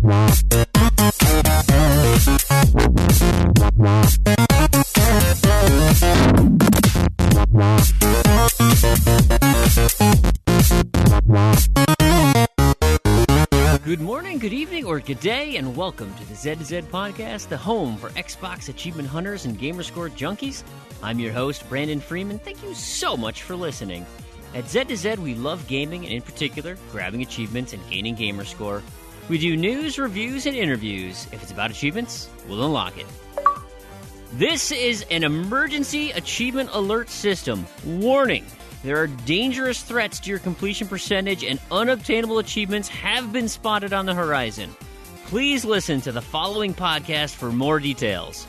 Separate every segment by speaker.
Speaker 1: Good morning, good evening, or good day, and welcome to the Z2Z Podcast, the home for Xbox achievement hunters and gamerscore junkies. I'm your host, Brandon Freeman. Thank you so much for listening. At Z2Z, we love gaming, and in particular, grabbing achievements and gaining gamerscore. We do news, reviews, and interviews. If it's about achievements, we'll unlock it. This is an emergency achievement alert system. Warning! There are dangerous threats to your completion percentage, and unobtainable achievements have been spotted on the horizon. Please listen to the following podcast for more details.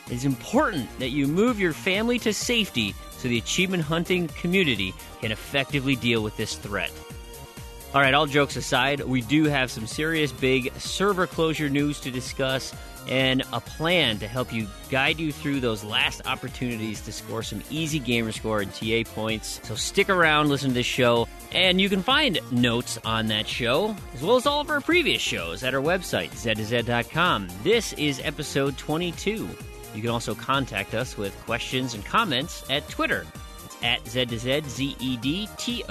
Speaker 1: It is important that you move your family to safety so the achievement hunting community can effectively deal with this threat. All right, all jokes aside, we do have some serious big server closure news to discuss and a plan to help you guide you through those last opportunities to score some easy gamerscore and TA points. So stick around, listen to this show, and you can find notes on that show, as well as all of our previous shows at our website, z2z.com. This is episode 22. You can also contact us with questions and comments at Twitter. It's at Z2Z, Z-E-D-T-O-Z-E-D,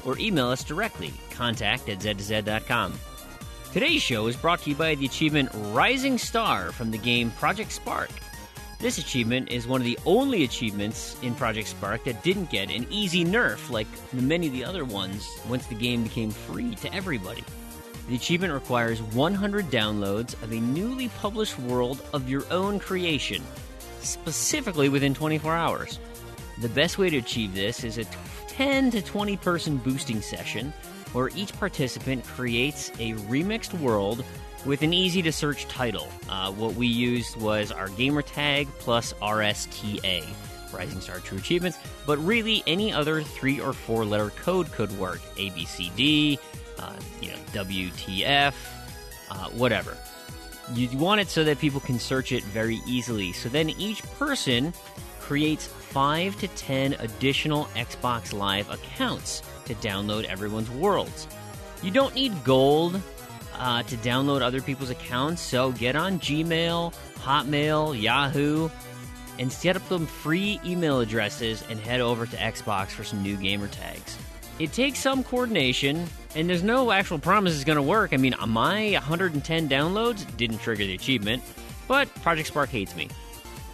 Speaker 1: or email us directly, contact@z2z.com. Today's show is brought to you by the achievement Rising Star from the game Project Spark. This achievement is one of the only achievements in Project Spark that didn't get an easy nerf like many of the other ones once the game became free to everybody. The achievement requires 100 downloads of a newly published world of your own creation, specifically within 24 hours. The best way to achieve this is a 10 to 20 person boosting session where each participant creates a remixed world with an easy-to-search title. What we used was our gamer tag plus RSTA, Rising Star True Achievements, but really any other 3 or 4 letter code could work. ABCD, WTF, whatever. You want it so that people can search it very easily. So then each person creates 5 to 10 additional Xbox Live accounts to download everyone's worlds. You don't need gold to download other people's accounts, so get on Gmail, Hotmail, Yahoo, and set up some free email addresses and head over to Xbox for some new gamer tags. It takes some coordination, and there's no actual promise it's going to work. I mean, my 110 downloads didn't trigger the achievement, but Project Spark hates me.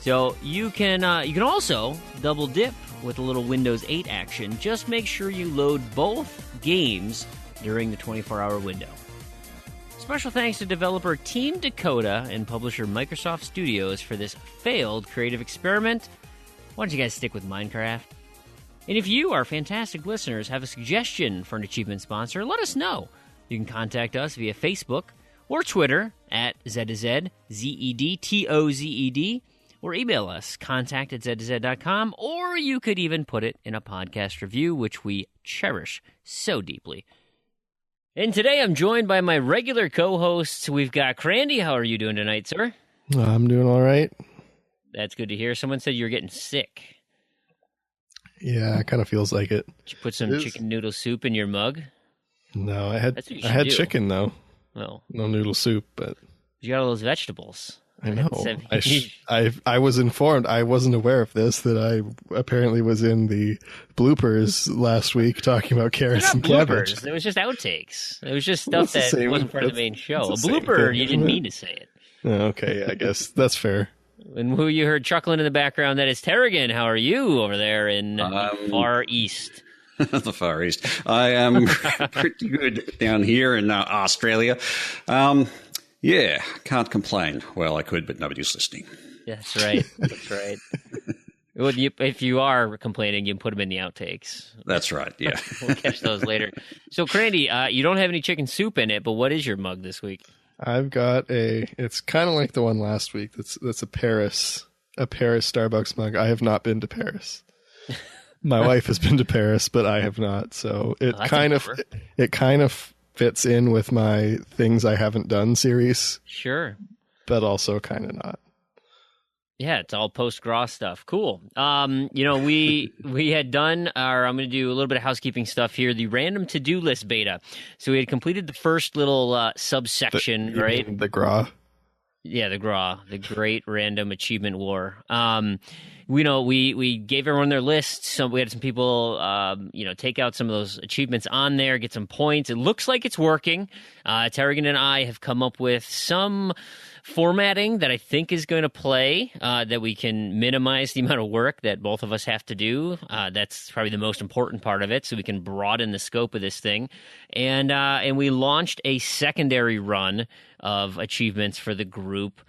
Speaker 1: So you can also double dip with a little Windows 8 action. Just make sure you load both games during the 24-hour window. Special thanks to developer Team Dakota and publisher Microsoft Studios for this failed creative experiment. Why don't you guys stick with Minecraft? And if you, our fantastic listeners, have a suggestion for an achievement sponsor, let us know. You can contact us via Facebook or Twitter at Z2Z, Z-E-D-T-O-Z-E-D, or email us, contact@z2z.com, or you could even put it in a podcast review, which we cherish so deeply. And today I'm joined by my regular co-hosts. We've got Crandy. How are you doing tonight, sir?
Speaker 2: I'm doing all right.
Speaker 1: That's good to hear. Someone said you were getting sick.
Speaker 2: Yeah, it kind of feels like it.
Speaker 1: Did you put some chicken noodle soup in your mug?
Speaker 2: No, I had chicken, though.
Speaker 1: Well,
Speaker 2: no noodle soup, but...
Speaker 1: You got all those vegetables.
Speaker 2: I know. I was informed. I wasn't aware of this, that I apparently was in the bloopers last week talking about carrots and cabbage.
Speaker 1: It was just outtakes. It was just stuff that wasn't part of the main show. A blooper, you didn't mean to say it.
Speaker 2: Okay, I guess that's fair.
Speaker 1: And who you heard chuckling in the background, that is Terrigan. How are you over there in Far East?
Speaker 3: The Far East. I am pretty good down here in Australia. Yeah, can't complain. Well, I could, but nobody's listening.
Speaker 1: That's right. That's right. Well, if you are complaining, you can put them in the outtakes.
Speaker 3: That's right, yeah.
Speaker 1: We'll catch those later. So, Crandy, you don't have any chicken soup in it, but what is your mug this week?
Speaker 2: I've got it's kind of like the one last week. That's a Paris Starbucks mug. I have not been to Paris. My wife has been to Paris, but I have not. So it kind of fits in with my things I haven't done series.
Speaker 1: Sure.
Speaker 2: But also kind of not.
Speaker 1: Yeah, it's all post-Graw stuff. Cool. We had done our, I'm going to do a little bit of housekeeping stuff here, the random to-do list beta. So we had completed the first little subsection, right?
Speaker 2: The Graw.
Speaker 1: Yeah, the GRAW, the Great Random Achievement War. We gave everyone their lists. We had some people, take out some of those achievements on there, get some points. It looks like it's working. Terrigan and I have come up with some formatting that I think is going to play, that we can minimize the amount of work that both of us have to do. That's probably the most important part of it, so we can broaden the scope of this thing. And we launched a secondary run of achievements for the group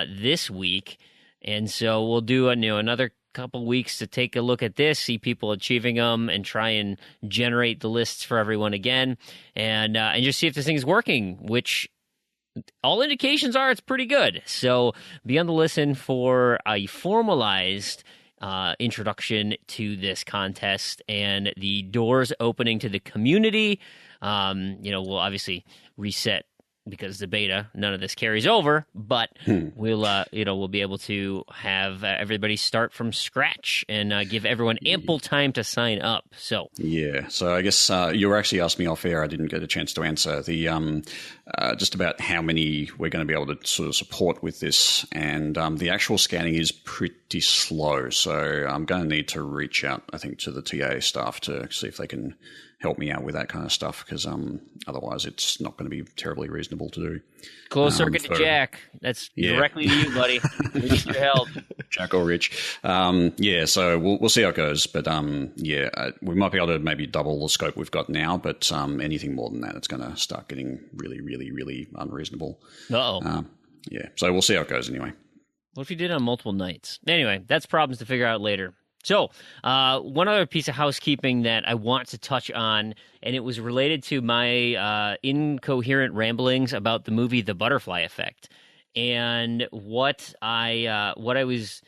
Speaker 1: this week. And so we'll do another couple weeks to take a look at this, see people achieving them, and try and generate the lists for everyone again, and just see if this thing is working, which all indications are it's pretty good. So be on the listen for a formalized introduction to this contest and the doors opening to the community. We'll obviously reset because the beta, none of this carries over, but we'll be able to have everybody start from scratch and give everyone ample time to sign up. So
Speaker 3: I guess you were actually asking me off air. I didn't get a chance to answer the just about how many we're going to be able to sort of support with this, and the actual scanning is pretty slow. So I'm going to need to reach out, I think, to the TA staff to see if they can help me out with that kind of stuff, because otherwise it's not going to be terribly reasonable to do.
Speaker 1: Close circuit to Jack. That's directly to you, buddy. We need your help.
Speaker 3: Jack or Rich. So we'll see how it goes. But we might be able to maybe double the scope we've got now, but anything more than that, it's going to start getting really, really, really unreasonable.
Speaker 1: Uh-oh.
Speaker 3: So we'll see how it goes anyway.
Speaker 1: What if you did it on multiple nights? Anyway, that's problems to figure out later. So, one other piece of housekeeping that I want to touch on, and it was related to my incoherent ramblings about the movie The Butterfly Effect. And what I was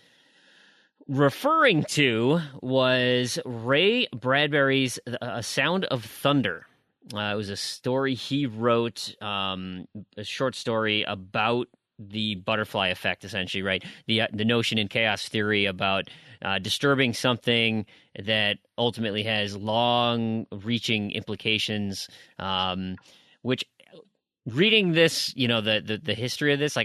Speaker 1: referring to was Ray Bradbury's A Sound of Thunder. It was a story he wrote, a short story about the butterfly effect, essentially, right? The notion in chaos theory about disturbing something that ultimately has long-reaching implications, which reading this, the history of this,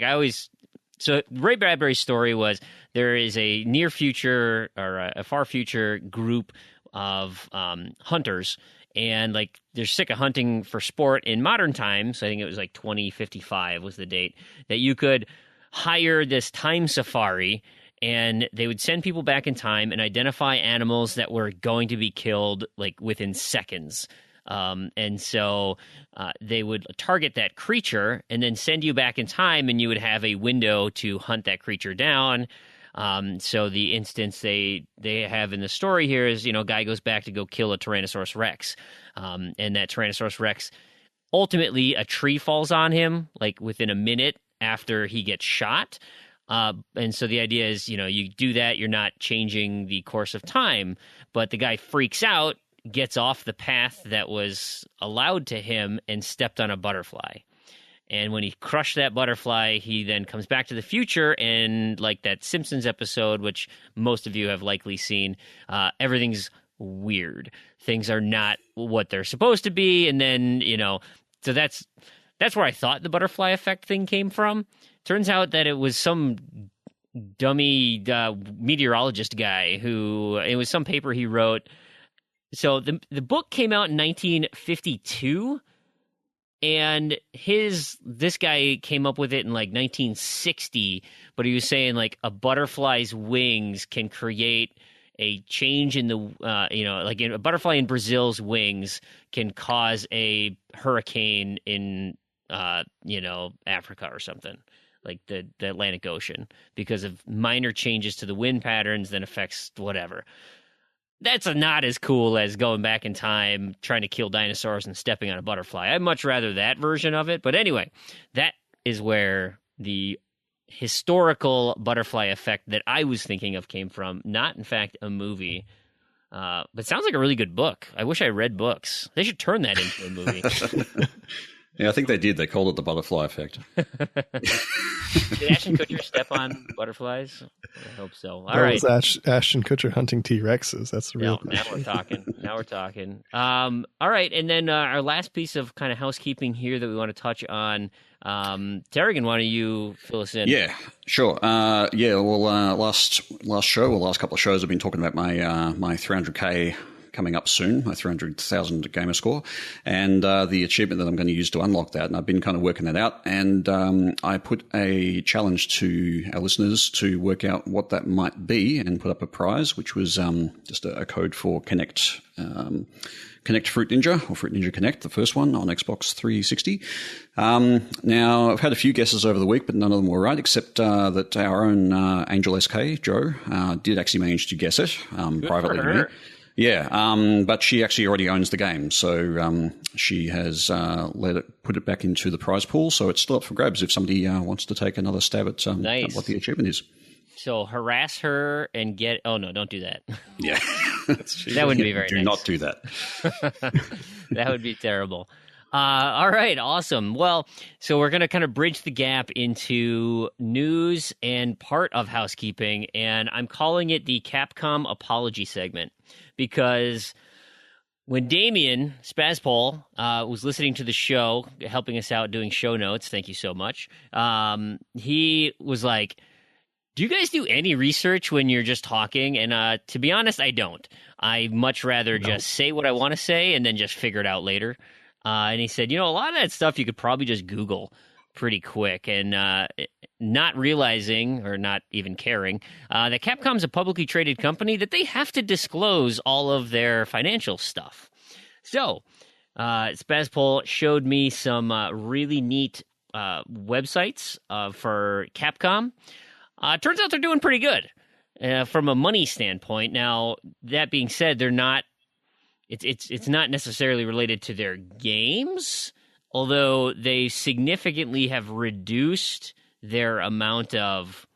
Speaker 1: so Ray Bradbury's story was there is a near future or a far future group of hunters, and they're sick of hunting for sport in modern times. I think it was 2055 was the date that you could hire this time safari, and they would send people back in time and identify animals that were going to be killed within seconds. And so they would target that creature and then send you back in time, and you would have a window to hunt that creature down. So the instance they have in the story here is, a guy goes back to go kill a Tyrannosaurus Rex. And that Tyrannosaurus Rex, ultimately a tree falls on him within a minute after he gets shot. And so the idea is, you do that, you're not changing the course of time, but the guy freaks out, gets off the path that was allowed to him, and stepped on a butterfly. And when he crushed that butterfly, he then comes back to the future, and that Simpsons episode, which most of you have likely seen, everything's weird. Things are not what they're supposed to be, and then, so that's where I thought the butterfly effect thing came from. Turns out that it was some dummy meteorologist guy it was some paper he wrote. So the book came out in 1952, and this guy came up with it in 1960, but he was saying a butterfly's wings can create a change in the a butterfly in Brazil's wings can cause a hurricane in Africa or something, the Atlantic Ocean, because of minor changes to the wind patterns that affects whatever. That's not as cool as going back in time, trying to kill dinosaurs and stepping on a butterfly. I'd much rather that version of it. But anyway, that is where the historical butterfly effect that I was thinking of came from, not, in fact, a movie. But it sounds like a really good book. I wish I read books. They should turn that into a movie.
Speaker 3: Yeah, I think they did. They called it the butterfly effect.
Speaker 1: Did Ashton Kutcher step on butterflies? I hope so. All
Speaker 2: that
Speaker 1: right.
Speaker 2: was Ashton Kutcher hunting T-Rexes. That's the real
Speaker 1: Now we're talking. All right, and then our last piece of kind of housekeeping here that we want to touch on. Terrigan, why don't you fill us in?
Speaker 3: Yeah, sure. Last show, or last couple of shows, I've been talking about my 300K coming up soon, my 300,000 gamer score, and the achievement that I'm going to use to unlock that. And I've been kind of working that out. And I put a challenge to our listeners to work out what that might be and put up a prize, which was just a code for Connect Fruit Ninja, or Fruit Ninja Connect, the first one on Xbox 360. Now, I've had a few guesses over the week, but none of them were right, except that our own Angel SK, Joe, did actually manage to guess it privately to me. Yeah, but she actually already owns the game, so she has put it back into the prize pool, so it's still up for grabs if somebody wants to take another stab at what the achievement is.
Speaker 1: So harass her and get... Oh, no, don't do that.
Speaker 3: Yeah.
Speaker 1: That wouldn't be very nice.
Speaker 3: Do not do that.
Speaker 1: That would be terrible. All right, awesome. Well, so we're going to kind of bridge the gap into news and part of housekeeping, and I'm calling it the Capcom Apology segment, because when Damien Spazpol was listening to the show, helping us out doing show notes, thank you so much, he was like, do you guys do any research when you're just talking? And to be honest, I don't. I much rather just say what I want to say and then just figure it out later. And he said, a lot of that stuff you could probably just Google pretty quick. And not realizing, or not even caring, that Capcom's a publicly traded company, that they have to disclose all of their financial stuff. So Spazpol showed me some really neat websites for Capcom. Turns out they're doing pretty good from a money standpoint. Now, that being said, they're not. It's not necessarily related to their games, although they significantly have reduced their amount of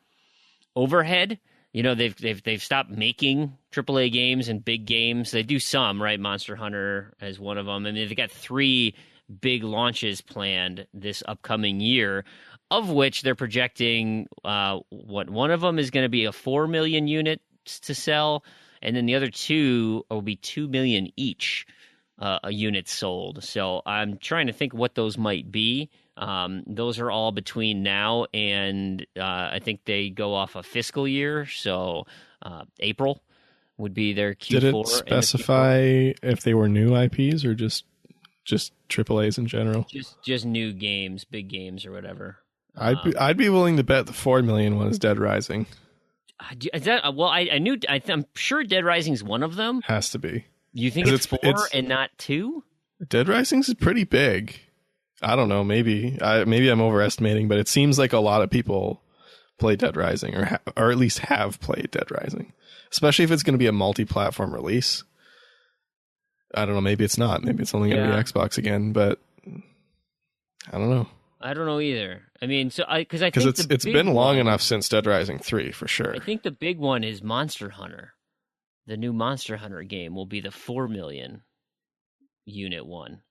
Speaker 1: overhead. They've stopped making AAA games and big games. They do some, right? Monster Hunter as one of them. I mean, they've got 3 big launches planned this upcoming year, of which they're projecting one of them is going to be a 4 million units to sell, and then the other 2 will be 2 million each units sold. So I'm trying to think what those might be. Those are all between now and I think they go off a fiscal year, so April would be their Q4.
Speaker 2: Did it specify if they were new IPs or just AAAs in general?
Speaker 1: Just new games, big games or whatever.
Speaker 2: I'd be willing to bet the 4 million one is Dead Rising.
Speaker 1: Is that, well, I'm sure Dead Rising is one of them.
Speaker 2: Has to be.
Speaker 1: You think it's 4 and not 2?
Speaker 2: Dead Rising's is pretty big. I don't know. Maybe I'm overestimating, but it seems like a lot of people play Dead Rising, or at least have played Dead Rising, especially if it's going to be a multi-platform release. I don't know. Maybe it's not. Maybe it's only going to be Xbox again, but I don't know.
Speaker 1: I don't know either. I mean, because
Speaker 2: it's been long enough since Dead Rising 3 for sure.
Speaker 1: I think the big one is Monster Hunter. The new Monster Hunter game will be the 4 million unit one.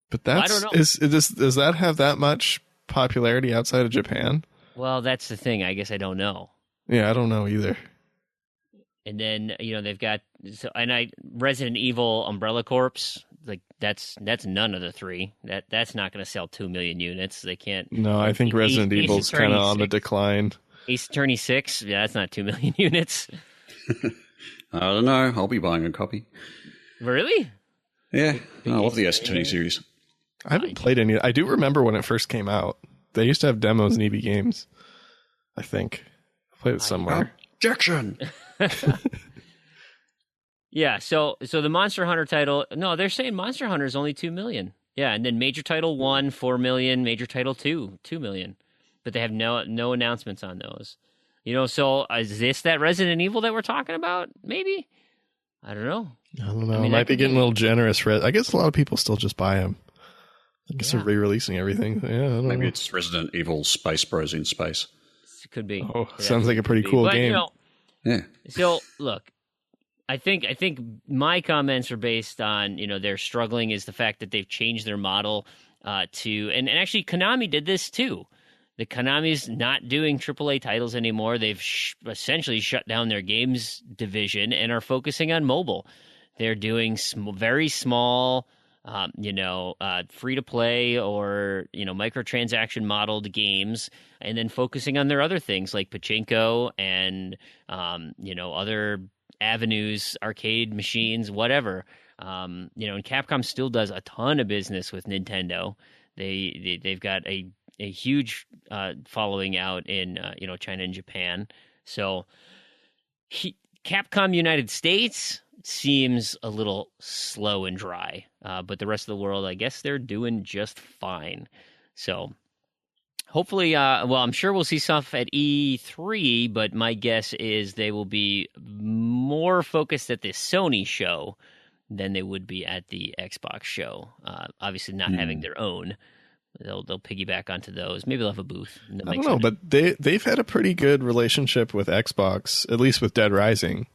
Speaker 2: But I don't know. Does that have that much popularity outside of Japan?
Speaker 1: Well, that's the thing. I guess I don't know.
Speaker 2: Yeah, I don't know either.
Speaker 1: And then they've got Resident Evil Umbrella Corps. Like that's none of the 3. That's not going to sell 2 million units. They can't.
Speaker 2: No, I think Resident Evil's kind of on the decline.
Speaker 1: Ace Attorney 6. Yeah, that's not 2 million units.
Speaker 3: I don't know. I'll be buying a copy.
Speaker 1: Really?
Speaker 3: Yeah, I love the Ace Attorney series.
Speaker 2: I haven't played any. I do remember when it first came out. They used to have demos in EB Games. I think I played it somewhere.
Speaker 3: Objection.
Speaker 1: Yeah, so the Monster Hunter title, no, they're saying Monster Hunter is only 2 million. Yeah, and then Major Title 1, 4 million, Major Title 2, 2 million. But they have no announcements on those. So is this that Resident Evil that we're talking about? Maybe? I don't know.
Speaker 2: I don't know. I might be getting a little generous. I guess a lot of people still just buy them. I guess they're re-releasing everything. Yeah, I don't know.
Speaker 3: It's Resident Evil Space Bros in Space.
Speaker 1: It could be.
Speaker 2: Oh, sounds like a pretty cool game.
Speaker 3: Yeah.
Speaker 1: So, look, I think my comments are based on, they're struggling is the fact that they've changed their model. and actually Konami did this too. The Konami's not doing AAA titles anymore. They've essentially shut down their games division and are focusing on mobile. They're doing very small, free to play or microtransaction modeled games, and then focusing on their other things like pachinko and other avenues, arcade machines, whatever. And Capcom still does a ton of business with Nintendo. They've got a huge following out in China and Japan. So Capcom United States seems a little slow and dry, but the rest of the world, I guess they're doing just fine. So hopefully, I'm sure we'll see stuff at E3, but my guess is they will be more focused at the Sony show than they would be at the Xbox show. Obviously not having their own. They'll piggyback onto those. Maybe they'll have a booth.
Speaker 2: I don't know, but they've had a pretty good relationship with Xbox, at least with Dead Rising.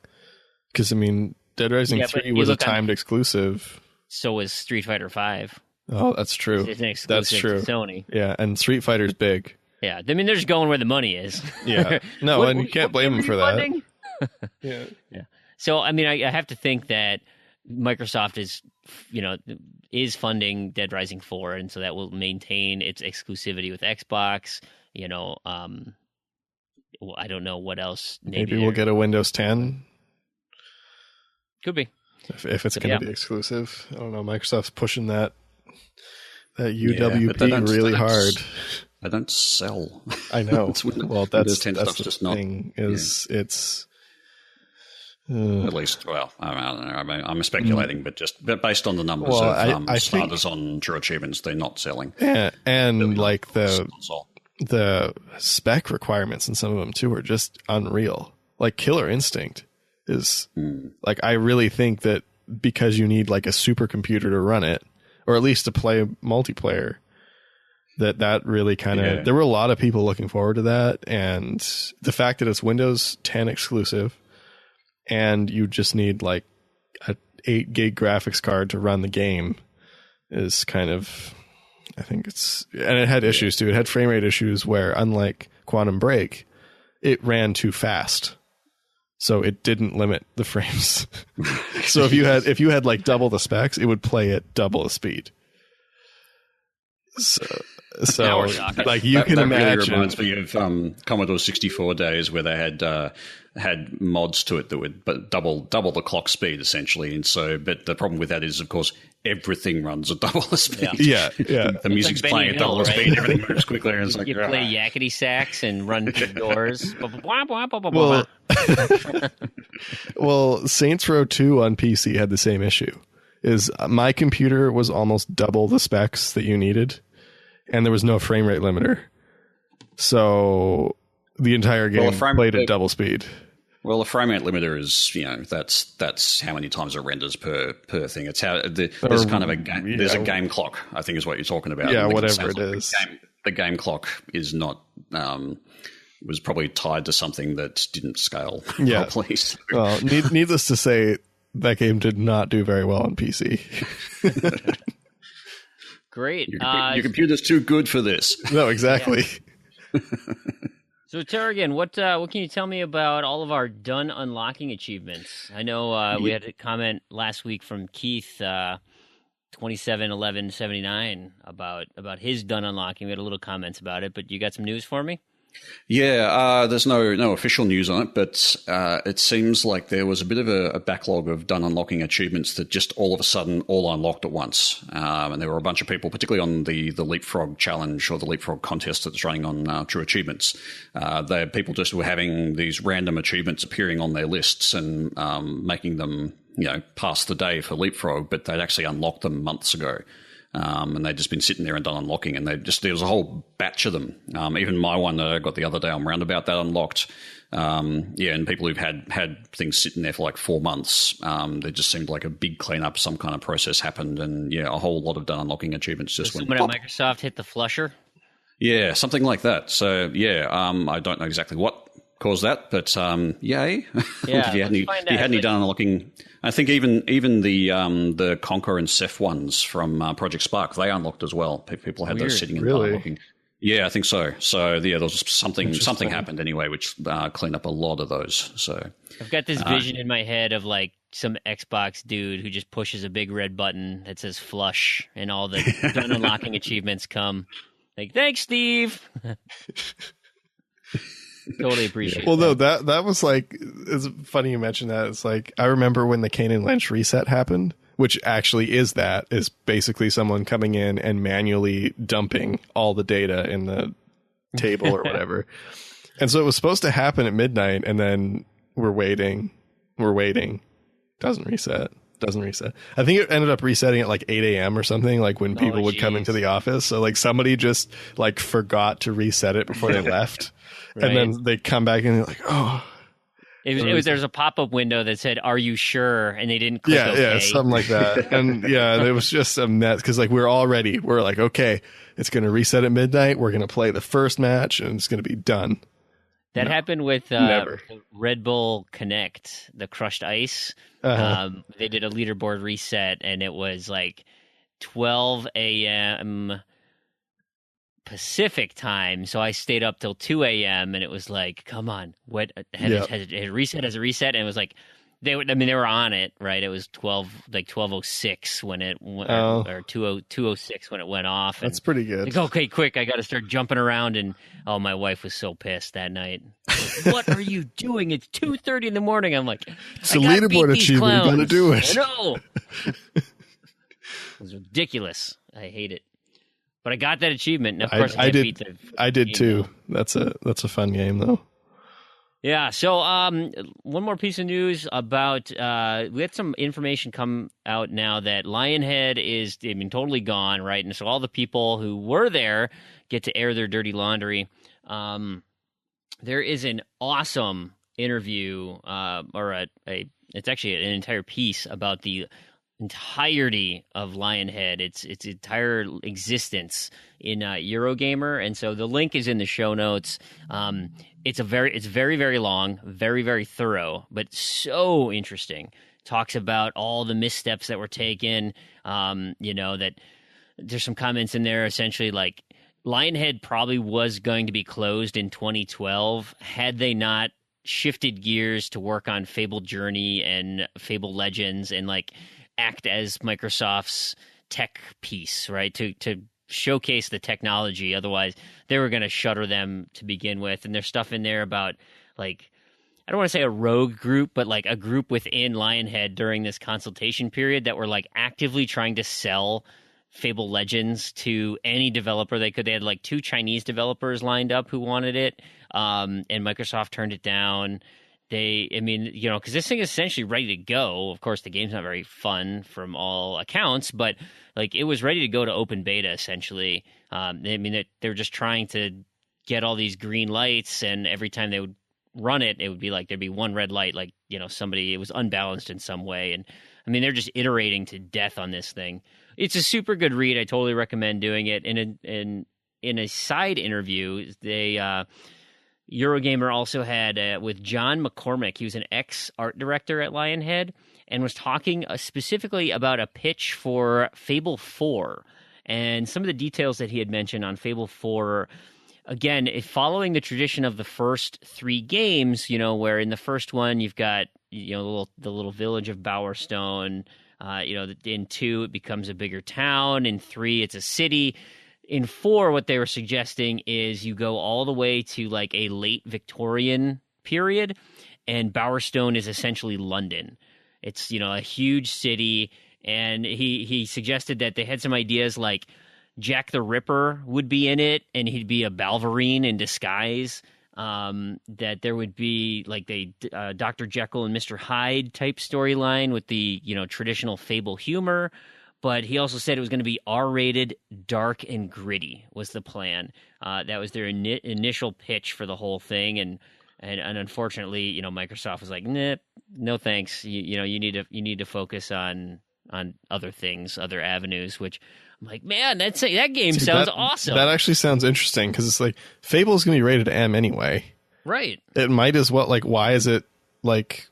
Speaker 2: Because, I mean, Dead Rising 3 was a timed exclusive.
Speaker 1: So was Street Fighter 5.
Speaker 2: Oh, that's true.
Speaker 1: It's an exclusive
Speaker 2: that's true.
Speaker 1: to Sony.
Speaker 2: Yeah, and Street Fighter's big.
Speaker 1: Yeah, I mean, they're just going where the money is.
Speaker 2: Yeah. No, and you can't blame them for that.
Speaker 1: Yeah. So, I mean, I have to think that Microsoft is funding Dead Rising 4, and so that will maintain its exclusivity with Xbox. I don't know what else.
Speaker 2: Maybe we'll get a Windows 10.
Speaker 1: Could be.
Speaker 2: If it's going to be exclusive. I don't know. Microsoft's pushing that UWP really hard.
Speaker 3: They don't sell.
Speaker 2: I know. Well, that's the
Speaker 3: just
Speaker 2: thing. It's...
Speaker 3: At least, well, I don't know. I mean, I'm speculating, but based on the numbers of starters on True Achievements, they're not selling.
Speaker 2: Yeah, and like the spec requirements in some of them too are just unreal. Like Killer Instinct is like, I really think that because you need like a supercomputer to run it, or at least to play multiplayer, that really kind of there were a lot of people looking forward to that, and the fact that it's Windows 10 exclusive. And you just need like a 8 gig graphics card to run the game is kind of, I think and it had issues too. It had frame rate issues where, unlike Quantum Break, it ran too fast. So it didn't limit the frames. So if you had like double the specs, it would play at double the speed. So like you can imagine. That really reminds me of Commodore 64 days where they had mods to it that would double the clock speed essentially. And so, but the problem with that is, of course, everything runs at double the speed. Yeah.
Speaker 3: The music's like playing at double the speed. Everything moves quickly. And it's like,
Speaker 1: you play yakety sax and run through doors.
Speaker 2: Well, Saints Row 2 on PC had the same issue. My computer was almost double the specs that you needed, and there was no frame rate limiter. So the entire game played at double speed.
Speaker 3: Well, the frame rate limiter is, that's how many times it renders per thing. It's how there's kind of a game clock, I think is what you're talking about.
Speaker 2: Yeah, whatever it is.
Speaker 3: The game clock is not was probably tied to something that didn't scale properly. So.
Speaker 2: Well, needless to say, that game did not do very well on PC.
Speaker 1: Great.
Speaker 3: Your computer's too good for this.
Speaker 2: No, exactly.
Speaker 1: Yeah. So, Terrigan, what can you tell me about all of our done unlocking achievements? I know we had a comment last week from Keith, 271179, about his done unlocking. We had a little comments about it, but you got some news for me?
Speaker 3: Yeah, there's no official news on it, but it seems like there was a bit of a backlog of done unlocking achievements that just all of a sudden all unlocked at once. And there were a bunch of people, particularly on the Leapfrog challenge or the Leapfrog contest that's running on True Achievements. People just were having these random achievements appearing on their lists and making them, pass the day for Leapfrog, but they'd actually unlocked them months ago. And they'd just been sitting there and done unlocking, and there was a whole batch of them. Even my one that I got the other day on Roundabout, that unlocked. And people who've had things sitting there for like 4 months, there just seemed like a big cleanup, some kind of process happened, and a whole lot of done unlocking achievements just went.
Speaker 1: Someone at Microsoft hit the flusher.
Speaker 3: Yeah, something like that. So I don't know exactly what caused that, but yay!
Speaker 1: Yeah,
Speaker 3: if you hadn't done unlocking, I think even the Conquer and Ceph ones from Project Spark, they unlocked as well. People had those sitting in unlocking. Yeah, I think so. So yeah, there was something happened anyway, which cleaned up a lot of those. So
Speaker 1: I've got this vision in my head of like some Xbox dude who just pushes a big red button that says flush, and all the done unlocking achievements come. Like, thanks, Steve. Totally appreciate it.
Speaker 2: Well, no, that was like, it's funny you mentioned that. It's like, I remember when the Kane and Lynch reset happened, which actually is basically someone coming in and manually dumping all the data in the table or whatever. And so it was supposed to happen at midnight, and then we're waiting. Doesn't reset. I think it ended up resetting at like 8 a.m. or something, like when people would come into the office. So like somebody just like forgot to reset it before they left. Right. And then they come back and they're like, oh.
Speaker 1: There's a pop-up window that said, "Are you sure?" And they didn't click OK.
Speaker 2: Yeah, something like that. And yeah, it was just a mess because like we're like, okay, it's going to reset at midnight. We're going to play the first match and it's going to be done.
Speaker 1: That happened with Red Bull Connect, the crushed ice. They did a leaderboard reset, and it was like 12 a.m. Pacific time. So I stayed up till 2 a.m. and it was like, come on, what has it reset? Has it reset? And it was like they were on it, right? It was 12:06 when it went, or 2:06 when it went off.
Speaker 2: That's pretty good.
Speaker 1: Like, okay, quick, I got to start jumping around. And my wife was so pissed that night. Like, what are you doing? It's 2:30 in the morning. I'm like,
Speaker 2: it's a leaderboard achievement. You got to do it.
Speaker 1: I know. It was ridiculous. I hate it. But I got that achievement, and of course
Speaker 2: I did too. That's a fun game though.
Speaker 1: Yeah. So one more piece of news about we had some information come out now that Lionhead is totally gone, right? And so all the people who were there get to air their dirty laundry. There is an awesome interview, it's actually an entire piece about the entirety of Lionhead, its entire existence in Eurogamer, and so the link is in the show notes. It's very, very long, very, very thorough, but so interesting. Talks about all the missteps that were taken. That there's some comments in there essentially like Lionhead probably was going to be closed in 2012 had they not shifted gears to work on Fable Journey and Fable Legends and like act as Microsoft's tech piece, right? To showcase the technology. Otherwise, they were going to shutter them to begin with. And there's stuff in there about, like, I don't want to say a rogue group, but like a group within Lionhead during this consultation period that were like actively trying to sell Fable Legends to any developer they could. They had like 2 Chinese developers lined up who wanted it, and Microsoft turned it down. Because this thing is essentially ready to go. Of course, the game's not very fun from all accounts, but like it was ready to go to open beta essentially. They're just trying to get all these green lights, and every time they would run it, it would be like there'd be one red light, like it was unbalanced in some way. And they're just iterating to death on this thing. It's a super good read. I totally recommend doing it. In a side interview, they. Eurogamer also had with John McCormick. He was an ex-art director at Lionhead and was talking specifically about a pitch for Fable 4 and some of the details that he had mentioned on Fable 4. Again, following the tradition of the first 3 games, where in the first one you've got the little village of Bowerstone. In 2 it becomes a bigger town. In 3 it's a city. In 4, what they were suggesting is you go all the way to like a late Victorian period, and Bowerstone is essentially London. It's, a huge city, and he suggested that they had some ideas like Jack the Ripper would be in it, and he'd be a Balverine in disguise. That there would be like Dr. Jekyll and Mr. Hyde type storyline with the, traditional Fable humor. But he also said it was going to be R-rated, dark, and gritty was the plan. That was their initial pitch for the whole thing, and unfortunately, Microsoft was like, "Nah, no thanks. You need to focus on other things, other avenues." Which I'm like, man, that game sounds awesome.
Speaker 2: That actually sounds interesting because it's like Fable is going to be rated M anyway.
Speaker 1: Right.
Speaker 2: It might as well, like, why is it like,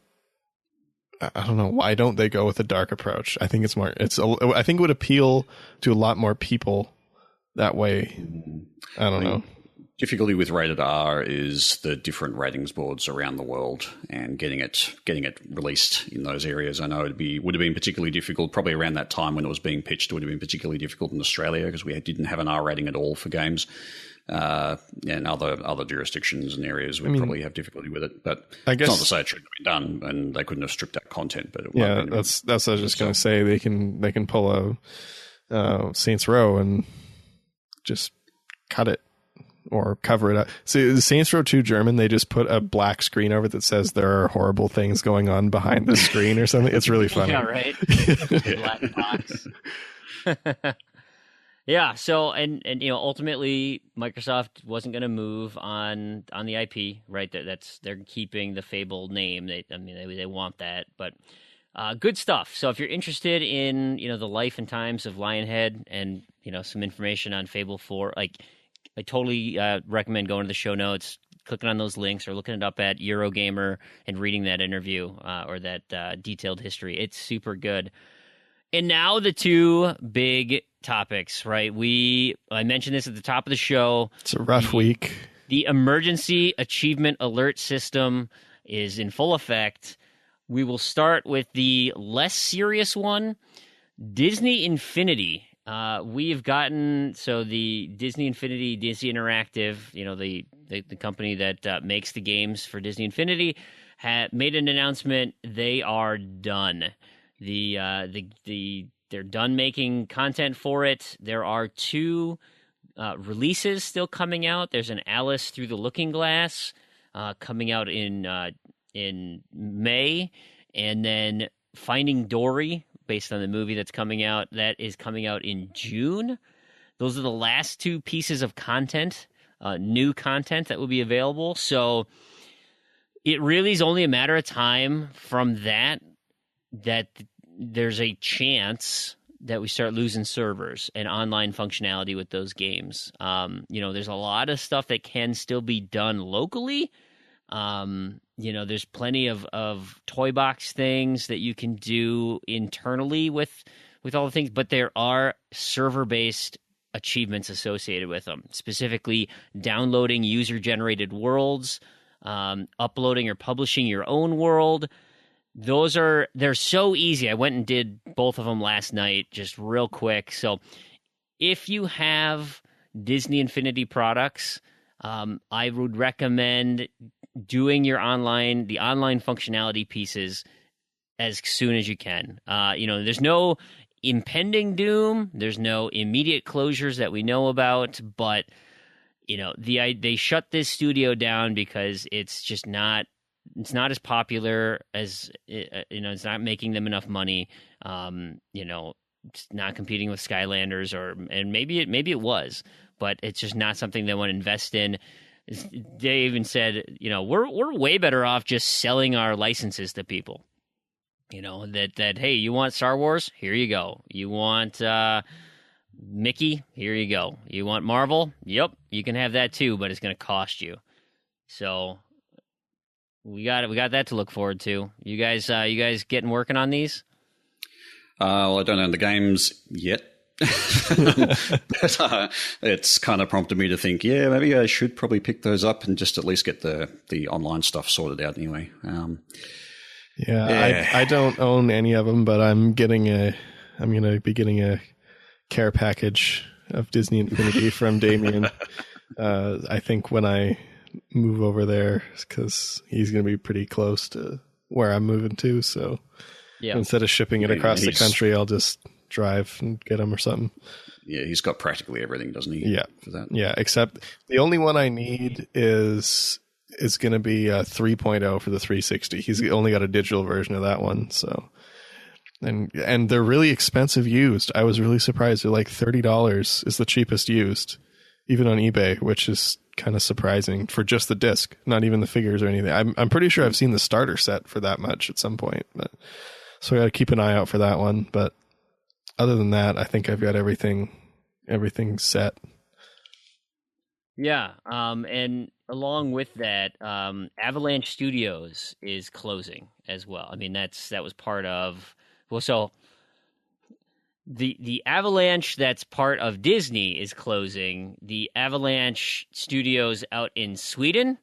Speaker 2: I don't know, why don't they go with a dark approach? I think it's more, I think it would appeal to a lot more people that way. I don't know.
Speaker 3: Difficulty with rated R is the different ratings boards around the world and getting it released in those areas. I know would have been particularly difficult probably around that time when it was being pitched. It would have been particularly difficult in Australia because we didn't have an R rating at all for games. And other jurisdictions and areas would probably have difficulty with it. But I guess, it's not to say it shouldn't have been done and they couldn't have stripped out content. But
Speaker 2: that's what I was just going to say. They can pull a Saints Row and just cut it or cover it up. See, the Saints Row 2 German, they just put a black screen over it that says there are horrible things going on behind the screen or something. It's really funny.
Speaker 1: Yeah, right. Black box. Yeah, so and ultimately Microsoft wasn't going to move on the IP, right? They're keeping the Fable name. They want that, but good stuff. So if you're interested in the life and times of Lionhead and some information on Fable 4, like I totally recommend going to the show notes, clicking on those links, or looking it up at Eurogamer and reading that interview or that detailed history. It's super good. And now the two big topics, right? I mentioned this at the top of the show.
Speaker 2: It's a rough week.
Speaker 1: The emergency achievement alert system is in full effect. We will start with the less serious one, Disney Infinity. We've gotten, so the Disney Infinity, Disney Interactive, the company that makes the games for Disney Infinity, made an announcement. They are done. They're done making content for it. There are two releases still coming out. There's an Alice Through the Looking Glass coming out in May, and then Finding Dory, based on the movie that's coming out, that is coming out in June. Those are the last two pieces of content, new content that will be available. So it really is only a matter of time from that there's a chance that we start losing servers and online functionality with those games. There's a lot of stuff that can still be done locally. There's plenty of toy box things that you can do internally with all the things, but there are server-based achievements associated with them, specifically downloading user-generated worlds, uploading or publishing your own world. They're so easy. I went and did both of them last night, just real quick. So if you have Disney Infinity products, I would recommend doing the online functionality pieces as soon as you can. There's no impending doom. There's no immediate closures that we know about, but they shut this studio down because it's just not. It's not as popular as it's not making them enough money. It's not competing with Skylanders, and maybe it was, but it's just not something they want to invest in. They even said, we're way better off just selling our licenses to people. That hey, you want Star Wars? Here you go. You want Mickey? Here you go. You want Marvel? Yep, you can have that too, but it's going to cost you. So. We got that to look forward to. You guys getting working on these?
Speaker 3: Well, I don't own the games yet. But it's kind of prompted me to think, maybe I should probably pick those up and just at least get the online stuff sorted out anyway.
Speaker 2: I don't own any of them, but I'm going to be getting a care package of Disney Infinity from Damien. I think when I move over there, because he's going to be pretty close to where I'm moving to. So instead of shipping it across the country, I'll just drive and get him or something.
Speaker 3: Yeah, he's got practically everything, doesn't he?
Speaker 2: Yeah,
Speaker 3: for that.
Speaker 2: Yeah, except the only one I need is going to be a 3.0 for the 360. He's only got a digital version of that one. So, and they're really expensive used. I was really surprised. They're like $30 is the cheapest used, even on eBay, which is kind of surprising for just the disc, not even the figures or anything. I'm pretty sure I've seen the starter set for that much at some point, but so I got to keep an eye out for that one. But other than that, I think I've got everything set.
Speaker 1: Yeah, and along with that, Avalanche Studios is closing as well. I mean, that was part of so the Avalanche that's part of Disney is closing. The Avalanche Studios out in Sweden,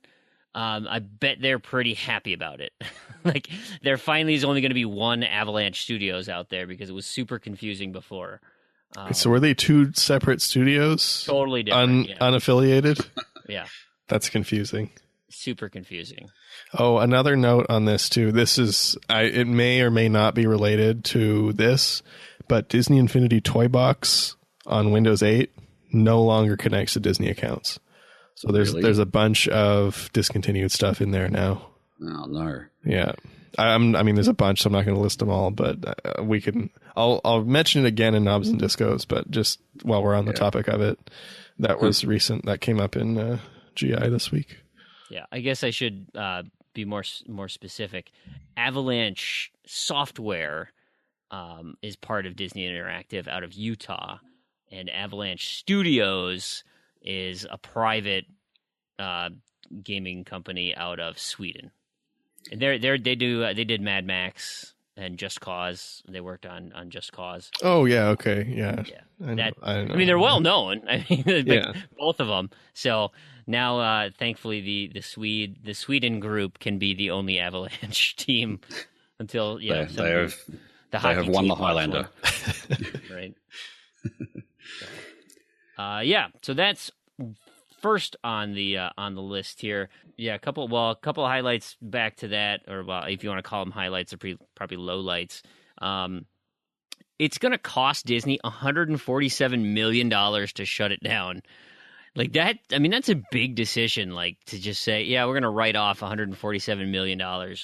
Speaker 1: I bet they're pretty happy about it. Like, there finally is only going to be one Avalanche Studios out there because it was super confusing before.
Speaker 2: So were they two separate studios?
Speaker 1: Totally different.
Speaker 2: Unaffiliated?
Speaker 1: Yeah.
Speaker 2: That's confusing.
Speaker 1: Super confusing.
Speaker 2: Oh, another note on this too. This is it may or may not be related to this, but Disney Infinity Toy Box on Windows 8 no longer connects to Disney accounts. So there's a bunch of discontinued stuff in there now.
Speaker 3: Oh no.
Speaker 2: Yeah. I mean, there's a bunch, so I'm not going to list them all, but we can. I'll mention it again in Knobs and Discos, but just while we're on the topic of it, that was recent. That came up in GI this week.
Speaker 1: Yeah, I guess I should be more specific. Avalanche Software is part of Disney Interactive out of Utah, and Avalanche Studios is a private gaming company out of Sweden. And they did Mad Max and Just Cause. They worked on Just Cause.
Speaker 2: Oh yeah, okay, yeah.
Speaker 1: I mean, they're well known. I mean, both of them. So now, thankfully, the Sweden group can be the only Avalanche team until
Speaker 3: they have won the Highlander,
Speaker 1: right? So that's first on the list here. Yeah, a couple of highlights back to that, or if you want to call them highlights, they're probably lowlights. It's going to cost Disney $147 million to shut it down. Like that, I mean, that's a big decision. Like to just say, yeah, we're going to write off $147 million to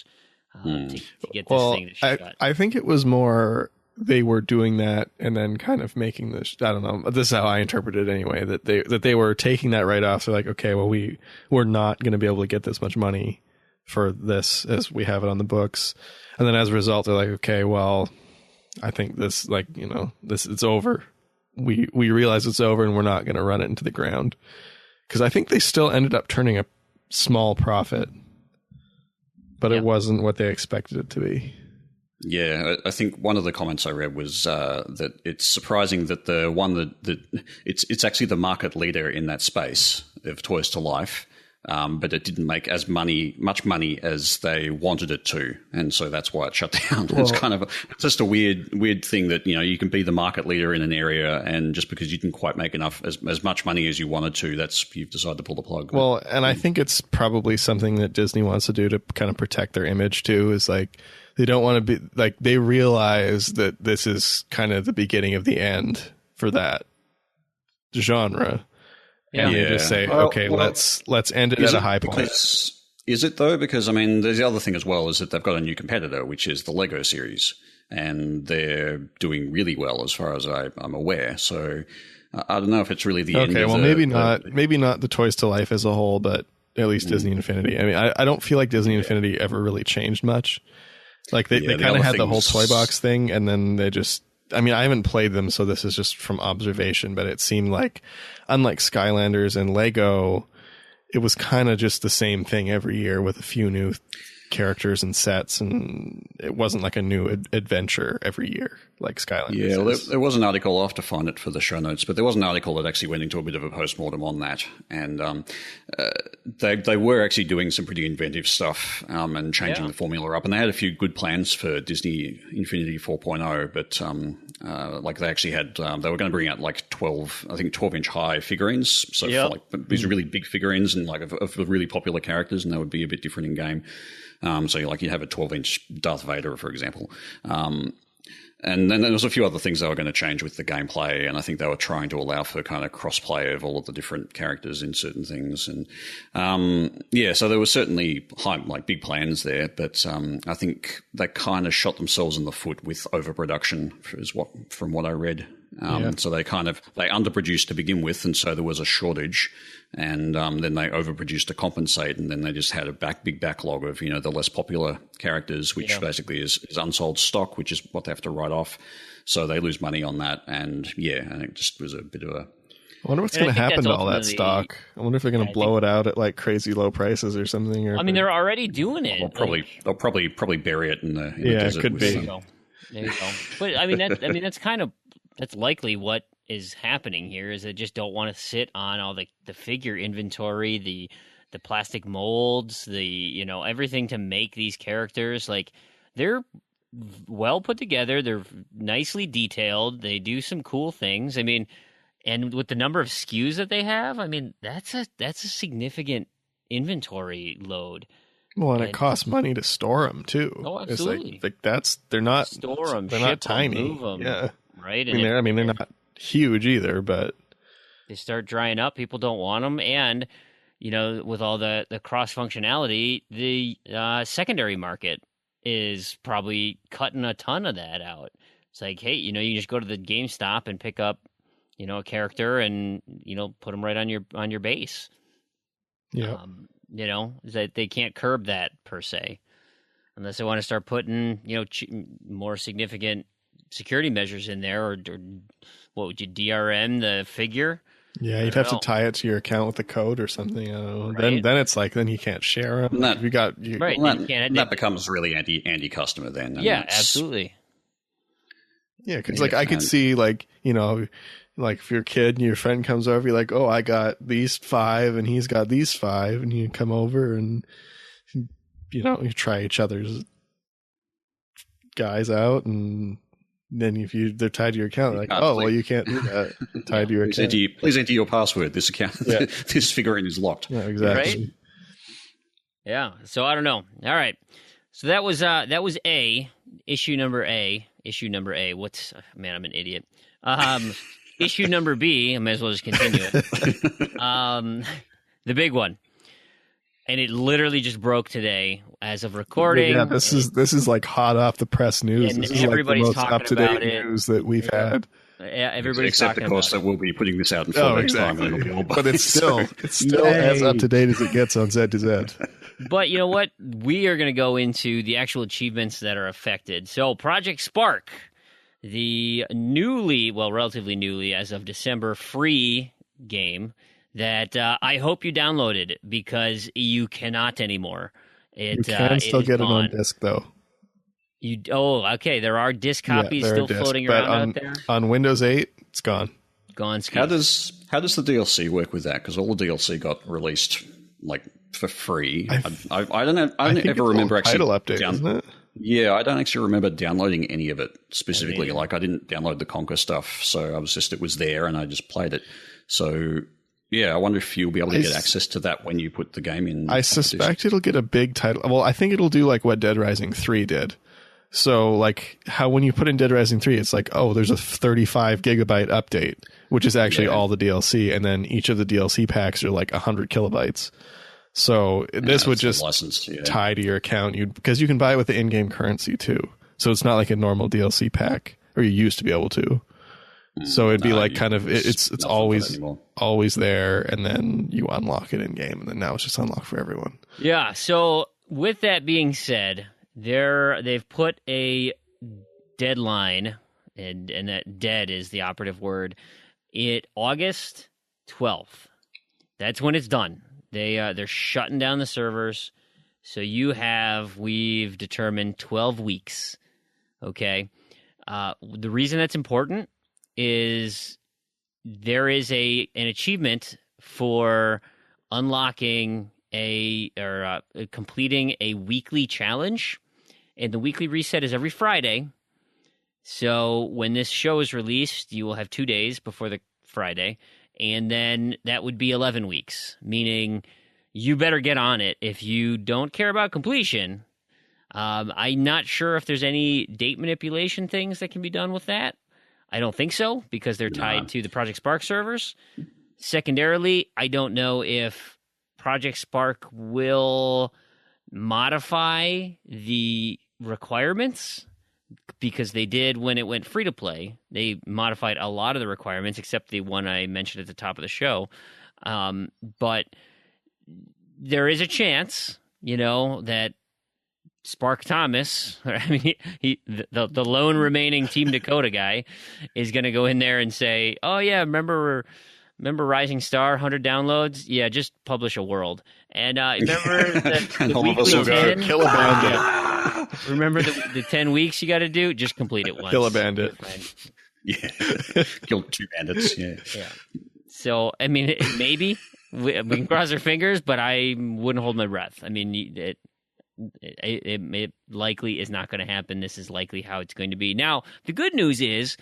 Speaker 1: get this thing to shut.
Speaker 2: I think it was more they were doing that and then kind of making this. I don't know. This is how I interpret it anyway. That they were taking that write off. So like, okay, well, we're not going to be able to get this much money for this as we have it on the books, and then as a result, they're like, okay, well, I think this, like, it's over. We realize it's over and we're not going to run it into the ground, because I think they still ended up turning a small profit, but it wasn't what they expected it to be.
Speaker 3: Yeah, I think one of the comments I read was that it's surprising that the one that it's actually the market leader in that space of Toys to Life, but it didn't make much money as they wanted it to, and so that's why it shut down. Well, it's kind of just a weird thing that you can be the market leader in an area, and just because you didn't quite make enough as much money as you wanted to, you've decided to pull the plug.
Speaker 2: Well, and I think it's probably something that Disney wants to do to kind of protect their image too. Is like, they don't want to be like, they realize that this is kind of the beginning of the end for that genre. And they just say, okay, let's end it at a high point.
Speaker 3: Is it though? Because I mean, there's the other thing as well, is that they've got a new competitor, which is the Lego series, and they're doing really well as far as I'm aware. So I don't know if it's really the end.
Speaker 2: Okay, well, maybe not the Toys to Life as a whole, but at least Disney Infinity. I mean, I don't feel like Disney Infinity ever really changed much. Like they kind of had the whole toy box thing, and then they just, I mean, I haven't played them, so this is just from observation, but it seemed like, unlike Skylanders and Lego, it was kind of just the same thing every year with a few new characters and sets, and it wasn't like a new adventure every year like Skylanders.
Speaker 3: Yeah, well, there was an article, I'll have to find it for the show notes, but there was an article that actually went into a bit of a postmortem on that, and they were actually doing some pretty inventive stuff and changing the formula up, and they had a few good plans for Disney Infinity 4.0, but like they actually had, they were going to bring out like 12-inch high figurines, so for like these really big figurines and like of really popular characters, and they would be a bit different in game. So you'd have a 12-inch Darth Vader, for example. And then there was a few other things they were going to change with the gameplay, and I think they were trying to allow for kind of cross-play of all of the different characters in certain things. And so there were certainly big plans there, but I think they kind of shot themselves in the foot with overproduction, from what I read. So they underproduced to begin with, and so there was a shortage, and then they overproduced to compensate, and then they just had a big backlog of the less popular characters, which basically is unsold stock, which is what they have to write off. So they lose money on that, and it just was a bit of
Speaker 2: I wonder what's going to happen to all that stock. I wonder if they're going to blow it out at like crazy low prices or something. Or
Speaker 1: I mean, they're already doing it.
Speaker 3: They'll probably bury it in the desert.
Speaker 2: It could be.
Speaker 1: There you go. But that's likely what is happening here. Is they just don't want to sit on all the figure inventory, the plastic molds, everything to make these characters. Like, they're well put together. They're nicely detailed. They do some cool things. I mean, and with the number of SKUs that they have, I mean, that's a significant inventory load.
Speaker 2: Well, and it costs money to store them too.
Speaker 1: Oh, absolutely.
Speaker 2: They're not
Speaker 1: store them,
Speaker 2: they're
Speaker 1: ship
Speaker 2: not tiny.
Speaker 1: them, move them,
Speaker 2: yeah,
Speaker 1: right.
Speaker 2: I mean, they're not huge either, but
Speaker 1: they start drying up. People don't want them, and with all the cross functionality, the secondary market is probably cutting a ton of that out. It's like, hey, you just go to the GameStop and pick up, a character and put them right on your base.
Speaker 2: Yeah.
Speaker 1: That they can't curb that per se, unless they want to start putting more significant security measures in there, or what would you DRM the figure?
Speaker 2: Yeah, you'd have to tie it to your account with a code or something. I don't know.
Speaker 1: Right.
Speaker 2: Then it's like, then you can't share them.
Speaker 3: That becomes really anti-customer then.
Speaker 1: Yeah, absolutely.
Speaker 2: Yeah, because I could see like if you're a kid and your friend comes over, you're like, oh, I got these 5 and he's got these 5, and you come over and you try each other's guys out, and then if they're tied to your account, like, well, you can't do that. Tied to your account.
Speaker 3: Please enter your password. This account, this figurine is locked.
Speaker 2: Yeah, exactly.
Speaker 1: Right? Yeah. So I don't know. All right. So that was issue number A. I'm an idiot. Issue number B. I may as well just continue it. The big one. And it literally just broke today as of recording.
Speaker 2: Yeah, this is like hot off the press news.
Speaker 1: And
Speaker 2: this is
Speaker 1: everybody's
Speaker 2: like the most up-to-date news that we've had.
Speaker 1: Yeah, everybody's
Speaker 3: except
Speaker 1: talking
Speaker 3: of course
Speaker 1: about
Speaker 3: that we'll be putting this out in 4 weeks' time.
Speaker 2: But it's still as up to date as it gets on Z to Z.
Speaker 1: But you know what? We are going to go into the actual achievements that are affected. So Project Spark, the relatively newly, as of December, free game that I hope you downloaded, because you cannot anymore.
Speaker 2: You can still get it on disc, though.
Speaker 1: Okay. There are disc copies still floating around out there.
Speaker 2: On Windows 8, it's gone.
Speaker 1: Gone.
Speaker 3: How does the DLC work with that? Because all the DLC got released like for free. I don't know. I don't ever remember actually
Speaker 2: title update, isn't it?
Speaker 3: Yeah, I don't actually remember downloading any of it specifically. Like, I didn't download the Conquer stuff, so it was there and I just played it. So yeah, I wonder if you'll be able to get access to that when you put the game in.
Speaker 2: I suspect it'll get a big title. Well, I think it'll do like what Dead Rising 3 did. So like how when you put in Dead Rising 3, it's like, oh, there's a 35 gigabyte update, which is actually all the DLC. And then each of the DLC packs are like 100 kilobytes. So this would just tie to your account, because you can buy it with the in-game currency too. So it's not like a normal DLC pack, or you used to be able to. So it'd be like kind of it's always there, and then you unlock it in game, and then now it's just unlocked for everyone.
Speaker 1: Yeah. So with that being said, they've put a deadline, and that dead is the operative word. August 12th. That's when it's done. They're shutting down the servers. So we've determined 12 weeks. Okay. The reason that's important is there is an achievement for unlocking completing a weekly challenge, and the weekly reset is every Friday. So when this show is released, you will have 2 days before the Friday, and then that would be 11 weeks, meaning you better get on it if you don't care about completion. I'm not sure if there's any date manipulation things that can be done with that. I don't think so, because they're tied to the Project Spark servers. Secondarily, I don't know if Project Spark will modify the requirements, because they did when it went free to play. They modified a lot of the requirements, except the one I mentioned at the top of the show. But there is a chance, that Spark Thomas, the lone remaining Team Dakota guy, is going to go in there and say, "Oh yeah, remember Remember Rising Star, 100 downloads? Yeah, just publish a world. And remember the weekly 10?
Speaker 2: Kill a bandit.
Speaker 1: Remember the 10 weeks you got to do? Just complete it once.
Speaker 2: Kill a bandit.
Speaker 3: Yeah. Kill 2 bandits, yeah.
Speaker 1: So, I mean, maybe. We can cross our fingers, but I wouldn't hold my breath. I mean, it likely is not going to happen. This is likely how it's going to be. Now, the good news is,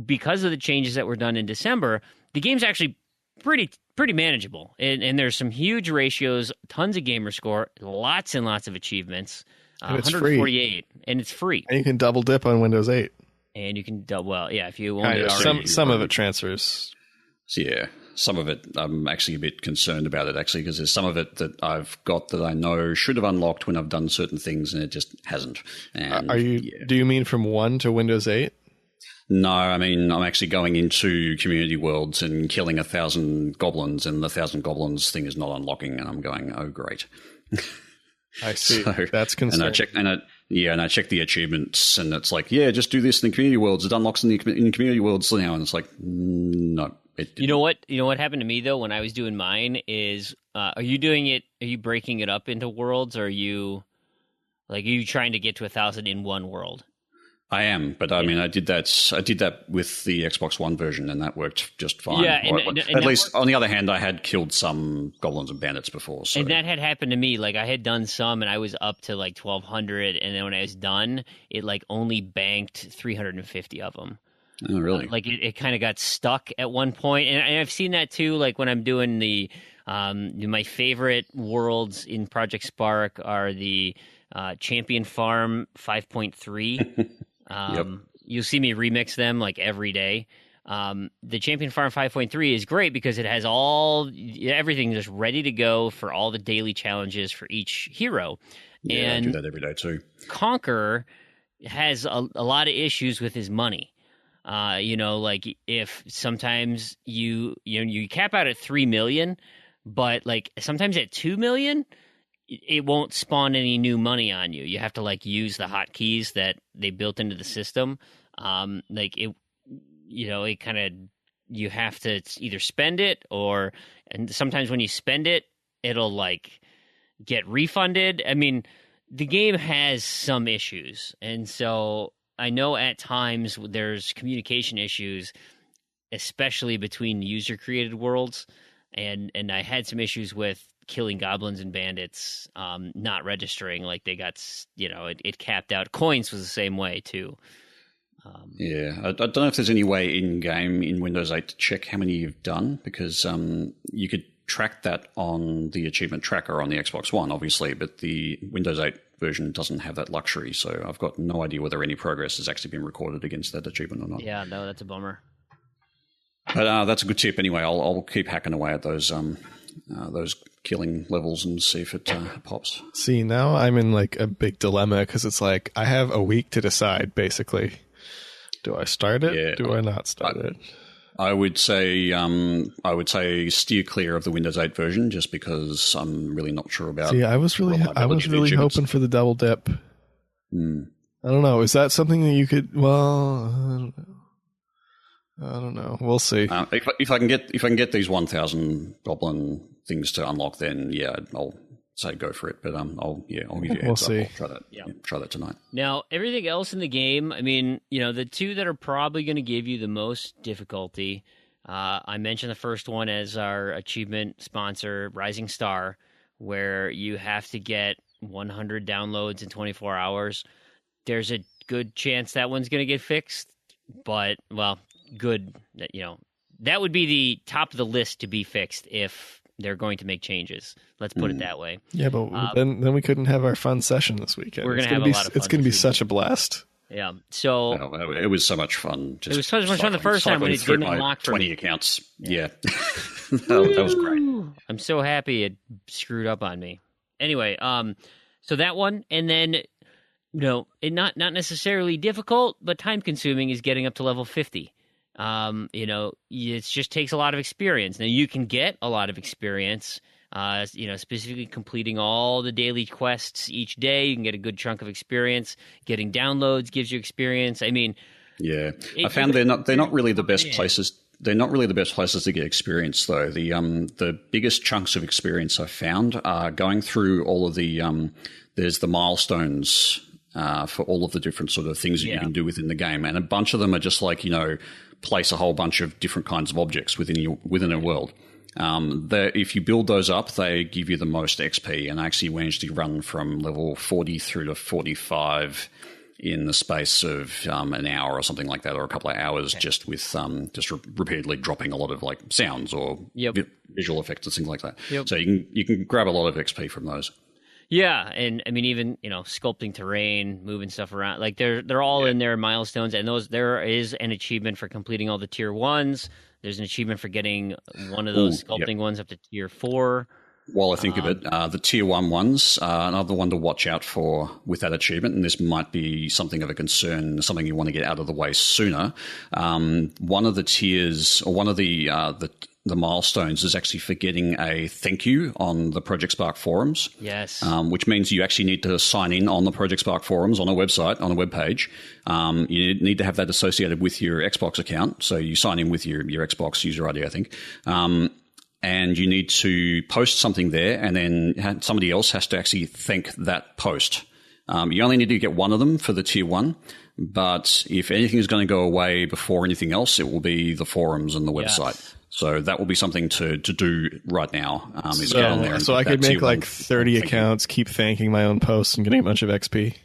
Speaker 1: because of the changes that were done in December, the game's actually pretty manageable. And there's some huge ratios, tons of gamer score, lots and lots of achievements.
Speaker 2: And it's
Speaker 1: 148, free. And it's free.
Speaker 2: And you can double dip on Windows 8.
Speaker 1: And you can if you want it
Speaker 2: already. Some of it transfers.
Speaker 3: So yeah, some of it I'm actually a bit concerned about it actually, because there's some of it that I've got that I know should have unlocked when I've done certain things and it just hasn't. And
Speaker 2: do you mean from 1 to Windows 8?
Speaker 3: No, I mean, I'm actually going into community worlds and killing 1,000 goblins, and the 1,000 goblins thing is not unlocking, and I'm going, oh, great.
Speaker 2: I see. So, that's concerning.
Speaker 3: And I check the achievements, and it's like, yeah, just do this in the community worlds. It unlocks in community worlds now, and it's like, no.
Speaker 1: You know what? You know what happened to me though when I was doing mine is, are you doing it? Are you breaking it up into worlds, or are you trying to get to 1,000 in one world?
Speaker 3: I am, but I mean, I did that with the Xbox One version, and that worked just fine.
Speaker 1: Yeah,
Speaker 3: at least on the other hand, I had killed some goblins and bandits before. So.
Speaker 1: And that had happened to me. Like I had done some, and I was up to like 1,200, and then when I was done, it like only banked 350 of them.
Speaker 3: Oh, really?
Speaker 1: Like it kind of got stuck at one point, and I've seen that too. Like when I'm doing the my favorite worlds in Project Spark are the Champion Farm 5.3.
Speaker 3: Yep.
Speaker 1: You'll see me remix them like every day. The Champion Farm 5.3 is great because it has everything just ready to go for all the daily challenges for each hero.
Speaker 3: Yeah,
Speaker 1: and
Speaker 3: I do that every day too.
Speaker 1: Conquer has a lot of issues with his money. Like if sometimes you cap out at 3 million, but like sometimes at 2 million, it won't spawn any new money on you. You have to like use the hotkeys that they built into the system. It kind of, you have to either spend it and sometimes when you spend it, it'll like get refunded. I mean, the game has some issues. And so I know at times there's communication issues, especially between user created worlds. And I had some issues with killing goblins and bandits, not registering, like they got, it capped out. Coins was the same way too.
Speaker 3: I don't know if there's any way in game in Windows 8 to check how many you've done, because you could track that on the achievement tracker on the Xbox One, obviously, but the Windows 8 version doesn't have that luxury. So I've got no idea whether any progress has actually been recorded against that achievement or not.
Speaker 1: Yeah, no, that's a bummer.
Speaker 3: But that's a good tip anyway. I'll keep hacking away at those killing levels and see if it pops.
Speaker 2: See, now I'm in like a big dilemma because it's like I have a week to decide, basically. Do I start it?
Speaker 3: Yeah,
Speaker 2: do I not start it?
Speaker 3: I would say steer clear of the Windows 8 version, just because I'm really not sure about.
Speaker 2: See, I was really hoping for the double dip. I don't know. Is that something that you could? Well, I don't know. We'll see.
Speaker 3: If I can get these 1,000 goblin things to unlock, then yeah, I'll say go for it. But I'll give you a heads
Speaker 2: we'll see.
Speaker 3: I'll try that. Yeah, try that tonight.
Speaker 1: Now, everything else in the game, I mean, the two that are probably going to give you the most difficulty. I mentioned the first one as our achievement sponsor, Rising Star, where you have to get 100 downloads in 24 hours. There's a good chance that one's going to get fixed, but good. That would be the top of the list to be fixed if they're going to make changes. Let's put it that way.
Speaker 2: Yeah, but then we couldn't have our fun session this weekend.
Speaker 1: We're going to have a lot of fun.
Speaker 2: It's going to be such a blast.
Speaker 1: Yeah. So
Speaker 3: it was so much fun.
Speaker 1: It was so much fun the first time when it didn't unlock for
Speaker 3: 20
Speaker 1: me.
Speaker 3: Accounts. Yeah. that was great.
Speaker 1: I'm so happy it screwed up on me. Anyway, so that one, and then it not necessarily difficult, but time consuming is getting up to level 50. It just takes a lot of experience. Now you can get a lot of experience, specifically completing all the daily quests each day. You can get a good chunk of experience. Getting downloads gives you experience. I mean,
Speaker 3: yeah, I found they're not really the best places. they're not really the best places to get experience, though. The biggest chunks of experience I've found are going through all of the there's the milestones for all of the different sort of things that you can do within the game, and a bunch of them are just like, place a whole bunch of different kinds of objects within a world. If you build those up, they give you the most XP, and I actually managed to run from level 40 through to 45 in the space of an hour or something like that, or a couple of hours, just with repeatedly dropping a lot of like sounds or visual effects and things like that. So you can grab a lot of XP from those.
Speaker 1: Yeah, and I mean, even sculpting terrain, moving stuff around, like they're all in their milestones, and there is an achievement for completing all the tier 1s. There's an achievement for getting one of those sculpting ones up to tier 4.
Speaker 3: While I think of it, the tier 1 ones are another one to watch out for with that achievement, and this might be something of a concern, something you want to get out of the way sooner. One of the tiers, or one of the milestones, is actually for getting a thank you on the Project Spark forums.
Speaker 1: Yes.
Speaker 3: Which means you actually need to sign in on the Project Spark forums on a website, on a web page. You need to have that associated with your Xbox account. So you sign in with your Xbox user ID, I think. And you need to post something there, and then somebody else has to actually thank that post. You only need to get one of them for the tier 1. But if anything is going to go away before anything else, it will be the forums and the website. Yes. So that will be something to do right now.
Speaker 2: So I could make like 30 accounts, keep thanking my own posts and getting a bunch of XP.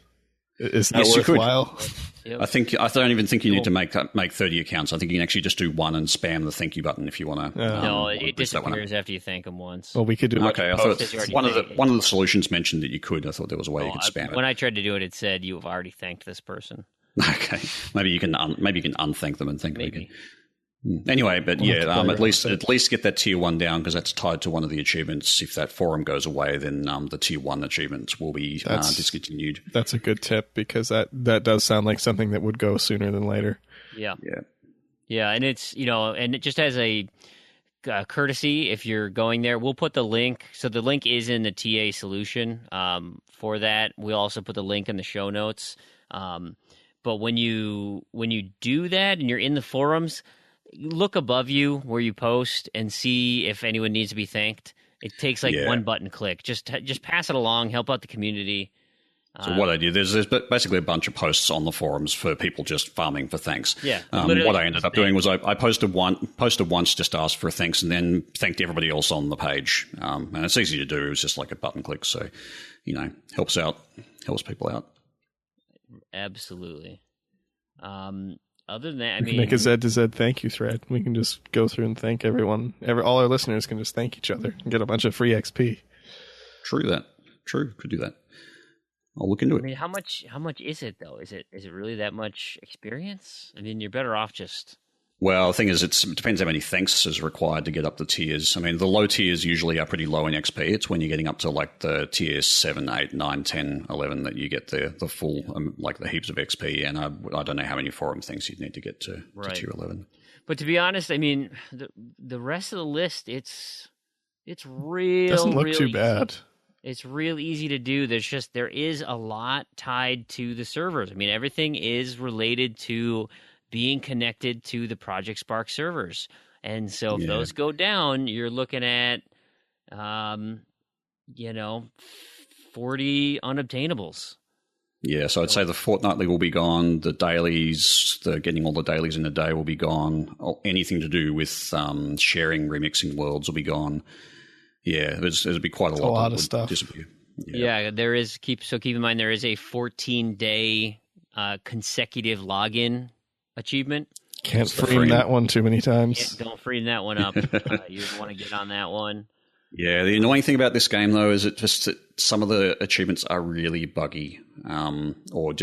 Speaker 2: Is that worthwhile?
Speaker 3: Yep. I don't even think you need to make 30 accounts. I think you can actually just do one and spam the thank you button if you want to.
Speaker 1: No, it disappears after you thank them once.
Speaker 2: Well, we could do.
Speaker 3: Okay, I thought one of the solutions mentioned that you could. I thought there was a way you could spam it.
Speaker 1: When I tried to do it, it said you have already thanked this person.
Speaker 3: Okay, maybe you can unthank them and thank them again. Anyway, but at least get that tier 1 down, because that's tied to one of the achievements. If that forum goes away, then the tier 1 achievements will be discontinued.
Speaker 2: That's a good tip, because that does sound like something that would go sooner than later.
Speaker 1: Yeah, and it's and it just as a courtesy, if you're going there, we'll put the link. So the link is in the TA solution for that. We'll also put the link in the show notes. But when you do that and you're in the forums, look above you where you post and see if anyone needs to be thanked. It takes one button click. Just pass it along, help out the community.
Speaker 3: So what I did, there's basically a bunch of posts on the forums for people just farming for thanks.
Speaker 1: Yeah.
Speaker 3: What I ended up doing was I posted once, just asked for thanks, and then thanked everybody else on the page. And it's easy to do. It's just like a button click. So, helps people out.
Speaker 1: Absolutely. Other than that,
Speaker 2: we can make a Z to Z thank you thread. We can just go through and thank everyone. All our listeners can just thank each other and get a bunch of free XP.
Speaker 3: True. Could do that. I'll look into it.
Speaker 1: I mean, how much is it though? Is it really that much experience? I mean, you're better off just.
Speaker 3: Well, the thing is, it depends how many thanks is required to get up the tiers. I mean, the low tiers usually are pretty low in XP. It's when you're getting up to like the tiers 7, 8, 9, 10, 11 that you get the full, like the heaps of XP. And I don't know how many forum things you'd need to get to tier 11.
Speaker 1: But to be honest, I mean, the rest of the list, it's real.
Speaker 2: Doesn't look too bad.
Speaker 1: It's real easy to do. There is a lot tied to the servers. I mean, everything is related to being connected to the Project Spark servers. And so if those go down, you're looking at, 40 unobtainables.
Speaker 3: Yeah, so I'd say the fortnightly will be gone. The dailies, getting all the dailies in a day will be gone. Anything to do with sharing, remixing worlds will be gone. Yeah, there'll be quite a lot
Speaker 2: of stuff.
Speaker 3: Disappear.
Speaker 1: Yeah, there is. Keep in mind there is a 14-day consecutive login achievement.
Speaker 2: Can't frame that one too many times.
Speaker 1: Don't frame that one up. You want to get on that one.
Speaker 3: Yeah, the annoying thing about this game though is that some of the achievements are really buggy, or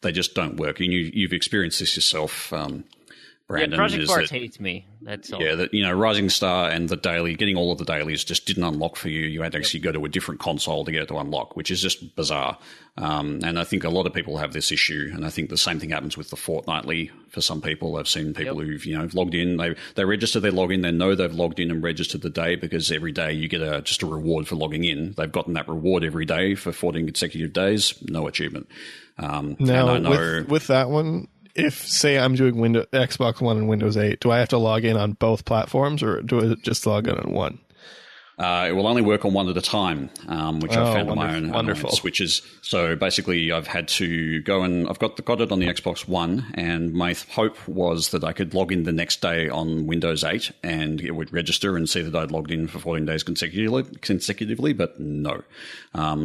Speaker 3: they just don't work. And you've experienced this yourself, Brandon.
Speaker 1: Yeah, Project Spark hates me. That's all.
Speaker 3: Yeah, Rising Star and the daily, getting all of the dailies just didn't unlock for you. You had to actually go to a different console to get it to unlock, which is just bizarre. And I think a lot of people have this issue, and I think the same thing happens with the fortnightly for some people. I've seen people who've logged in, they register their login, they know they've logged in and registered the day, because every day you get just a reward for logging in. They've gotten that reward every day for 14 consecutive days, no achievement.
Speaker 2: Now, with that one, if say I'm doing Xbox One and Windows 8, do I have to log in on both platforms, or do I just log in on one?
Speaker 3: It will only work on one at a time, which I've found on my own switches. So basically, I've had to go and I've got it on the Xbox One, and my hope was that I could log in the next day on Windows 8, and it would register and see that I'd logged in for 14 days consecutively, but no.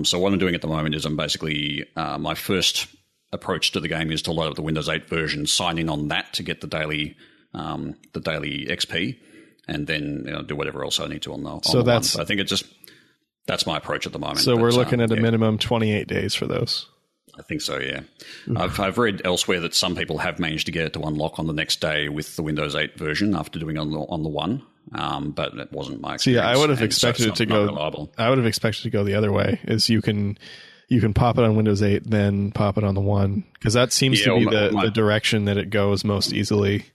Speaker 3: So what I'm doing at the moment is I'm basically my first approach to the game is to load up the Windows 8 version, sign in on that to get the daily XP. And then do whatever else I need to on the one. So I think that's my approach at the moment.
Speaker 2: So we're looking at a minimum 28 days for those.
Speaker 3: I think so, yeah. I've read elsewhere that some people have managed to get it to unlock on the next day with the Windows 8 version after doing it on the one, but that wasn't my experience.
Speaker 2: So yeah, I would have expected it to go. Reliable. I would have expected to go the other way. Is you can pop it on Windows 8, then pop it on the one, because that seems to be the direction that it goes most easily.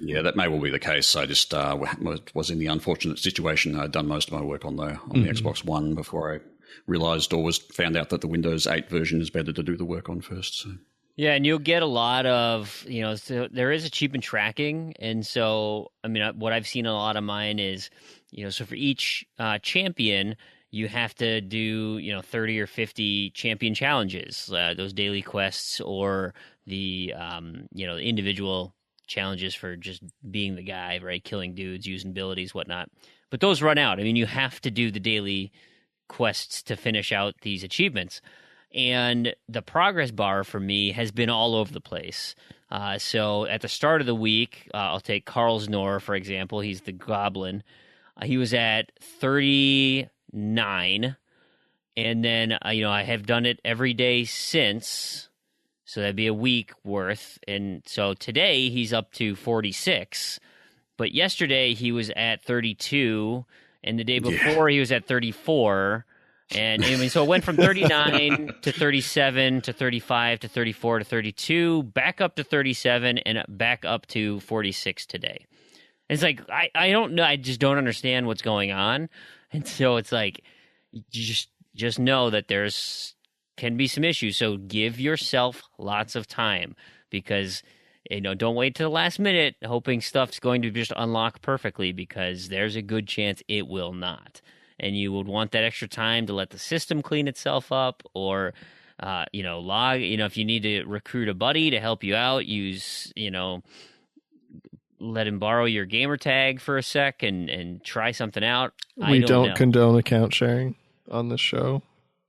Speaker 3: Yeah, that may well be the case. I just was in the unfortunate situation. I'd done most of my work on the Xbox One before I realized or found out that the Windows 8 version is better to do the work on first. So.
Speaker 1: Yeah, and you'll get a lot of, so there is achievement tracking. And so, I mean, what I've seen a lot of mine is, so for each champion, you have to do, 30 or 50 champion challenges, those daily quests or the, the individual challenges for just being the guy, right? Killing dudes, using abilities, whatnot. But those run out. I mean, you have to do the daily quests to finish out these achievements. And the progress bar for me has been all over the place. So at the start of the week, I'll take Karlsnor, for example. He's the goblin. He was at 39. And then, I have done it every day since. So that'd be a week worth. And so today he's up to 46. But yesterday he was at 32. And the day before he was at 34. And I mean, so it went from 39 to 37 to 35 to 34 to 32, back up to 37, and back up to 46 today. And it's like, I don't know. I just don't understand what's going on. And so it's like, you just know that can be some issues. So give yourself lots of time, because don't wait to the last minute hoping stuff's going to just unlock perfectly, because there's a good chance it will not. And you would want that extra time to let the system clean itself up, or log, if you need to recruit a buddy to help you out, use, let him borrow your gamer tag for a sec and try something out.
Speaker 2: We don't condone account sharing on this show.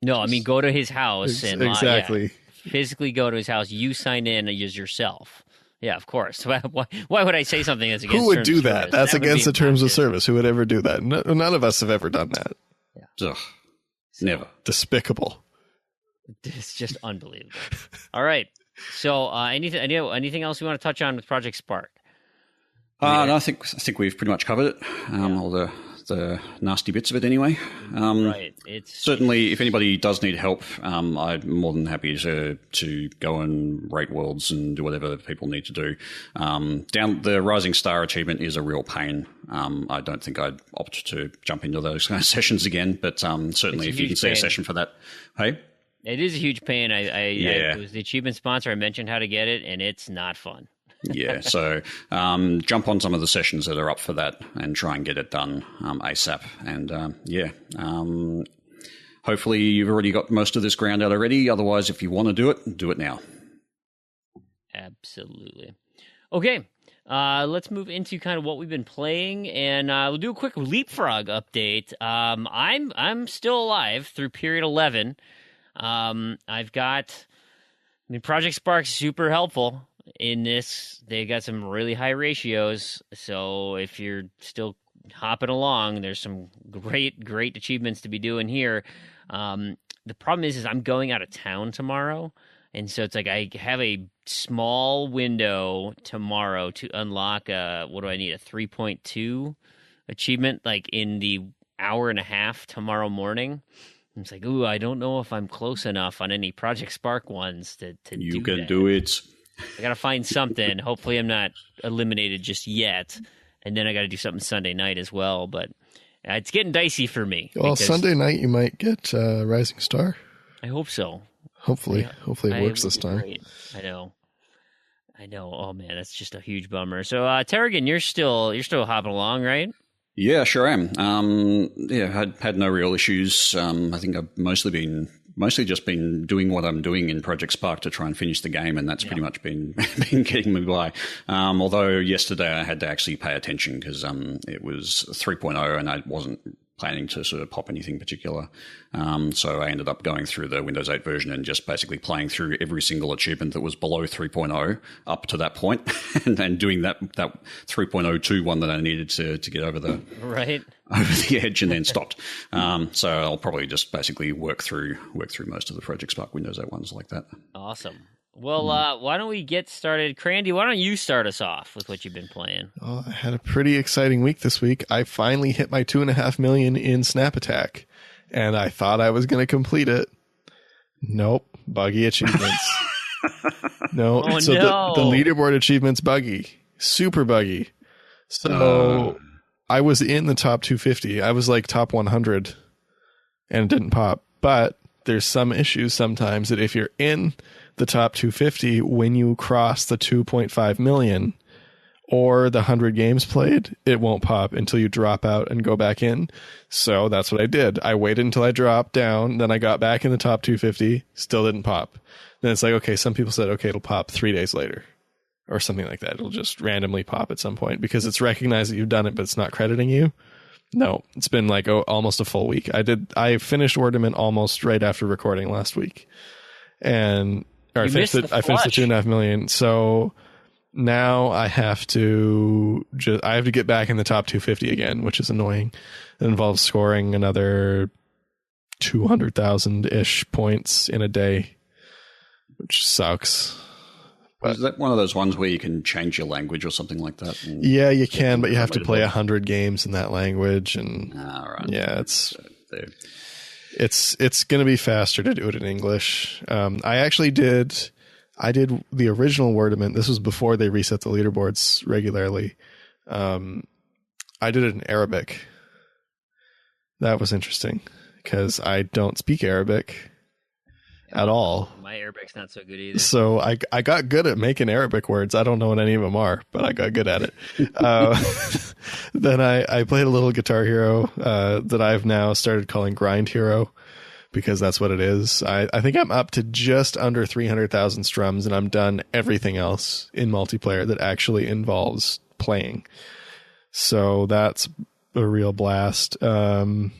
Speaker 1: No, I mean, go to his house and
Speaker 2: exactly
Speaker 1: physically go to his house. You sign in as yourself. Yeah, of course. Why would I say something that's against?
Speaker 2: Who would do that? That's against the terms of service. Who would ever do that? None of us have ever done that.
Speaker 3: Yeah. Ugh, never.
Speaker 2: Despicable.
Speaker 1: It's just unbelievable. All right. So, anything else you want to touch on with Project Spark?
Speaker 3: No, I think we've pretty much covered it. All the nasty bits of it anyway.
Speaker 1: Right. It's
Speaker 3: certainly, if anybody does need help, I'm more than happy to go and rate worlds and do whatever people need to do. The Rising Star achievement is a real pain. I don't think I'd opt to jump into those kind of sessions again, but certainly if you can see a session for that, hey?
Speaker 1: It is a huge pain. I was the achievement sponsor. I mentioned how to get it, and it's not fun.
Speaker 3: Yeah, so jump on some of the sessions that are up for that and try and get it done ASAP. And hopefully you've already got most of this ground out already. Otherwise, if you want to do it now.
Speaker 1: Absolutely. Okay, let's move into kind of what we've been playing, and we'll do a quick Leapfrog update. I'm still alive through period 11. Project Spark's super helpful. In this, they got some really high ratios, so if you're still hopping along, there's some great achievements to be doing here. The problem is I'm going out of town tomorrow, and so it's like I have a small window tomorrow to unlock a 3.2 achievement, like in the hour and a half tomorrow morning. It's like, I don't know if I'm close enough on any Project Spark ones to do that.
Speaker 3: You can do it.
Speaker 1: I got to find something. Hopefully I'm not eliminated just yet. And then I got to do something Sunday night as well. But it's getting dicey for me.
Speaker 2: Well, Sunday night you might get Rising Star.
Speaker 1: I hope so.
Speaker 2: Hopefully it works this time.
Speaker 1: Great. I know. I know. Oh man, that's just a huge bummer. So, Terrigan, you're still hopping along, right?
Speaker 3: Yeah, sure am. Had no real issues. I think I've mostly just been doing what I'm doing in Project Spark to try and finish the game, and that's pretty much been getting me by. Although yesterday I had to actually pay attention because it was 3.0 and I wasn't planning to sort of pop anything particular. So I ended up going through the Windows 8 version and just basically playing through every single achievement that was below 3.0 up to that point and then doing that 3.02 one that I needed to get over the edge and then stopped. So I'll probably just basically work through most of the Project Spark Windows 8 ones like that.
Speaker 1: Awesome. Well, why don't we get started? Crandy, why don't you start us off with what you've been playing?
Speaker 2: Oh, I had a pretty exciting week this week. I finally hit my 2.5 million in Snap Attack, and I thought I was going to complete it. Nope. Buggy achievements. No.
Speaker 1: Oh,
Speaker 2: so
Speaker 1: no.
Speaker 2: The leaderboard achievement's buggy. Super buggy. So I was in the top 250. I was like top 100, and it didn't pop. But there's some issues sometimes that if you're in the top 250, when you cross the 2.5 million or the 100 games played, it won't pop until you drop out and go back in. So that's what I did. I waited until I dropped down, then I got back in the top 250, still didn't pop. Then it's like, okay, some people said, okay, it'll pop 3 days later or something like that. It'll just randomly pop at some point because it's recognized that you've done it, but it's not crediting you. No, it's been like almost a full week. I finished Wordament almost right after recording last week. And I finished the 2.5 million. So now I have to get back in the top 250 again, which is annoying. It involves scoring another 200,000-ish points in a day, which sucks.
Speaker 3: But is that one of those ones where you can change your language or something like that?
Speaker 2: Yeah, you can, but you have to play 100 games in that language, and
Speaker 3: right.
Speaker 2: Yeah, it's going to be faster to do it in English. I did the original Wordament. This was before they reset the leaderboards regularly. I did it in Arabic. That was interesting because I don't speak Arabic at all.
Speaker 1: My Arabic's not so good either.
Speaker 2: So I got good at making Arabic words. I don't know what any of them are, but I got good at it. Then I played a little Guitar Hero that I've now started calling Grind Hero because that's what it is. I think I'm up to just under 300,000 strums, and I'm done everything else in multiplayer that actually involves playing. So that's a real blast. I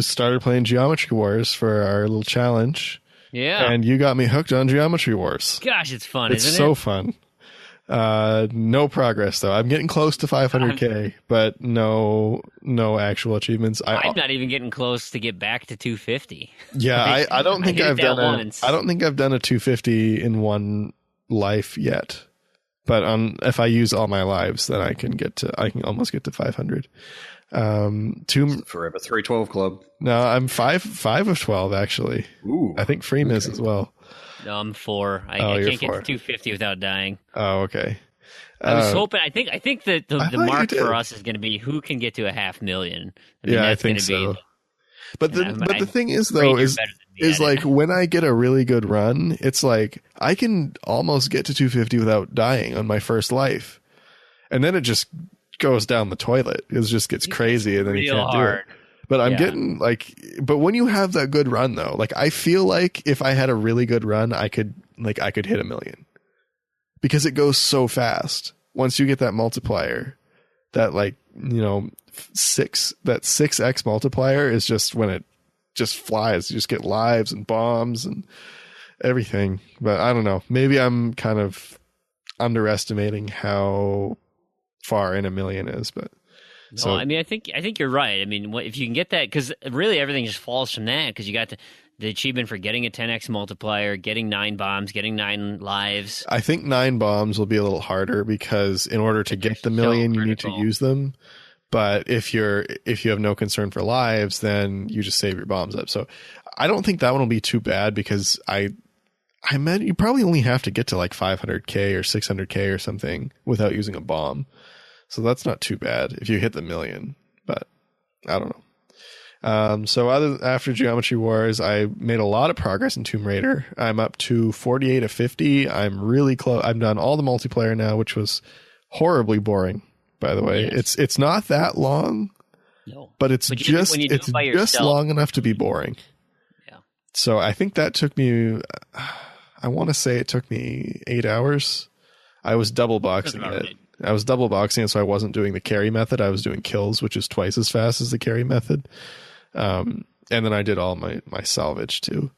Speaker 2: started playing Geometry Wars for our little challenge.
Speaker 1: Yeah.
Speaker 2: And you got me hooked on Geometry Wars.
Speaker 1: Gosh, it's fun,
Speaker 2: It's
Speaker 1: isn't it?
Speaker 2: so fun. No progress, though. I'm getting close to 500K, but no actual achievements.
Speaker 1: I'm not even getting close to get back to 250.
Speaker 2: Yeah, I don't think I've done
Speaker 1: once.
Speaker 2: I don't think I've done a 250 in one life yet. But if I use all my lives, then I can almost get to 500.
Speaker 3: Forever 312 Club.
Speaker 2: No, I'm five of 12 actually.
Speaker 3: Ooh,
Speaker 2: I think Freem is as well.
Speaker 1: No, I'm 4. I can't get to 250 without dying.
Speaker 2: Oh, okay.
Speaker 1: I was hoping. I think that the mark
Speaker 2: you
Speaker 1: for
Speaker 2: did.
Speaker 1: us is going to be who can get to 500,000.
Speaker 2: I think so. But the thing is though is like when I get a really good run, it's like I can almost get to 250 without dying on my first life, and then it just goes down the toilet. It just gets crazy, and then you can't do it. But I'm getting but when you have that good run though, like I feel like if I had a really good run, I could hit 1 million because it goes so fast. Once you get that multiplier, that 6x multiplier is just when it just flies. You just get lives and bombs and everything. But I don't know. Maybe I'm kind of underestimating how far in 1 million is, but
Speaker 1: no, I mean, I think you're right. I mean, if you can get that, because really everything just falls from that. Because you got the achievement for getting a 10x multiplier, getting 9 bombs, getting 9 lives.
Speaker 2: I think 9 bombs will be a little harder because in order to get the 1 million, you need to use them. But if you have no concern for lives, then you just save your bombs up. So I don't think that one will be too bad because I meant you probably only have to get to like 500K or 600K or something without using a bomb. So that's not too bad if you hit the 1 million, but I don't know. After Geometry Wars, I made a lot of progress in Tomb Raider. I'm up to 48 of 50. I'm really close. I've done all the multiplayer now, which was horribly boring, by the way.
Speaker 1: Yes.
Speaker 2: It's not that long, but it's just long enough to be boring.
Speaker 1: Yeah.
Speaker 2: So I think that took me, I want to say it took me 8 hours. I was double boxing it. So I wasn't doing the carry method. I was doing kills, which is twice as fast as the carry method. And then I did all my salvage too.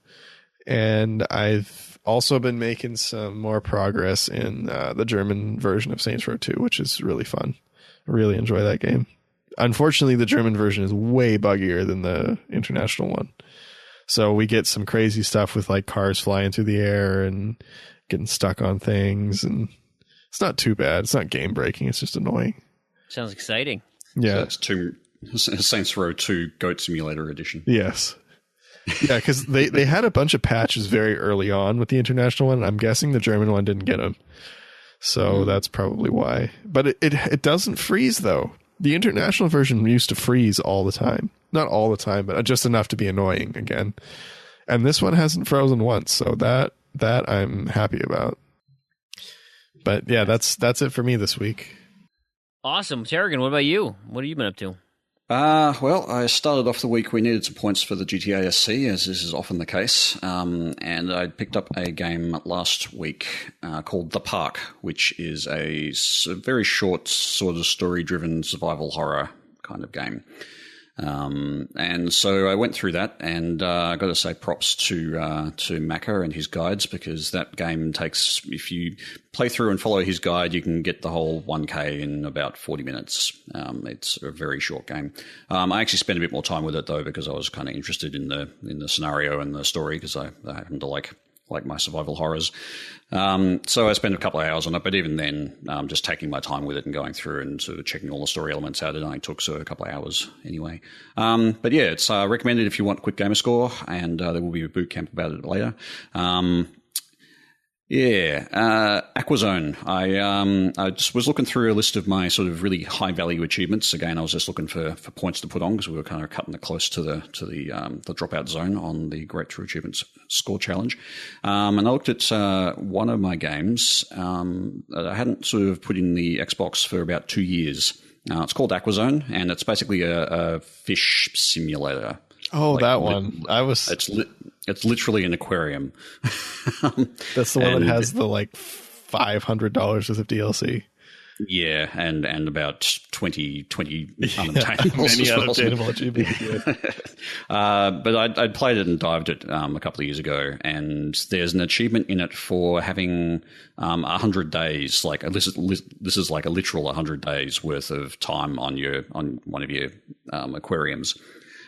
Speaker 2: And I've also been making some more progress in the German version of Saints Row 2, which is really fun. I really enjoy that game. Unfortunately, the German version is way buggier than the international one. So we get some crazy stuff with like cars flying through the air and getting stuck on things, and it's not too bad. It's not game breaking. It's just annoying.
Speaker 1: Sounds exciting.
Speaker 2: Yeah.
Speaker 3: So it's Saints Row 2 Goat Simulator Edition.
Speaker 2: Yes. Yeah, because they had a bunch of patches very early on with the international one. I'm guessing the German one didn't get them. So that's probably why. But it doesn't freeze, though. The international version used to freeze all the time. Not all the time, but just enough to be annoying again. And this one hasn't frozen once, so that I'm happy about. But yeah, that's it for me this week.
Speaker 1: Awesome. Terrigan, what about you? What have you been up to?
Speaker 3: Well, I started off the week, we needed some points for the GTA SC, as this is often the case, and I picked up a game last week called The Park, which is a very short, sort of story-driven survival horror kind of game. And so I went through that, and I got to say props to Macca and his guides, because that game takes, if you play through and follow his guide, you can get the whole 1K in about 40 minutes. It's a very short game. I actually spent a bit more time with it though, because I was kind of interested in the scenario and the story, because I happen to like my survival horrors. So I spent a couple of hours on it, but even then, just taking my time with it and going through and sort of checking all the story elements out, it only took a couple of hours anyway. But yeah, it's recommended if you want quick gamer score, and there will be a boot camp about it later. Aquazone. I just was looking through a list of my sort of really high value achievements. Again, I was just looking for points to put on, because we were kind of cutting it close to the dropout zone on the Great True Achievements Score Challenge. And I looked at one of my games that I hadn't sort of put in the Xbox for about 2 years. It's called Aquazone, and it's basically a fish simulator.
Speaker 2: Oh, like, that one.
Speaker 3: It's literally an aquarium.
Speaker 2: That's the one that has the like $500 worth of DLC.
Speaker 3: Yeah, and about 20 unobtainable
Speaker 2: many unobtainable achievements.
Speaker 3: But I'd played it and dived it a couple of years ago, and there's an achievement in it for having 100 days. Like this is like a literal 100 days worth of time on one of your aquariums.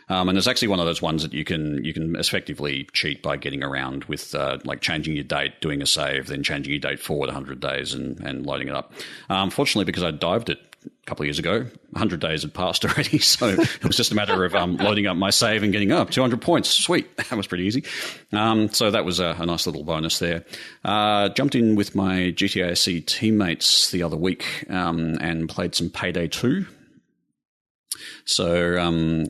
Speaker 3: And it's actually one of those ones that you can effectively cheat by getting around with like changing your date, doing a save, then changing your date forward 100 days and loading it up. Fortunately, because I dived it a couple of years ago, 100 days had passed already, so it was just a matter of loading up my save and getting up 200 points. Sweet, that was pretty easy. So that was a nice little bonus there. Jumped in with my GTA SC teammates the other week and played some Payday 2. So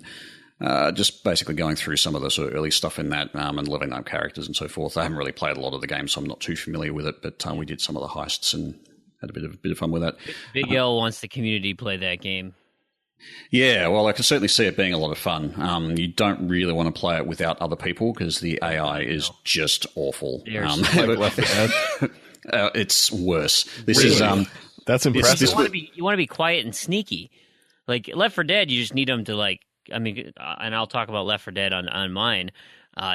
Speaker 3: just basically going through some of the sort of early stuff in that and leveling up characters and so forth. I haven't really played a lot of the game, so I'm not too familiar with it, but we did some of the heists and had a bit of fun with that.
Speaker 1: Big L wants the community to play that game.
Speaker 3: Yeah, well, I can certainly see it being a lot of fun. You don't really want to play it without other people, because the AI is just awful. It's worse. This
Speaker 2: really?
Speaker 3: Is
Speaker 2: that's impressive.
Speaker 1: You want to be quiet and sneaky. Like Left 4 Dead, you just need them to like. I mean, and I'll talk about Left 4 Dead on mine.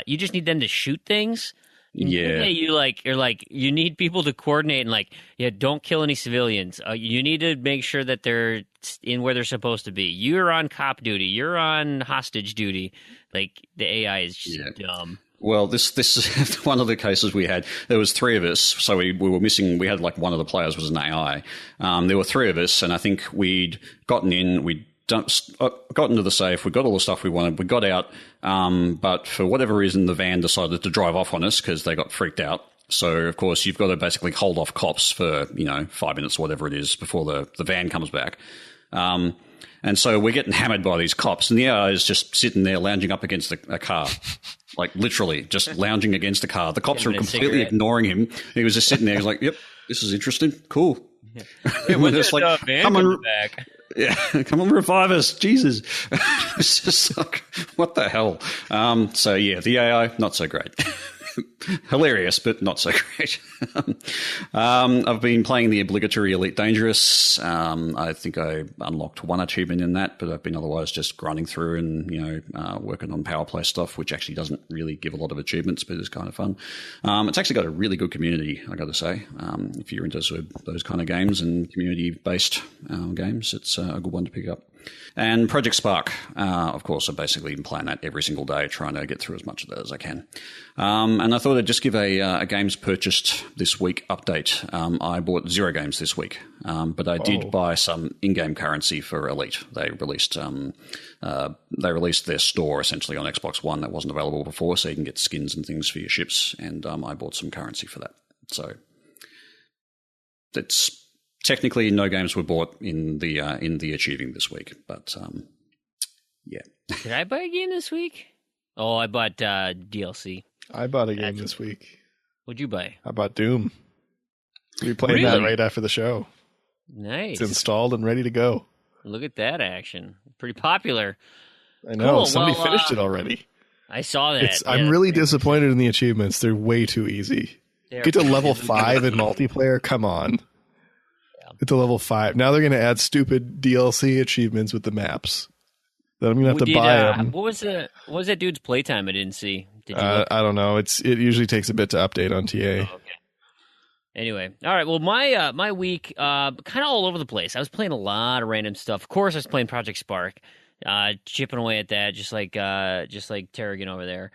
Speaker 1: You just need them to shoot things.
Speaker 3: Yeah,
Speaker 1: you need people to coordinate and don't kill any civilians. You need to make sure that they're in where they're supposed to be. You're on cop duty. You're on hostage duty. Like the AI is just dumb.
Speaker 3: Well, this is one of the cases we had. There was three of us, so we were missing. We had like one of the players was an AI. There were three of us, and I think we'd gotten in. We'd got into the safe, we got all the stuff we wanted, we got out, but for whatever reason the van decided to drive off on us because they got freaked out. So, of course, you've got to basically hold off cops for, 5 minutes, whatever it is, before the van comes back. And so we're getting hammered by these cops, and the AI is just sitting there lounging up against a car. Like, literally, just lounging against the car. The cops are completely ignoring him. He was just sitting there. He was like, yep, this is interesting. Cool.
Speaker 1: Hey, when just like, come on, back?
Speaker 3: Yeah, come on, revive us. Jesus. It's just like, what the hell? So, yeah, the AI, not so great. Hilarious, but not so great. I've been playing the obligatory Elite Dangerous. I think I unlocked one achievement in that, but I've been otherwise just grinding through and, working on power play stuff, which actually doesn't really give a lot of achievements, but is kind of fun. It's actually got a really good community, I got to say. If you're into sort of those kind of games and community-based games, it's a good one to pick up. And Project Spark, of course, I've basically been playing that every single day, trying to get through as much of that as I can. And I thought I'd just give a games purchased this week update. I bought 0 games this week, but I did buy some in-game currency for Elite. They released their store essentially on Xbox One that wasn't available before, so you can get skins and things for your ships. And I bought some currency for that. So it's technically no games were bought in the achieving this week, but yeah.
Speaker 1: Did I buy a game this week? Oh, I bought DLC.
Speaker 2: I bought a game this week.
Speaker 1: What'd you buy?
Speaker 2: I bought Doom. We played that right after the show.
Speaker 1: Nice.
Speaker 2: It's installed and ready to go.
Speaker 1: Look at that action. Pretty popular.
Speaker 2: I know. Cool. Somebody finished it already.
Speaker 1: I saw that.
Speaker 2: I'm really disappointed in the achievements. They're way too easy. Get to level 5 in multiplayer? Come on. Yeah. Get to level 5. Now they're going to add stupid DLC achievements with the maps. That I'm going to have to buy them.
Speaker 1: What was that dude's playtime I didn't see? Did you
Speaker 2: I don't know. It usually takes a bit to update on TA.
Speaker 1: Oh, okay. Anyway, all right. Well, my week kind of all over the place. I was playing a lot of random stuff. Of course, I was playing Project Spark, chipping away at that, just like Terrigan over there.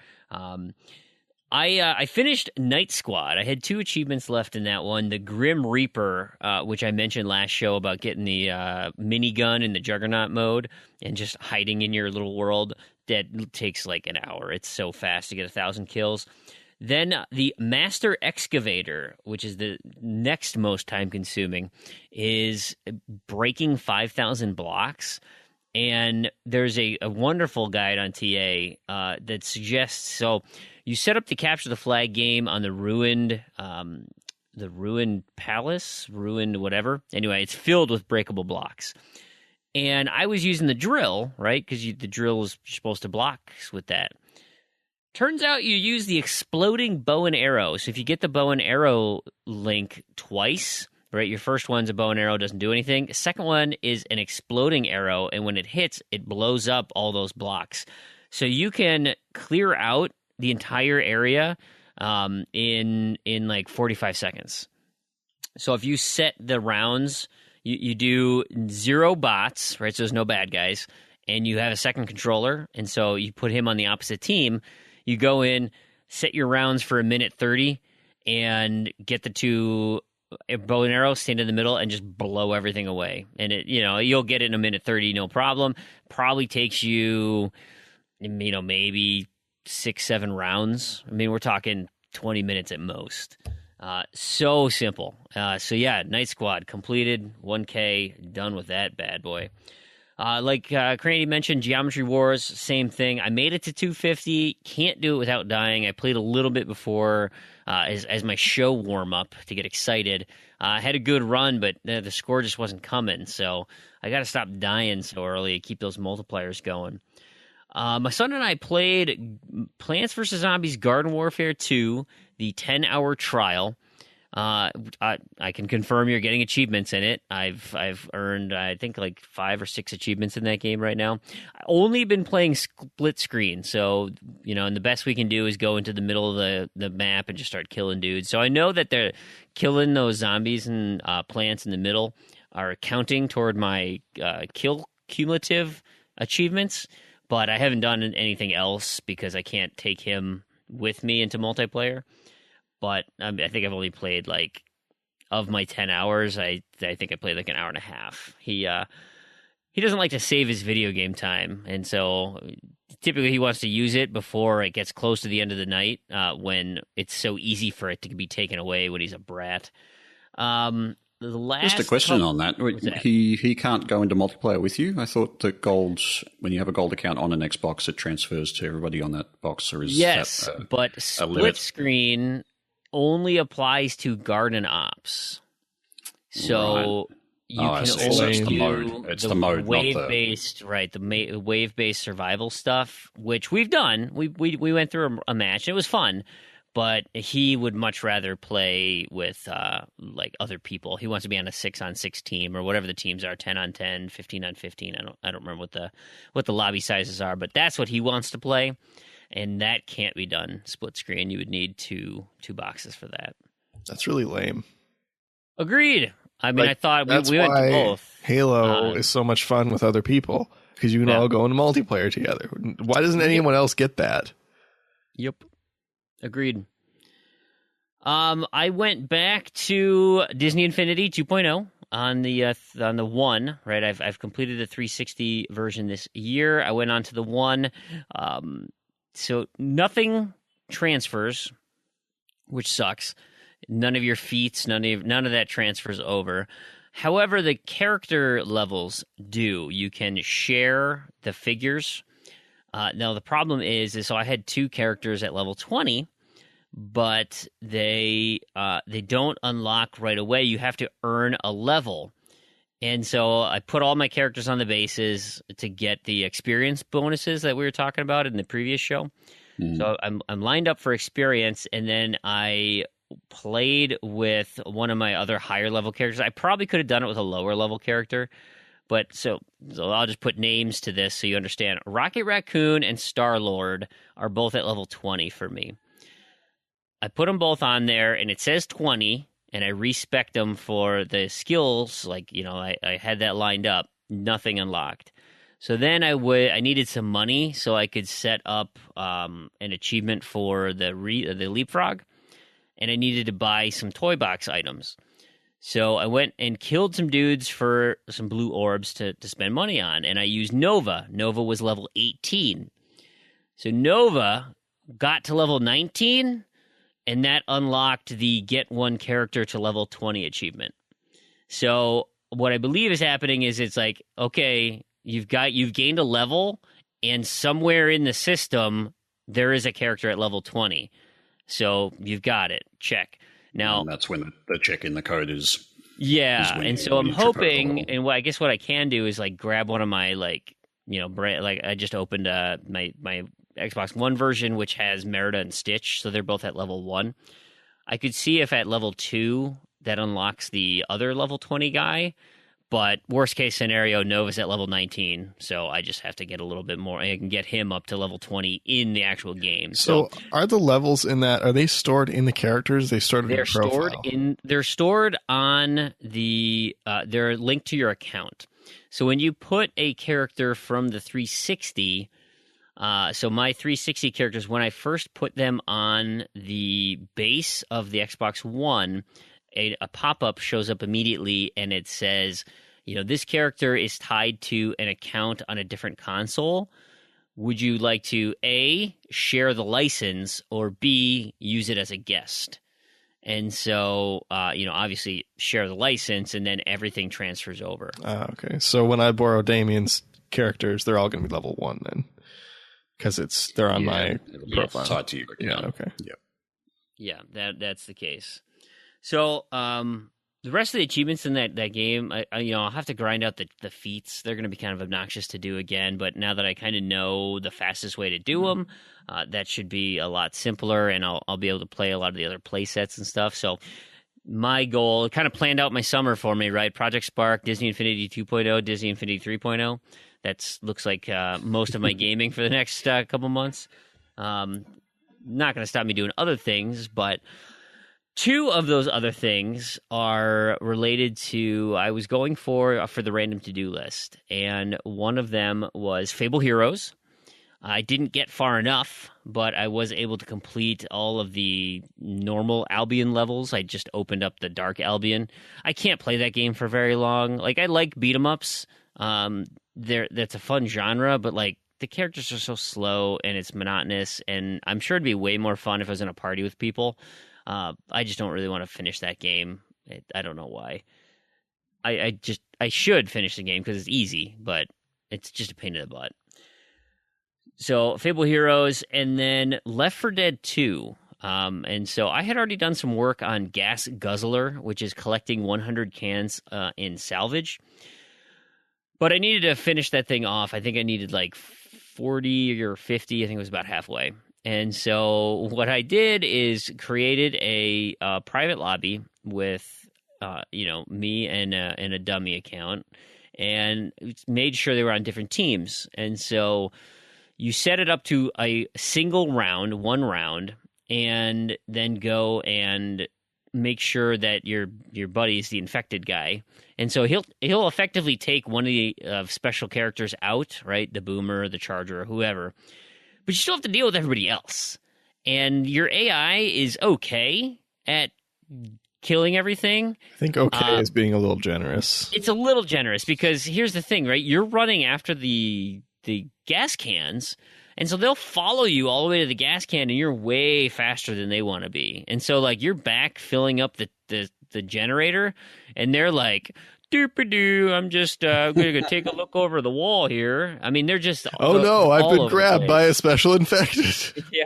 Speaker 1: I finished Night Squad. I had 2 achievements left in that one. The Grim Reaper, which I mentioned last show about getting the minigun in the Juggernaut mode and just hiding in your little world. That takes like an hour. It's so fast to get 1,000 kills. Then the Master Excavator, which is the next most time-consuming, is breaking 5,000 blocks. And there's a wonderful guide on TA that suggests... So you set up the Capture the Flag game on the ruined palace, ruined whatever. Anyway, it's filled with breakable blocks. And I was using the drill, right? Because the drill is supposed to block with that. Turns out you use the exploding bow and arrow. So if you get the bow and arrow link twice, right? Your first one's a bow and arrow, doesn't do anything. The second one is an exploding arrow, and when it hits, it blows up all those blocks. So you can clear out the entire area in like 45 seconds. So if you set the rounds, you do 0 bots, right? So there's no bad guys, and you have a second controller, and so you put him on the opposite team. You go in, set your rounds for 1:30, and get the 2 bow and arrow, stand in the middle, and just blow everything away. And you'll get it in 1:30, no problem. Probably takes you, maybe 6-7 rounds. I mean, we're talking 20 minutes at most. So simple. So yeah, Night Squad completed, 1K, done with that bad boy. Like Crandy mentioned, Geometry Wars, same thing. I made it to 250. Can't do it without dying. I played a little bit before as my show warm up to get excited. I had a good run, but the score just wasn't coming. So I got to stop dying so early, keep those multipliers going. My son and I played Plants vs. Zombies Garden Warfare 2, the 10-hour trial. I can confirm you're getting achievements in it. I've earned, I think, like 5 or 6 achievements in that game right now. I've only been playing split screen, so, and the best we can do is go into the middle of the map and just start killing dudes. So I know that they're killing those zombies and plants in the middle are counting toward my kill cumulative achievements, but I haven't done anything else because I can't take him with me into multiplayer. But I think I've only played, like, of my 10 hours, I think I played like an hour and a half. He doesn't like to save his video game time, and so typically he wants to use it before it gets close to the end of the night, when it's so easy for it to be taken away when he's a brat. the last.
Speaker 3: Just a question on that. He can't go into multiplayer with you. I thought that gold, when you have a gold account on an Xbox, it transfers to everybody on that box. Or is
Speaker 1: yes,
Speaker 3: that
Speaker 1: but split screen only applies to Garden Ops. So you can only do
Speaker 3: the mode,
Speaker 1: wave-based, right? The wave-based survival stuff, which we've done. We went through a match. It was fun. But he would much rather play with like other people. He wants to be on a 6-on-6 team or whatever the teams are, 10-on-10, 15-on-15. I don't remember what the lobby sizes are, but that's what he wants to play, and that can't be done split screen. You would need two boxes for that.
Speaker 2: That's really lame.
Speaker 1: Agreed. I mean, I thought we went to both.
Speaker 2: Halo is so much fun with other people because you can all go into multiplayer together. Why doesn't anyone else get that?
Speaker 1: Yep. Agreed. I went back to Disney Infinity 2.0 on the One, right? I've completed the 360 version this year. I went on to the One. So nothing transfers, which sucks. None of your feats, none of that transfers over. However, the character levels do. You can share the figures. Now the problem is so I had 2 characters at level 20. But they don't unlock right away. You have to earn a level. And so I put all my characters on the bases to get the experience bonuses that we were talking about in the previous show. So I'm lined up for experience, and then I played with one of my other higher level characters. I probably could have done it with a lower level character, but so I'll just put names to this so you understand. Rocket Raccoon and Star-Lord are both at level 20 for me. I put them both on there, and it says 20, and I respec them for the skills. Like, I had that lined up. Nothing unlocked. So then I needed some money so I could set up an achievement for the Leapfrog, and I needed to buy some toy box items. So I went and killed some dudes for some blue orbs to spend money on, and I used Nova. Nova was level 18. So Nova got to level 19, and that unlocked the get one character to level 20 achievement. So what I believe is happening is it's like, okay, you've gained a level, and somewhere in the system there is a character at level 20. So you've got it. Check. Now,
Speaker 3: and that's when the check in the code is.
Speaker 1: Yeah, and so I'm hoping, and I guess what I can do is like grab one of my I just opened my Xbox One version, which has Merida and Stitch, so they're both at level 1. I could see if at level 2 that unlocks the other level 20 guy, but worst case scenario, Nova's at level 19, so I just have to get a little bit more. I can get him up to level 20 in the actual game.
Speaker 2: So are the levels in that, are they stored in the characters? They're stored
Speaker 1: on the, they're linked to your account. So when you put a character from the 360, so my 360 characters, when I first put them on the base of the Xbox One, a pop-up shows up immediately, and it says, this character is tied to an account on a different console. Would you like to, A, share the license, or B, use it as a guest? And so, obviously share the license, and then everything transfers over.
Speaker 2: Okay. So when I borrow Damien's characters, they're all going to be level 1 then. Because they're on my profile.
Speaker 3: Tied to your account.
Speaker 2: Yeah, okay.
Speaker 1: Yeah, that's the case. So, the rest of the achievements in that game, I'll have to grind out the feats. They're going to be kind of obnoxious to do again, but now that I kind of know the fastest way to do them, that should be a lot simpler, and I'll be able to play a lot of the other play sets and stuff. So my goal, kind of planned out my summer for me, right? Project Spark, Disney Infinity 2.0, Disney Infinity 3.0. That looks like most of my gaming for the next couple months. Not going to stop me doing other things, but 2 of those other things are related to, I was going for the random to-do list, and one of them was Fable Heroes. I didn't get far enough, but I was able to complete all of the normal Albion levels. I just opened up the Dark Albion. I can't play that game for very long. Like, I like beat-em-ups. That's a fun genre, but like the characters are so slow and it's monotonous, and I'm sure it'd be way more fun if I was in a party with people. I just don't really want to finish that game. I don't know why. I should finish the game because it's easy, but it's just a pain in the butt. So Fable Heroes, and then Left 4 Dead 2. And so I had already done some work on Gas Guzzler, which is collecting 100 cans in salvage. But I needed to finish that thing off. I think I needed like 40 or 50. I think it was about halfway. And so what I did is created a private lobby with, me and a dummy account, and made sure they were on different teams. And so you set it up to a single round, one round, and then go and make sure that your buddy is the infected guy. And so he'll effectively take one of the special characters out, right? The boomer, the charger, or whoever. But you still have to deal with everybody else. And your AI is okay at killing everything.
Speaker 2: I think okay is being a little generous.
Speaker 1: It's a little generous because here's the thing, right? You're running after the gas cans, and so they'll follow you all the way to the gas can, and you're way faster than they want to be. And so, like, you're back filling up the generator, and they're like, doop-a-doo, I'm just going to go take a look over the wall here. I mean, they're just
Speaker 2: oh no, I've been grabbed by a special infected.
Speaker 1: Yeah,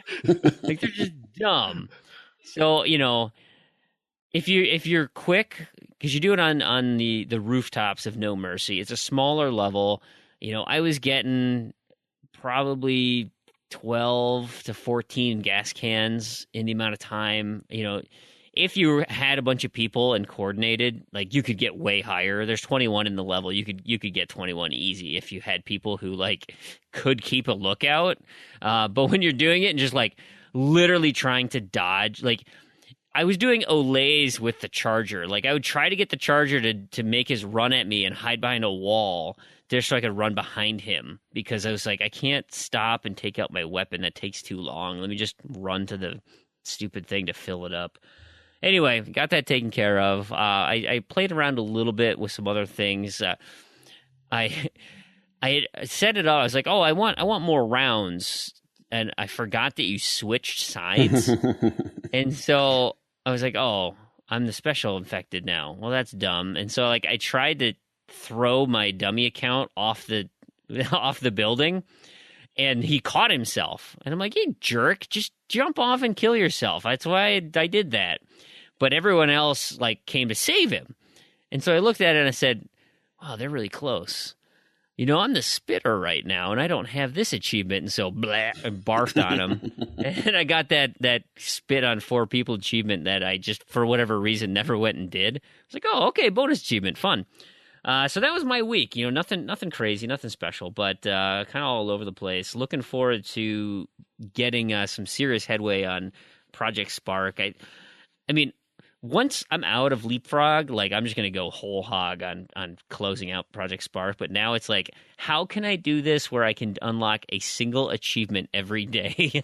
Speaker 1: like they're just dumb. So, if you're quick, because you do it on the rooftops of No Mercy, it's a smaller level. I was getting probably 12 to 14 gas cans in the amount of time. If you had a bunch of people and coordinated, like, you could get way higher. There's 21 in the level. You could get 21 easy if you had people who, like, could keep a lookout. But when you're doing it and just, like, literally trying to dodge, like, I was doing olays with the charger. Like, I would try to get the charger to make his run at me and hide behind a wall just so I could run behind him, because I was like, I can't stop and take out my weapon. That takes too long. Let me just run to the stupid thing to fill it up. Anyway, got that taken care of. I played around a little bit with some other things. I had set it up. I was like, oh, I want more rounds, and I forgot that you switched sides. And so I was like, oh, I'm the special infected now. Well, that's dumb. And so, like, I tried to throw my dummy account off the building, and he caught himself. And I'm like, you jerk, just jump off and kill yourself. That's why I did that. But everyone else, like, came to save him. And so I looked at it and I said, wow, they're really close. I'm the spitter right now, and I don't have this achievement. And so, blah, I barfed on him. And I got that spit on 4 people achievement that I just, for whatever reason, never went and did. I was like, oh, okay, bonus achievement, fun. So that was my week. Nothing crazy, nothing special, but kind of all over the place. Looking forward to getting some serious headway on Project Spark. I mean, once I'm out of Leapfrog, like, I'm just going to go whole hog on closing out Project Spark. But now it's like, how can I do this where I can unlock a single achievement every day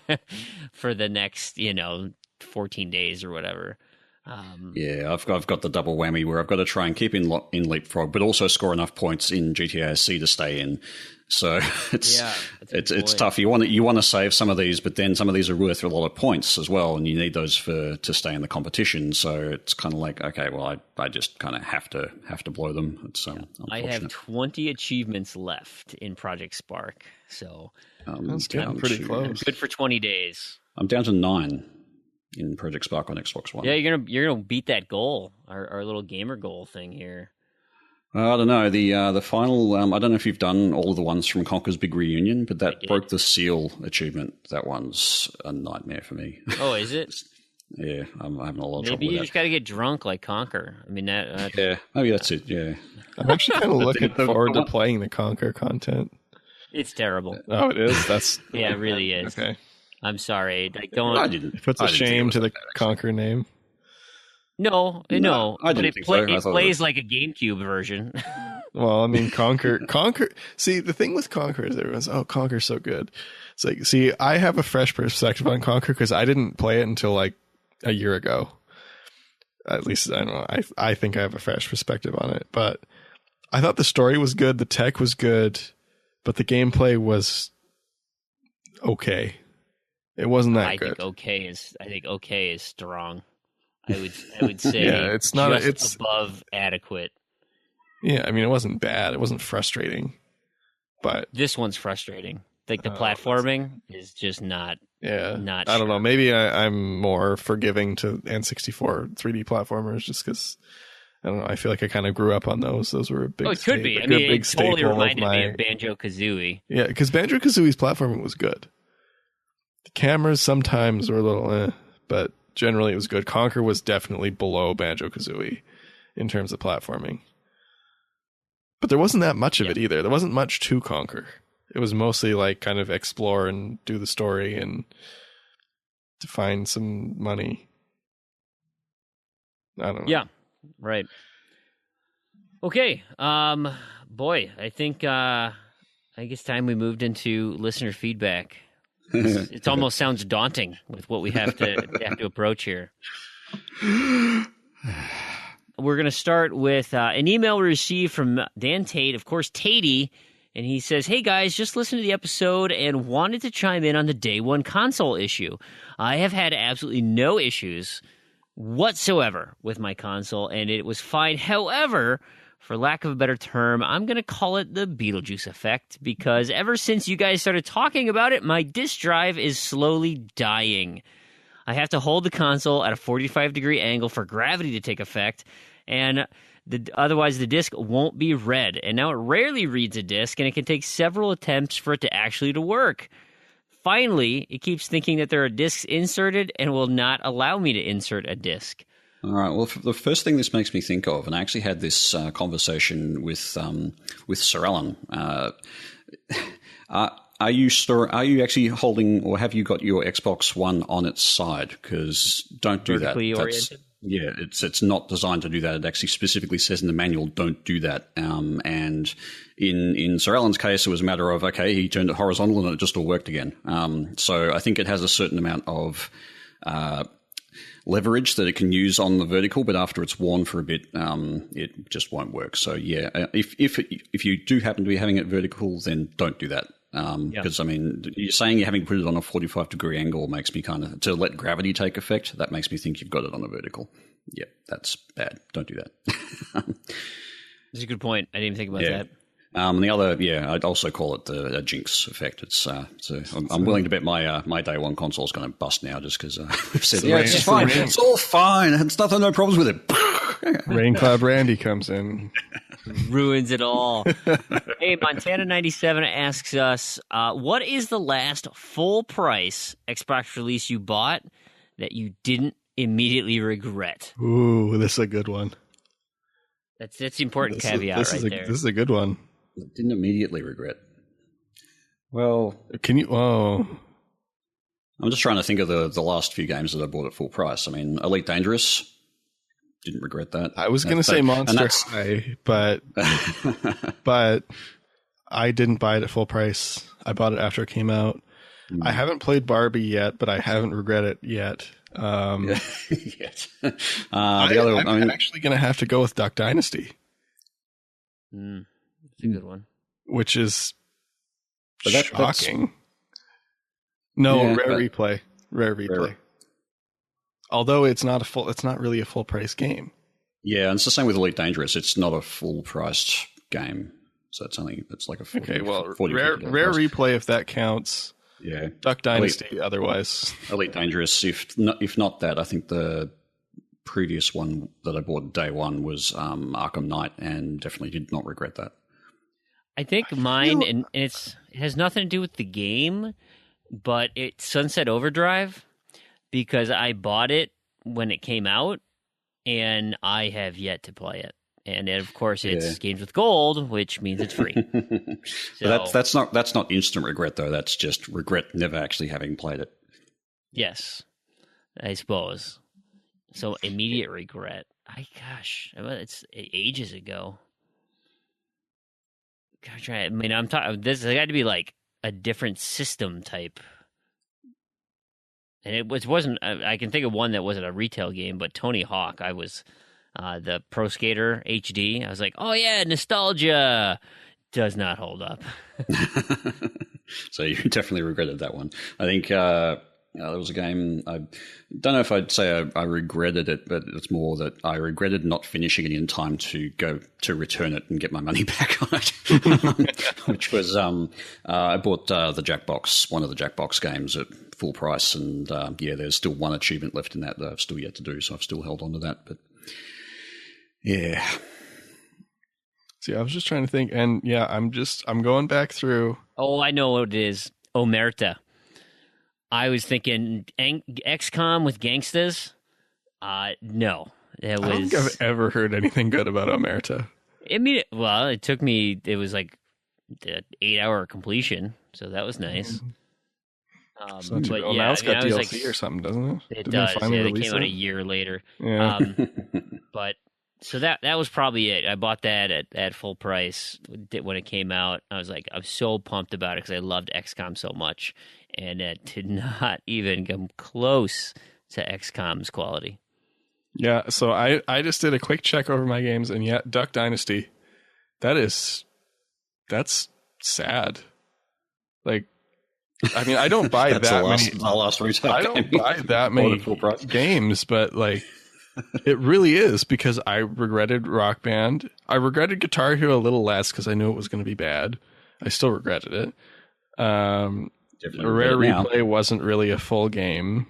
Speaker 1: for the next, 14 days or whatever?
Speaker 3: Yeah, I've got the double whammy where I've got to try and keep in Leapfrog, but also score enough points in GTA SC to stay in. So it's tough. You want to save some of these, but then some of these are worth a lot of points as well, and you need those to stay in the competition. So it's kind of like, okay, well, I just kind of have to blow them. It's
Speaker 1: I have 20 achievements left in Project Spark, so
Speaker 2: that's getting pretty close.
Speaker 1: Good for 20 days.
Speaker 3: I'm down to 9 in Project Spark on Xbox One.
Speaker 1: Yeah, you're gonna beat that goal, our little gamer goal thing here.
Speaker 3: I don't know. The final, I don't know if you've done all of the ones from Conker's Big Reunion, but that broke the seal achievement. That one's a nightmare for me.
Speaker 1: Oh, is it?
Speaker 3: Yeah, I'm having a lot of trouble with that.
Speaker 1: Maybe you just got to get drunk like Conker. I mean,
Speaker 3: yeah, maybe that's it, yeah.
Speaker 2: I'm actually kind of looking forward to playing the Conker content.
Speaker 1: It's terrible.
Speaker 2: Oh, it is? That's
Speaker 1: yeah, it really is.
Speaker 2: Okay.
Speaker 1: I'm sorry.
Speaker 2: It puts a shame to the Conker name.
Speaker 1: No, but it plays like a GameCube version.
Speaker 2: Well, I mean, Conker. See, the thing with Conker is everyone's, oh, Conker's so good. It's like, see, I have a fresh perspective on Conker because I didn't play it until like a year ago. At least, I don't know. I think I have a fresh perspective on it, but I thought the story was good, the tech was good, but the gameplay was okay. It wasn't that good.
Speaker 1: I think okay is strong. I would say
Speaker 2: yeah, it's not.
Speaker 1: It's above adequate.
Speaker 2: Yeah, I mean, it wasn't bad. It wasn't frustrating, but
Speaker 1: this one's frustrating. Like the platforming is just not.
Speaker 2: Yeah,
Speaker 1: not.
Speaker 2: I don't know. Maybe I'm more forgiving to N64 3D platformers just because I don't know. I feel like I kind of grew up on those. Those were a big.
Speaker 1: It could be. I mean, it totally reminded me of Banjo-Kazooie.
Speaker 2: Yeah, because Banjo-Kazooie's platforming was good. The cameras sometimes were a little, but generally it was good. Conker was definitely below Banjo-Kazooie in terms of platforming. But there wasn't that much of it either. There wasn't much to Conker. It was mostly like kind of explore and do the story and to find some money. I don't know.
Speaker 1: Yeah, right. Okay. Boy, I think it's time we moved into listener feedback. It almost sounds daunting with what we have to approach here. We're going to start with an email we received from Dan Tate, of course, Tatey, and he says, "Hey guys, just listened to the episode and wanted to chime in on the day one console issue. I have had absolutely no issues whatsoever with my console, and it was fine. However, for lack of a better term, I'm going to call it the Beetlejuice effect, because ever since you guys started talking about it, my disk drive is slowly dying. I have to hold the console at a 45-degree angle for gravity to take effect, and otherwise the disk won't be read. And now it rarely reads a disk, and it can take several attempts for it to actually work. Finally, it keeps thinking that there are disks inserted and will not allow me to insert a disk."
Speaker 3: All right. Well, the first thing this makes me think of, and I actually had this conversation with Sir Alan. Are you actually holding, or have you got your Xbox One on its side? Because don't do that.
Speaker 1: Vertically oriented.
Speaker 3: Yeah, it's not designed to do that. It actually specifically says in the manual, don't do that. And in Sir Alan's case, it was a matter of, okay, he turned it horizontal and it just all worked again. So I think it has a certain amount of leverage that it can use on the vertical, but after it's worn for a bit, it just won't work. So yeah, if you do happen to be having it vertical, then don't do that. Because I mean, you're saying you're having to put it on a 45-degree angle makes me kind of, to let gravity take effect. That makes me think you've got it on a vertical. Yeah, that's bad. Don't do that.
Speaker 1: That's a good point. I didn't even think about that.
Speaker 3: And the other, I'd also call it the jinx effect. It's I'm willing to bet my day one console is going to bust now just because we've said it's fine. It's all fine. It's nothing, no problems with it.
Speaker 2: Rain Cloud Randy comes in.
Speaker 1: Ruins it all. Hey, Montana97 asks us, what is the last full price Xbox release you bought that you didn't immediately regret?
Speaker 2: Ooh, this is a good one.
Speaker 1: That's the important caveat right there.
Speaker 2: This is a good one.
Speaker 3: Didn't immediately regret. Well,
Speaker 2: can you? Oh,
Speaker 3: I'm just trying to think of the last few games that I bought at full price. I mean, Elite Dangerous. Didn't regret that.
Speaker 2: I was going to say Monster High, but I didn't buy it at full price. I bought it after it came out. I haven't played Barbie yet, but I haven't regretted it yet.
Speaker 3: Yes.
Speaker 2: I'm actually going to have to go with Duck Dynasty.
Speaker 1: That's a good one.
Speaker 2: Which is shocking. Rare replay. Rare. Although it's not really a full price game.
Speaker 3: Yeah, and it's the same with Elite Dangerous. It's not a full priced game, so it's like a 40,
Speaker 2: rare replay if that counts.
Speaker 3: Yeah,
Speaker 2: Duck Dynasty. Otherwise,
Speaker 3: Elite Dangerous. If not that, I think the previous one that I bought day one was Arkham Knight, and definitely did not regret that.
Speaker 1: I think mine, and it has nothing to do with the game, but it's Sunset Overdrive. Because I bought it when it came out, and I have yet to play it. And of course, it's Games with Gold, which means it's free. So,
Speaker 3: that's not instant regret though. That's just regret never actually having played it.
Speaker 1: Yes, I suppose. So immediate regret. It's ages ago. I'm talking. This has got to be like a different system type. And it wasn't. I can think of one that wasn't a retail game, but Tony Hawk. I was the Pro Skater HD. I was like, oh yeah, nostalgia. Does not hold up.
Speaker 3: So you definitely regretted that one. I think There was a game, I don't know if I'd say I regretted it, but it's more that I regretted not finishing it in time to go to return it and get my money back on it, which was I bought the Jackbox, one of the Jackbox games at full price, and there's still one achievement left in that I've still yet to do, so I've still held on to that. But yeah.
Speaker 2: See, I was just trying to think, and yeah, I'm going back through.
Speaker 1: Oh, I know what it is. Omerta. I was thinking XCOM with gangsters. No, it was.
Speaker 2: I don't think I've ever heard anything good about Omerta.
Speaker 1: I mean, well, it took me. It was like the 8-hour completion, so that was nice.
Speaker 2: But yeah, now it's got DLC or something, doesn't it?
Speaker 1: It does. Yeah, they came out a year later.
Speaker 2: Yeah.
Speaker 1: But so that was probably it. I bought that at full price when it came out. I was so pumped about it because I loved XCOM so much, and it did not even come close to XCOM's quality.
Speaker 2: Yeah, so I just did a quick check over my games, and yeah, Duck Dynasty, that's sad. Like, I mean, I don't buy that many. I don't buy that many games, but like, it really is because I regretted Rock Band. I regretted Guitar Hero a little less because I knew it was going to be bad. I still regretted it. Rare Replay wasn't really a full game.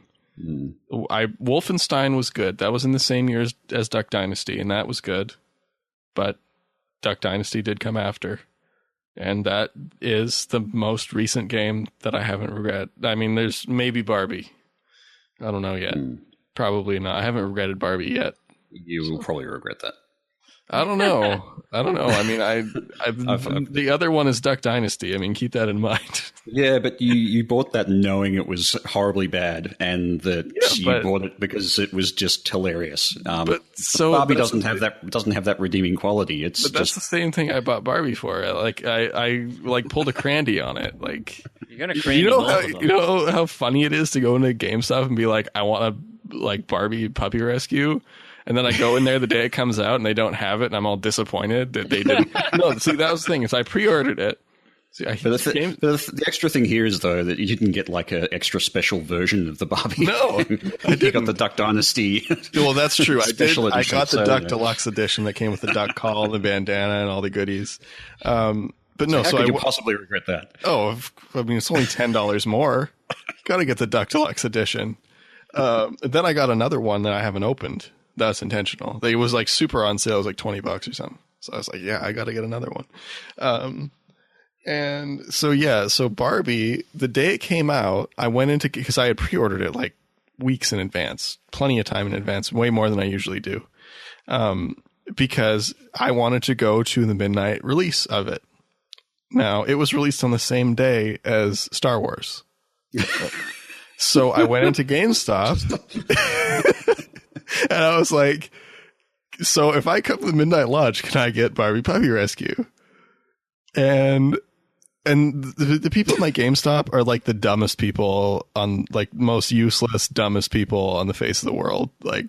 Speaker 2: Wolfenstein was good. That was in the same year as Duck Dynasty, and that was good. But Duck Dynasty did come after. And that is the most recent game that I haven't regretted. I mean, there's maybe Barbie. I don't know yet. Probably not. I haven't regretted Barbie yet.
Speaker 3: You will probably regret that.
Speaker 2: I don't know. I mean, the other one is Duck Dynasty. I mean, keep that in mind.
Speaker 3: Yeah, but you bought that knowing it was horribly bad, and that you bought it because it was just hilarious. But Barbie doesn't have that redeeming quality. That's the
Speaker 2: same thing I bought Barbie for. Like I pulled a Crandy on it. Like,
Speaker 1: you're gonna Crandy.
Speaker 2: You know how funny it is to go into GameStop and be like, I want a Barbie Puppy Rescue. And then I go in there the day it comes out and they don't have it, and I'm all disappointed that they didn't. No, see, that was the thing, is I pre-ordered it. See,
Speaker 3: the extra thing here is, though, that you didn't get like an extra special version of the Barbie.
Speaker 2: No,
Speaker 3: I did. You got the Duck Dynasty.
Speaker 2: Well, that's true. I got the Duck Deluxe Edition that came with the duck call and the bandana and all the goodies. But no,
Speaker 3: so how could you possibly regret that?
Speaker 2: Oh, I mean, it's only $10 more. Got to get the Duck Deluxe Edition. Then I got another one that I haven't opened. That's intentional. It was like super on sale. It was like $20 or something. So I was like, yeah, I got to get another one. And so Barbie, the day it came out, I went into, because I had pre-ordered it like weeks in advance, plenty of time in advance, way more than I usually do. Because I wanted to go to the midnight release of it. Now, it was released on the same day as Star Wars. So I went into GameStop. And I was like, so if I come to the midnight launch, can I get Barbie Puppy Rescue? And the people at my GameStop are like the dumbest people on, like, most useless, dumbest people on the face of the world. Like,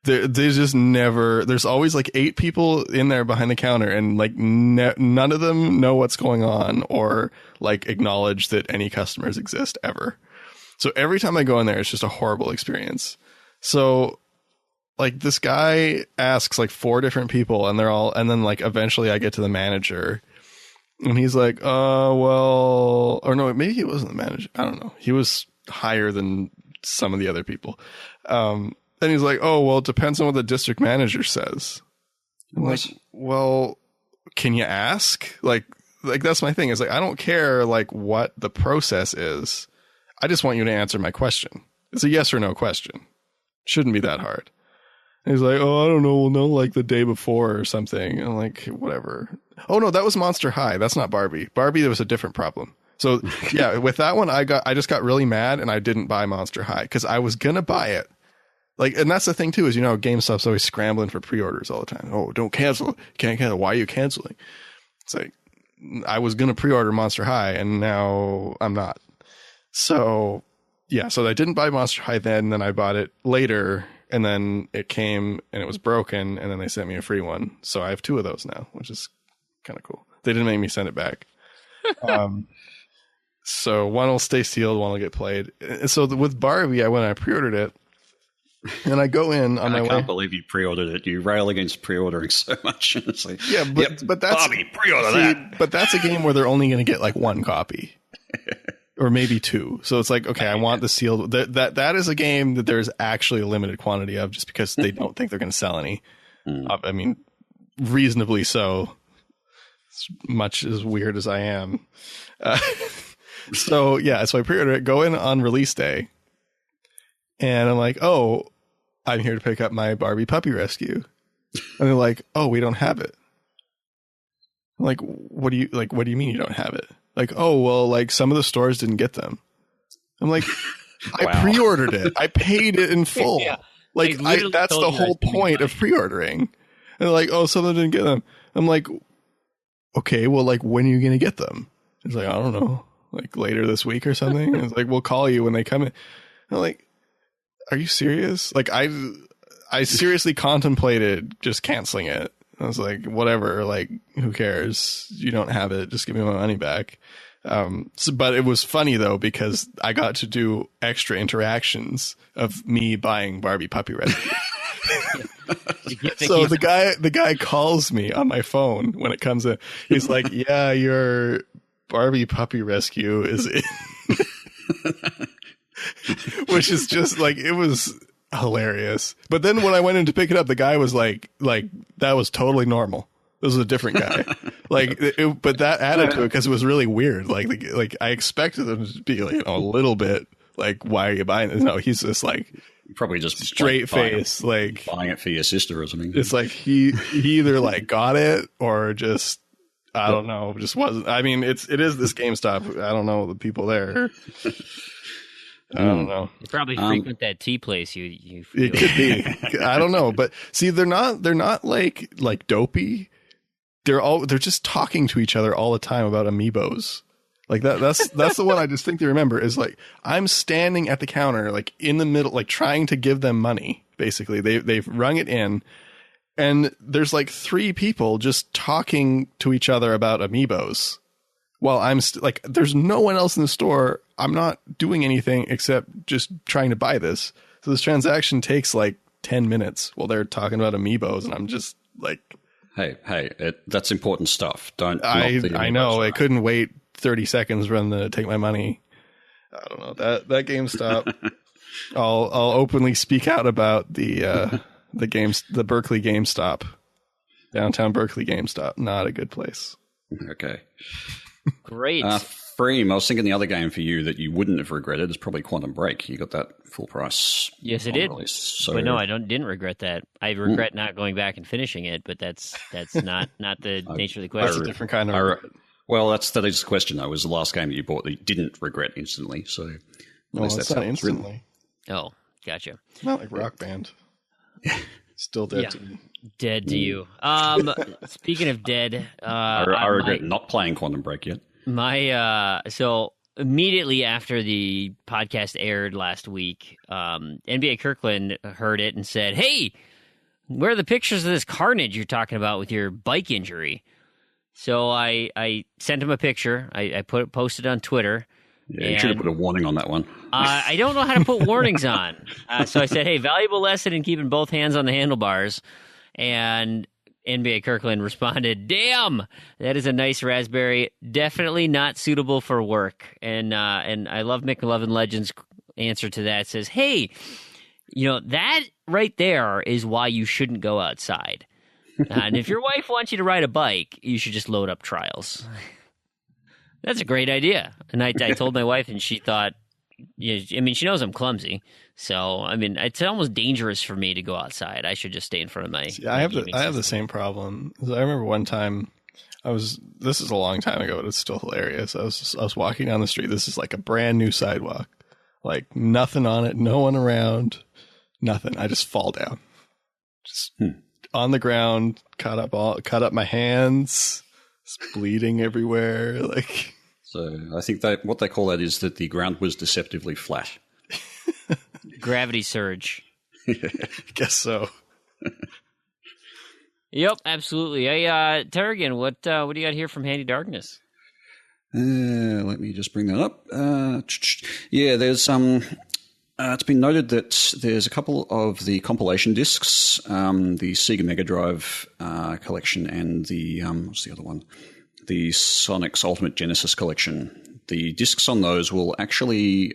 Speaker 2: they just never, there's always like 8 people in there behind the counter, and like none of them know what's going on or like acknowledge that any customers exist ever. So every time I go in there, it's just a horrible experience. So like, this guy asks like 4 different people, and and then like eventually I get to the manager, and he's like, well, or no, maybe he wasn't the manager. I don't know. He was higher than some of the other people. And he's like, oh, well, it depends on what the district manager says. I'm like, well, can you ask? Like that's my thing. Is like, I don't care like what the process is. I just want you to answer my question. It's a yes or no question. Shouldn't be that hard. And he's like, oh, I don't know. We'll know like the day before or something. And I'm like, whatever. Oh no, that was Monster High. That's not Barbie. Barbie, there was a different problem. So yeah, with that one, I just got really mad, and I didn't buy Monster High because I was gonna buy it. Like, and that's the thing too, is, you know, GameStop's always scrambling for pre-orders all the time. Oh, don't cancel. Can't cancel. Why are you canceling? It's like, I was gonna pre-order Monster High, and now I'm not. So yeah, so I didn't buy Monster High then I bought it later. And then it came and it was broken, and then they sent me a free one. So I have 2 of those now, which is kind of cool. They didn't make me send it back. So one will stay sealed, one will get played. And so with Barbie, I pre-ordered it, and I go in on my way.
Speaker 3: I can't believe you pre-ordered it. You rail against pre-ordering so much. It's like,
Speaker 2: yeah, but that's
Speaker 3: Barbie, pre-order that.
Speaker 2: But that's a game where they're only going to get like one copy, or maybe two. So it's like, okay, I want the sealed. That is a game that there's actually a limited quantity of, just because they don't think they're going to sell any. I mean, reasonably so. As much as weird as I am. So I pre-ordered it, go in on release day, and I'm like, oh, I'm here to pick up my Barbie Puppy Rescue. And they're like, oh, we don't have it. I'm like, what do you mean you don't have it? Like, oh, well, like some of the stores didn't get them. I'm like,
Speaker 3: Wow.
Speaker 2: I pre-ordered it. I paid it in full.
Speaker 1: Yeah.
Speaker 2: Like, that's the whole point of pre-ordering. And they're like, oh, some of them didn't get them. I'm like, okay, well, like, when are you going to get them? He's like, I don't know, like later this week or something. And it's like, we'll call you when they come in. I'm like, are you serious? Like, I seriously contemplated just canceling it. I was like, whatever, like, who cares? You don't have it. Just give me my money back. But it was funny though, because I got to do extra interactions of me buying Barbie Puppy Rescue. So the guy calls me on my phone when it comes in. He's like, yeah, your Barbie Puppy Rescue is in. Which is just like, it was hilarious. But then when I went in to pick it up, the guy was like that was totally normal. This was a different guy. But that added to it because it was really weird. Like I expected him to be like a little bit like, why are you buying it? No, he's just like
Speaker 3: probably just
Speaker 2: straight face, like
Speaker 3: buying it for your sister or something.
Speaker 2: It's like he either like got it or just, I don't know, just wasn't. I mean, it is this GameStop. I don't know the people there. I don't know.
Speaker 1: You probably frequent that tea place. You
Speaker 2: it could be. I don't know, but see, they're not like dopey. They're just talking to each other all the time about amiibos. Like that's the one I distinctly remember is like, I'm standing at the counter, like in the middle, like trying to give them money. Basically, they've rung it in, and there's like three people just talking to each other about amiibos. While I'm like, there's no one else in the store. I'm not doing anything except just trying to buy this. So this transaction takes like 10 minutes while they're talking about amiibos, and I'm just like,
Speaker 3: hey, that's important stuff. Don't.
Speaker 2: I know. I couldn't wait 30 seconds for them to take my money. I don't know that GameStop. I'll openly speak out about the Berkeley GameStop, downtown Berkeley GameStop. Not a good place.
Speaker 3: Okay.
Speaker 1: Great.
Speaker 3: Freem, I was thinking the other game for you that you wouldn't have regretted is probably Quantum Break. You got that full price.
Speaker 1: Yes, I did.
Speaker 3: Release, so.
Speaker 1: But no, I didn't regret that. I regret not going back and finishing it, but that's not the nature of the question.
Speaker 2: That's a different kind of.
Speaker 3: Well, that is the question though. Was the last game that you bought that you didn't regret instantly? So
Speaker 2: no, that's not instantly.
Speaker 1: Oh, gotcha.
Speaker 2: Not like Rock Band. Still dead to me.
Speaker 1: Dead to you. Speaking of dead,
Speaker 3: I regret not playing Quantum Break yet.
Speaker 1: So immediately after the podcast aired last week, NBA Kirkland heard it and said, "Hey, where are the pictures of this carnage you're talking about with your bike injury?" So I sent him a picture. I posted on Twitter.
Speaker 3: Yeah, you should have put a warning on that one.
Speaker 1: I don't know how to put warnings on. So I said, hey, valuable lesson in keeping both hands on the handlebars. And NBA Kirkland responded, damn, that is a nice Raspberry. Definitely not suitable for work. And I love McLovin Legend's answer to that. It says, hey, that right there is why you shouldn't go outside. And if your wife wants you to ride a bike, you should just load up trials. That's a great idea. And I told my wife, and she thought, she knows I'm clumsy. So, it's almost dangerous for me to go outside. I should just stay in front of my.
Speaker 2: I have the same problem. I remember one time this is a long time ago, but it's still hilarious. I was walking down the street. This is like a brand new sidewalk, like nothing on it, no one around, nothing. I just fall down, just on the ground, cut up my hands, it's bleeding everywhere. Like,
Speaker 3: so I think what they call that is that the ground was deceptively flat.
Speaker 1: Gravity surge.
Speaker 2: Guess so.
Speaker 1: Yep, absolutely. Hey, Terrigan, what do you got here from Handy Darkness?
Speaker 3: Let me just bring that up. Yeah, there's it's been noted that there's a couple of the compilation discs, the Sega Mega Drive collection, and the what's the other one? The Sonic's Ultimate Genesis collection. The discs on those will actually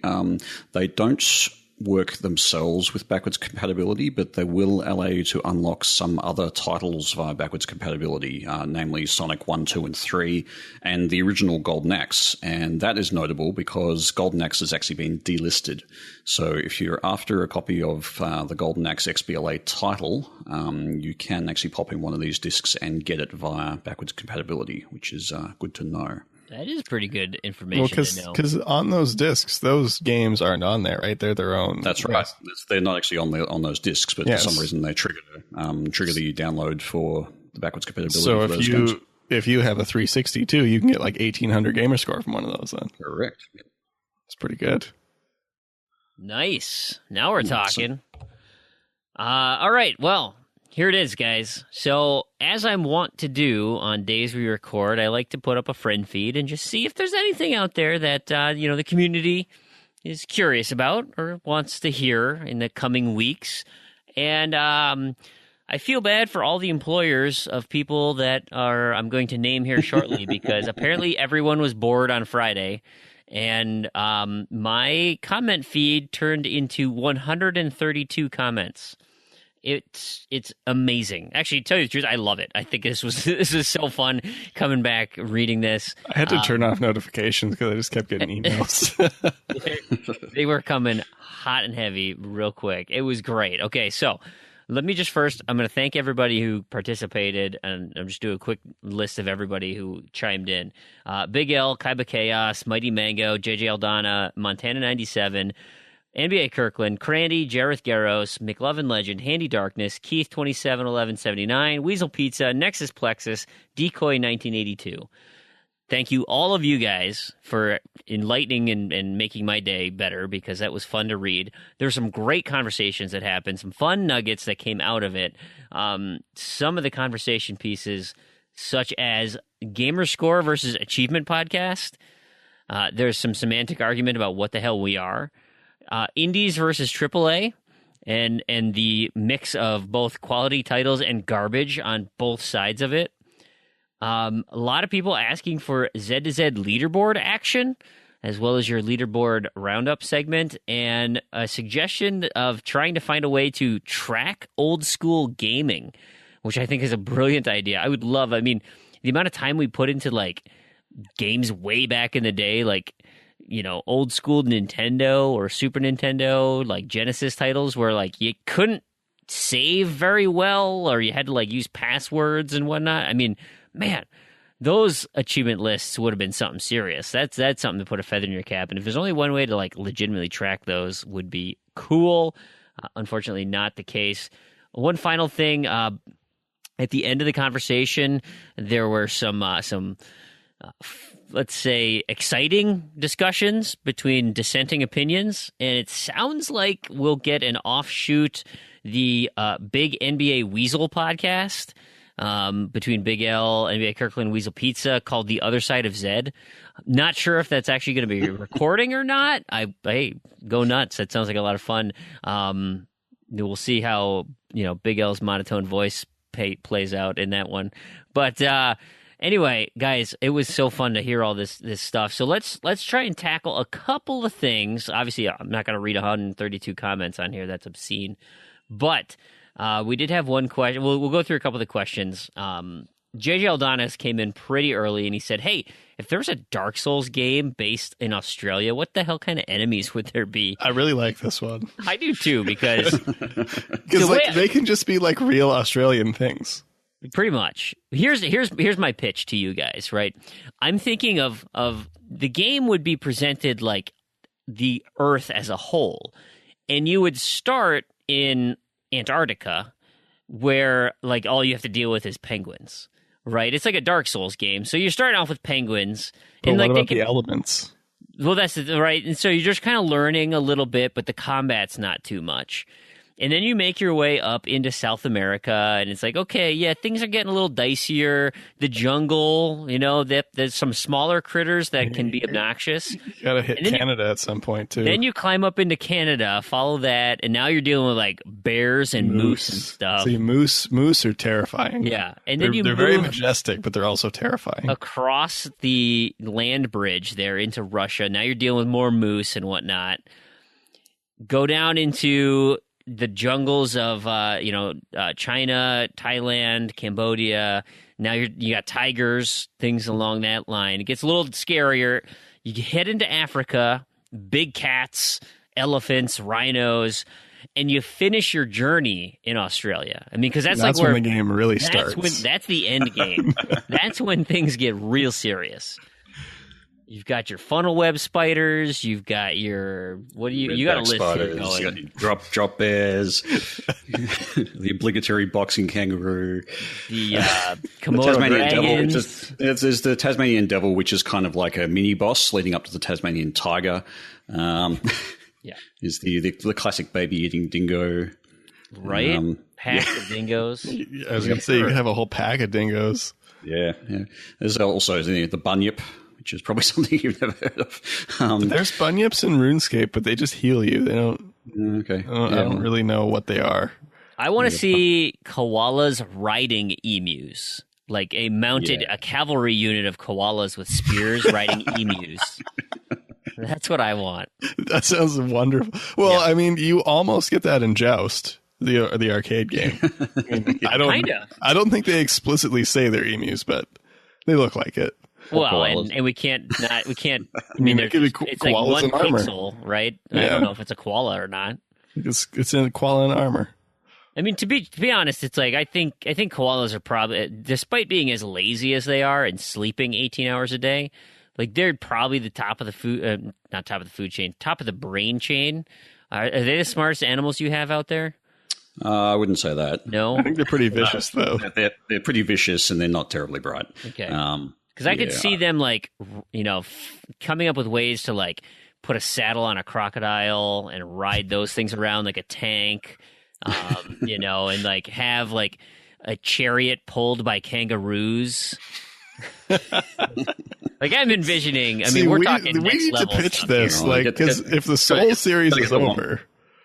Speaker 3: they don't work themselves with backwards compatibility, but they will allow you to unlock some other titles via backwards compatibility, namely Sonic 1, 2, and 3, and the original Golden Axe. And that is notable because Golden Axe has actually been delisted. So if you're after a copy of the Golden Axe XBLA title, you can actually pop in one of these discs and get it via backwards compatibility, which is good to know.
Speaker 1: That is pretty good information to know.
Speaker 2: Because on those discs, those games aren't on there, right? They're their own.
Speaker 3: That's right. They're not actually on those discs, but for some reason they trigger the download for the backwards compatibility. So
Speaker 2: if you have a 362, you can get like 1,800 gamer score from one of those. Then
Speaker 3: correct.
Speaker 2: It's pretty good.
Speaker 1: Nice. Now we're talking. All right. Well, here it is, guys. So, as I'm wont to do on days we record, I like to put up a friend feed and just see if there's anything out there that, the community is curious about or wants to hear in the coming weeks. And I feel bad for all the employers of people that I'm going to name here shortly because apparently everyone was bored on Friday. And my comment feed turned into 132 comments. It's amazing. Actually, to tell you the truth, I love it. I think this is so fun coming back, reading this.
Speaker 2: I had to turn off notifications because I just kept getting emails.
Speaker 1: They were coming hot and heavy real quick. It was great. Okay, so let me just first, I'm going to thank everybody who participated, and I'll just do a quick list of everybody who chimed in. Big L, Kaiba Chaos, Mighty Mango, JJ Aldana, Montana 97, NBA Kirkland, Crandy, Jareth Garros, McLovin Legend, Handy Darkness, Keith 271179, Weasel Pizza, Nexus Plexus, Decoy 1982. Thank you, all of you guys, for enlightening and making my day better because that was fun to read. There were some great conversations that happened, some fun nuggets that came out of it. Some of the conversation pieces, such as Gamerscore versus Achievement Podcast. There's some semantic argument about what the hell we are. Indies versus AAA, and the mix of both quality titles and garbage on both sides of it. A lot of people asking for Z to Z leaderboard action, as well as your leaderboard roundup segment, and a suggestion of trying to find a way to track old school gaming, which I think is a brilliant idea. I would love, the amount of time we put into like games way back in the day, like, old school Nintendo or Super Nintendo, like Genesis titles where like you couldn't save very well or you had to like use passwords and whatnot. Man, those achievement lists would have been something serious. That's something to put a feather in your cap. And if there's only one way to like legitimately track those, would be cool. Unfortunately, not the case. One final thing, at the end of the conversation, there were some let's say, exciting discussions between dissenting opinions, and it sounds like we'll get an offshoot, the Big NBA Weasel podcast between Big L, NBA Kirkland, Weasel Pizza, called The Other Side of Zed. Not sure if that's actually going to be recording or not. Hey, go nuts. That sounds like a lot of fun. We'll see how, Big L's monotone voice plays out in that one. But anyway, guys, it was so fun to hear all this stuff. So let's try and tackle a couple of things. Obviously, I'm not going to read 132 comments on here. That's obscene. But we did have one question. We'll go through a couple of the questions. JJ Aldonis came in pretty early, and he said, hey, if there's a Dark Souls game based in Australia, what the hell kind of enemies would there be?
Speaker 2: I really like this one.
Speaker 1: I do, too, because
Speaker 2: they can just be like real Australian things.
Speaker 1: Pretty much. Here's my pitch to you guys, right? I'm thinking of the game would be presented like the Earth as a whole, and you would start in Antarctica, where like all you have to deal with is penguins, right? It's like a Dark Souls game, so you're starting off with penguins,
Speaker 2: but
Speaker 1: and
Speaker 2: what about the elements?
Speaker 1: Well, that's right, and so you're just kind of learning a little bit, but the combat's not too much. And then you make your way up into South America, and it's like, okay, yeah, things are getting a little dicier. The jungle, there's some smaller critters that can be obnoxious.
Speaker 2: You gotta hit Canada at some point, too.
Speaker 1: Then you climb up into Canada, follow that, and now you're dealing with, like, bears and moose and stuff.
Speaker 2: See, moose are terrifying.
Speaker 1: Yeah. And then
Speaker 2: they're very majestic, but they're also terrifying.
Speaker 1: Across the land bridge there into Russia, now you're dealing with more moose and whatnot. Go down into the jungles of China, Thailand, Cambodia. Now you got tigers, things along that line. It gets a little scarier. You head into Africa, big cats, elephants, rhinos, and you finish your journey in Australia. I mean, because that's like where
Speaker 2: when the game really starts.
Speaker 1: That's the end game. That's when things get real serious. You've got your funnel web spiders. You've got your you got a list here going.
Speaker 3: You got drop bears, the obligatory boxing kangaroo,
Speaker 1: the Komodo Tasmanian
Speaker 3: dragons. Devil. There's the Tasmanian devil, which is kind of like a mini boss leading up to the Tasmanian tiger. Is the classic baby eating dingo,
Speaker 1: right? Pack of dingoes.
Speaker 2: I was going to say you could have a whole pack of dingoes.
Speaker 3: Yeah. There's also the bunyip, which is probably something you've never heard of.
Speaker 2: There's bunyips in RuneScape, but they just heal you. They don't.
Speaker 3: Okay.
Speaker 2: I don't really know what they are.
Speaker 1: I want to see koalas riding emus, like a cavalry unit of koalas with spears riding emus. That's what I want.
Speaker 2: That sounds wonderful. Well, I mean, you almost get that in Joust, the arcade game. I don't think they explicitly say they're emus, but they look like it.
Speaker 1: Well, and we can't. I mean, it's like one pixel, right? Yeah. I don't know if it's a koala or not.
Speaker 2: It's in koala in armor.
Speaker 1: I mean, to be honest, it's like I think koalas are probably, despite being as lazy as they are and sleeping 18 hours a day, like they're probably the top of the food, not top of the food chain, top of the brain chain. Are they the smartest animals you have out there?
Speaker 3: I wouldn't say that.
Speaker 1: No,
Speaker 2: I think they're pretty vicious though.
Speaker 3: They're pretty vicious and they're not terribly bright.
Speaker 1: Okay. Because I could see them coming up with ways to like put a saddle on a crocodile and ride those things around like a tank. And like have like a chariot pulled by kangaroos. Like I'm envisioning. I mean, we're talking next level. We need to
Speaker 2: pitch this, because if the Soul series is over,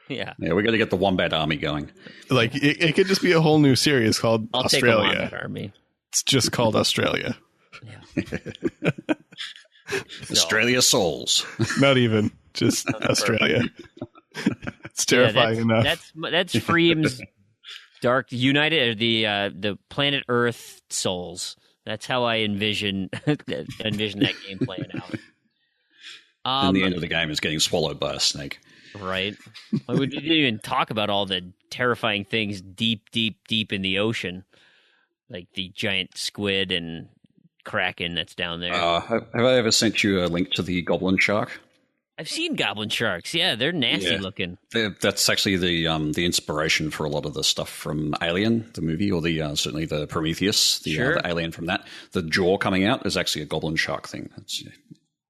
Speaker 3: we got to get the Wombat Army going.
Speaker 2: Like it could just be a whole new series called Australia.
Speaker 1: Take a Wombat Army.
Speaker 2: It's just called Australia.
Speaker 1: Yeah.
Speaker 3: Australia Souls.
Speaker 2: Not even just Australia. It's terrifying enough.
Speaker 1: That's Freem's Dark United, or the Planet Earth Souls. That's how I envision that game playing out.
Speaker 3: And the end of the game is getting swallowed by a snake.
Speaker 1: Right. Well, we didn't even talk about all the terrifying things deep, deep, deep in the ocean, like the giant squid and kraken that's down there.
Speaker 3: Have I ever sent you a link to the goblin shark?
Speaker 1: I've seen goblin sharks. Yeah, they're nasty looking.
Speaker 3: That's actually the inspiration for a lot of the stuff from Alien, the movie, or certainly the Prometheus, the alien from that. The jaw coming out is actually a goblin shark thing. It's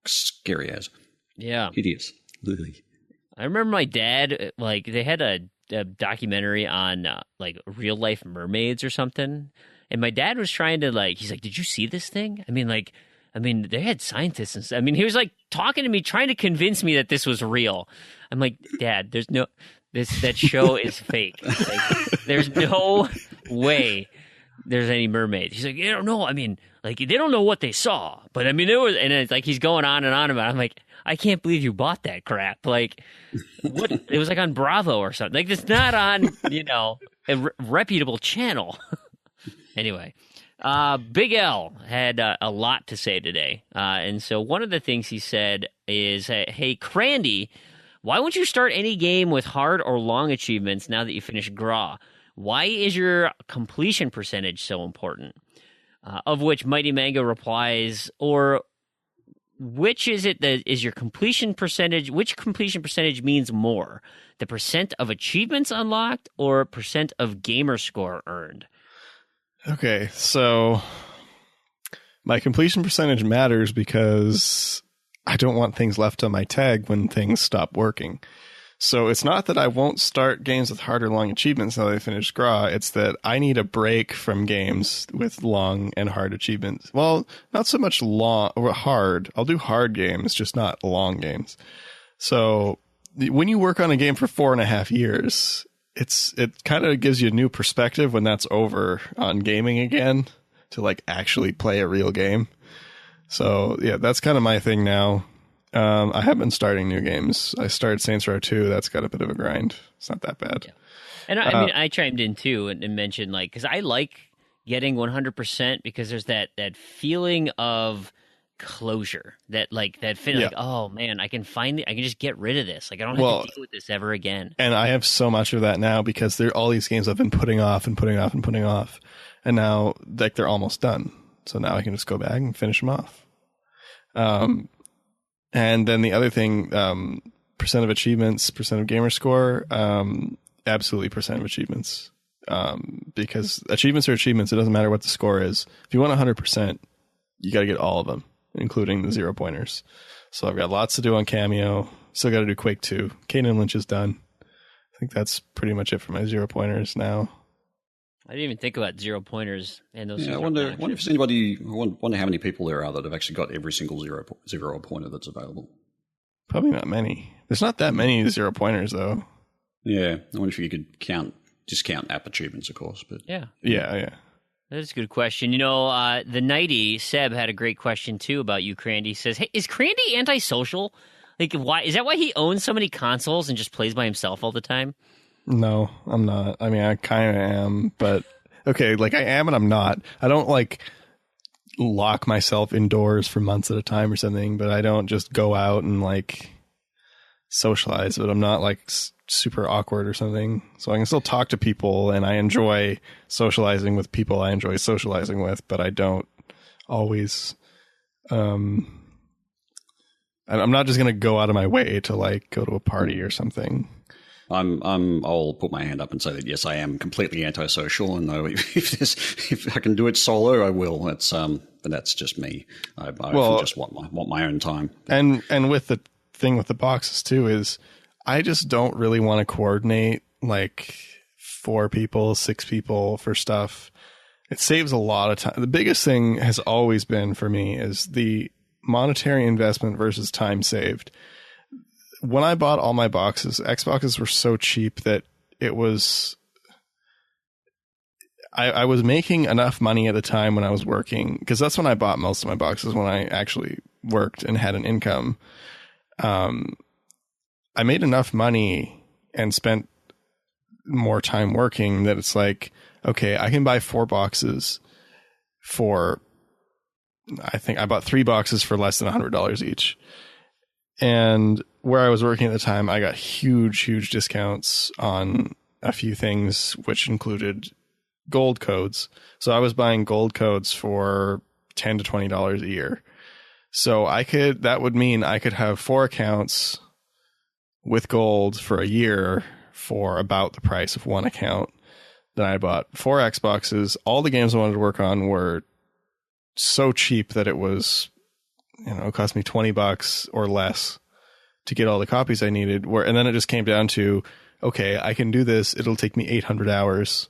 Speaker 3: scary as.
Speaker 1: Yeah.
Speaker 3: Hideous.
Speaker 1: I remember my dad, like, they had a documentary on, like, real life mermaids or something. And my dad was trying to, like, he's like, did you see this thing? I mean, they had scientists and stuff. I mean, he was like talking to me, trying to convince me that this was real. I'm like, Dad, that show is fake. Like, there's no way there's any mermaids. He's like, you don't know. I mean, like, they don't know what they saw. But I mean, there was, and it's like, he's going on and on about it. I'm like, I can't believe you bought that crap. Like, what? It was like on Bravo or something. Like, it's not on, a reputable channel. Anyway. Big L had a lot to say today. And so one of the things he said is, hey, Crandy, why won't you start any game with hard or long achievements now that you finish Gra? Why is your completion percentage so important? Of which Mighty Mango replies, or which is it that is your completion percentage? Which completion percentage means more? The percent of achievements unlocked or percent of gamer score earned?
Speaker 2: Okay, so my completion percentage matters because I don't want things left on my tag when things stop working. So it's not that I won't start games with hard or long achievements now that I finish Gra. It's that I need a break from games with long and hard achievements. Well, not so much long or hard. I'll do hard games, just not long games. So when you work on a game for 4.5 years, it kind of gives you a new perspective when that's over on gaming again to like actually play a real game. So yeah, that's kind of my thing now. I have been starting new games. I started Saints Row 2. That's got a bit of a grind. It's not that bad.
Speaker 1: Yeah. And I mean, I chimed in too and mentioned like, because I like getting 100% because there's that feeling of closure, that feeling like, oh man, I can just get rid of this. Like I don't have to deal with this ever again.
Speaker 2: And I have so much of that now because there are all these games I've been putting off and putting off and putting off, and now like they're almost done. So now I can just go back and finish them off. And then the other thing, percent of achievements, percent of gamer score, absolutely percent of achievements. Because achievements are achievements. It doesn't matter what the score is. If you want 100%, you got to get all of them, including the 0-pointers. So I've got lots to do on Cameo. Still got to do Quake 2. Kane and Lynch is done. I think that's pretty much it for my 0-pointers now.
Speaker 1: I didn't even think about 0-pointers and those.
Speaker 3: Yeah, I wonder if there's anybody. I wonder how many people there are that have actually got every single 0-pointer that's available.
Speaker 2: Probably not many. There's not that many 0-pointers though.
Speaker 3: Yeah, I wonder if you could discount app achievements, of course. But
Speaker 1: yeah. That's a good question. You know, the Nighty Seb had a great question too about you, Crandy. He says, "Hey, is Crandy antisocial? Like, why is that? Why he owns so many consoles and just plays by himself all the time?"
Speaker 2: No, I'm not. I mean, I kind of am, but okay, like I am and I'm not. I don't like lock myself indoors for months at a time or something, but I don't just go out and like socialize, but I'm not like super awkward or something. So I can still talk to people and I enjoy socializing with people I enjoy socializing with, but I don't always, I'm not just going to go out of my way to like go to a party or something.
Speaker 3: I'll put my hand up and say that yes, I am completely antisocial, and though if I can do it solo, I will. But that's just me. I just want my own time.
Speaker 2: And with the thing with the boxes too is, I just don't really want to coordinate like 4 people, 6 people for stuff. It saves a lot of time. The biggest thing has always been for me is the monetary investment versus time saved. When I bought all my boxes, Xboxes were so cheap that it was... I was making enough money at the time when I was working, because that's when I bought most of my boxes, when I actually worked and had an income. I made enough money and spent more time working that it's like, okay, I can buy 4 boxes for... I think I bought 3 boxes for less than $100 each. And where I was working at the time, I got huge discounts on a few things, which included gold codes. So I was buying gold codes for $10 to $20 a year. So that would mean I could have 4 accounts with gold for a year for about the price of 1 account. Then I bought 4 Xboxes. All the games I wanted to work on were so cheap that it was, it cost me $20 or less to get all the copies I needed. And then it just came down to, okay, I can do this. It'll take me 800 hours,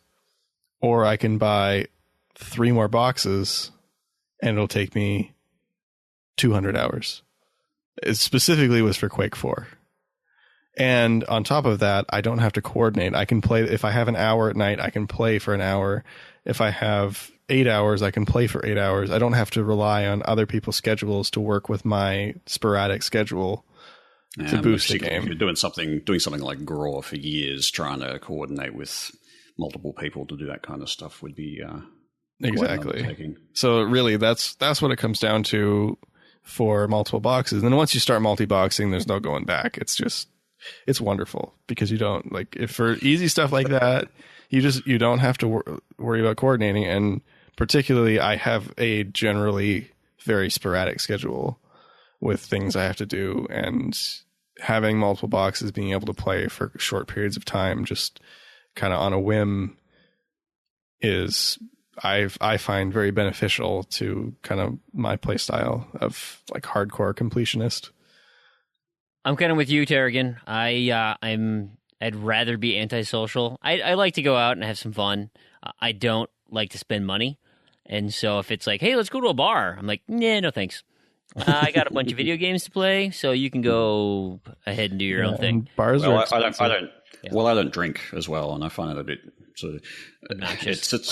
Speaker 2: or I can buy 3 more boxes and it'll take me 200 hours. It specifically was for Quake 4. And on top of that, I don't have to coordinate. I can play. If I have an hour at night, I can play for an hour. If I have 8 hours, I can play for 8 hours. I don't have to rely on other people's schedules to work with my sporadic schedule to boost the game.
Speaker 3: If you're doing something like Graw for years, trying to coordinate with multiple people to do that kind of stuff would be
Speaker 2: exactly. So really, that's what it comes down to for multiple boxes. And then once you start multi-boxing, there's no going back. It's wonderful because you don't if for easy stuff like that, you don't have to worry about coordinating. And particularly, I have a generally very sporadic schedule with things I have to do, and having multiple boxes, being able to play for short periods of time, just kind of on a whim, I find very beneficial to kind of my play style of like hardcore completionist.
Speaker 1: I'm kind of with you, Terrigan. I'd rather be antisocial. I like to go out and have some fun. I don't like to spend money. And so if it's like, hey, let's go to a bar, I'm like, nah, no thanks. I got a bunch of video games to play, so you can go ahead and do your own thing.
Speaker 2: Bars are expensive.
Speaker 3: I don't drink as well, and I find it a bit sort of
Speaker 1: obnoxious. But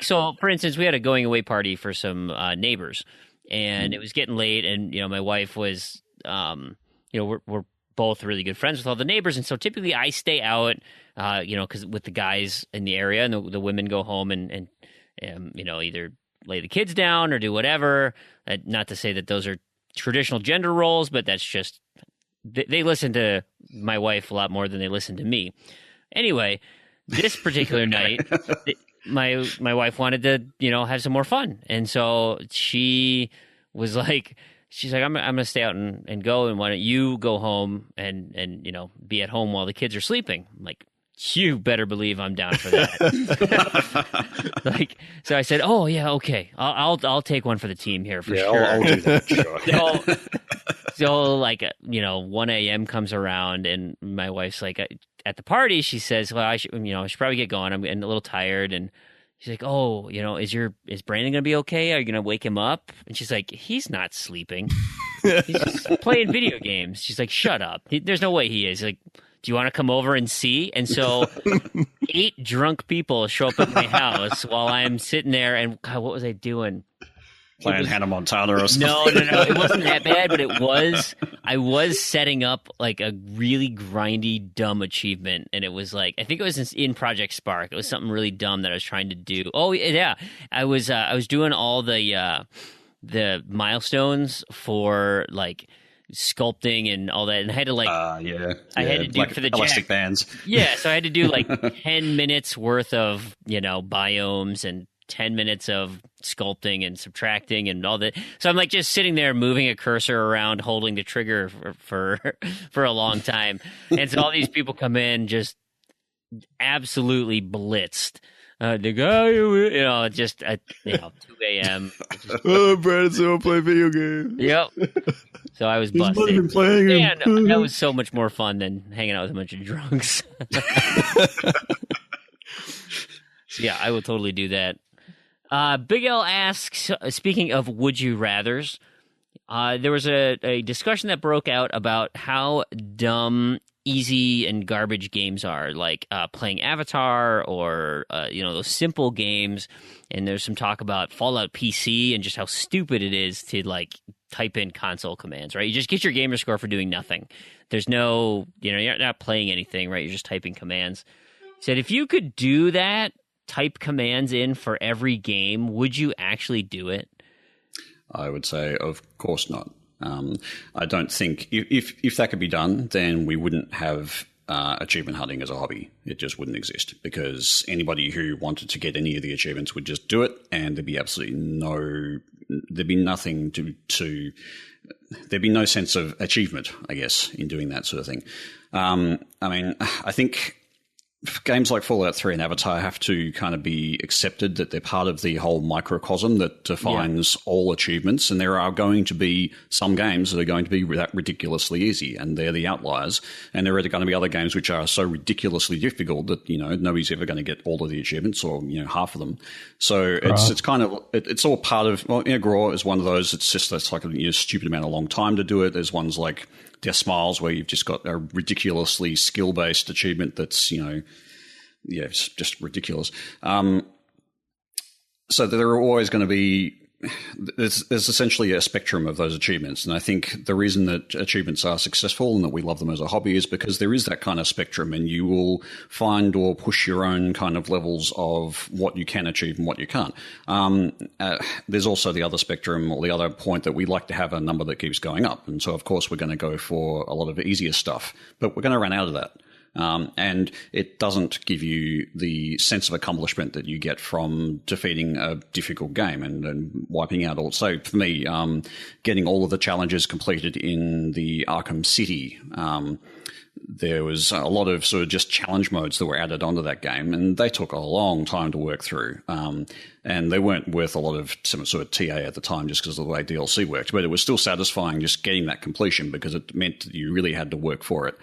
Speaker 1: so for instance, we had a going away party for some neighbors, and it was getting late, and my wife was, we're both really good friends with all the neighbors, and so typically I stay out, because with the guys in the area, and the women go home and either lay the kids down or do whatever. Not to say that those are traditional gender roles, but that's just they listen to my wife a lot more than they listen to me. Anyway, this particular night, my wife wanted to have some more fun, and so she was like, she's like, I'm gonna stay out and go, and why don't you go home and be at home while the kids are sleeping? I'm like, you better believe I'm down for that. So I said, oh yeah, okay, I'll take one for the team here for sure.
Speaker 3: I'll do that. Sure.
Speaker 1: So 1 a.m. comes around, and my wife's like, at the party, she says, well, I should probably get going. I'm getting a little tired, and she's like, oh, is Brandon gonna be okay? Are you gonna wake him up? And she's like, he's not sleeping. He's just playing video games. She's like, shut up. There's no way he is. Like, do you want to come over and see? And so 8 drunk people show up at my house while I'm sitting there, and God, what was I doing?
Speaker 3: Playing Hannah Montana or something.
Speaker 1: No. It wasn't that bad, but I was setting up like a really grindy, dumb achievement. And it was like, I think it was in Project Spark. It was something really dumb that I was trying to do. Oh yeah. I was doing all the milestones for like sculpting and all that, and I had to I had to do for the
Speaker 3: elastic bands.
Speaker 1: Yeah, so I had to do like 10 minutes worth of biomes and 10 minutes of sculpting and subtracting and all that. So I'm like just sitting there moving a cursor around, holding the trigger for a long time, and so all these people come in just absolutely blitzed. The guy, just at 2 a.m.
Speaker 2: Brandon, so play video games.
Speaker 1: Yep. So I was busted.
Speaker 2: He's been playing him.
Speaker 1: That was so much more fun than hanging out with a bunch of drunks. So yeah, I would totally do that. Big L asks, speaking of would you rathers, there was a discussion that broke out about how dumb easy and garbage games are, like playing Avatar or those simple games. And there's some talk about Fallout PC and just how stupid it is to like type in console commands, right? You just get your gamer score for doing nothing. There's no, you're not playing anything, right? You're just typing commands. Said if you could do that, type commands in for every game, would you actually do it?
Speaker 3: I would say, of course not. I don't think if that could be done, then we wouldn't have achievement hunting as a hobby. It just wouldn't exist, because anybody who wanted to get any of the achievements would just do it, and there'd be nothing there'd be no sense of achievement, I guess, in doing that sort of thing. I think games like Fallout 3 and Avatar have to kind of be accepted that they're part of the whole microcosm that defines all achievements, and there are going to be some games that are going to be that ridiculously easy, and they're the outliers, and there are going to be other games which are so ridiculously difficult that nobody's ever going to get all of the achievements, or half of them. So it's kind of it's all part of. Well, Graw is one of those. It's like a stupid amount of long time to do it. There's ones like Death Smiles where you've just got a ridiculously skill-based achievement that's it's just ridiculous. So there are always going to be there's essentially a spectrum of those achievements, and I think the reason that achievements are successful and that we love them as a hobby is because there is that kind of spectrum, and you will find or push your own kind of levels of what you can achieve and what you can't. There's also the other spectrum, or the other point, that we like to have a number that keeps going up, and so of course we're going to go for a lot of easier stuff, but we're going to run out of that. And it doesn't give you the sense of accomplishment that you get from defeating a difficult game and wiping out all. So for me, getting all of the challenges completed in the Arkham City there was a lot of sort of just challenge modes that were added onto that game, and they took a long time to work through. And they weren't worth a lot of some sort of TA at the time just because of the way DLC worked, but it was still satisfying just getting that completion because it meant that you really had to work for it.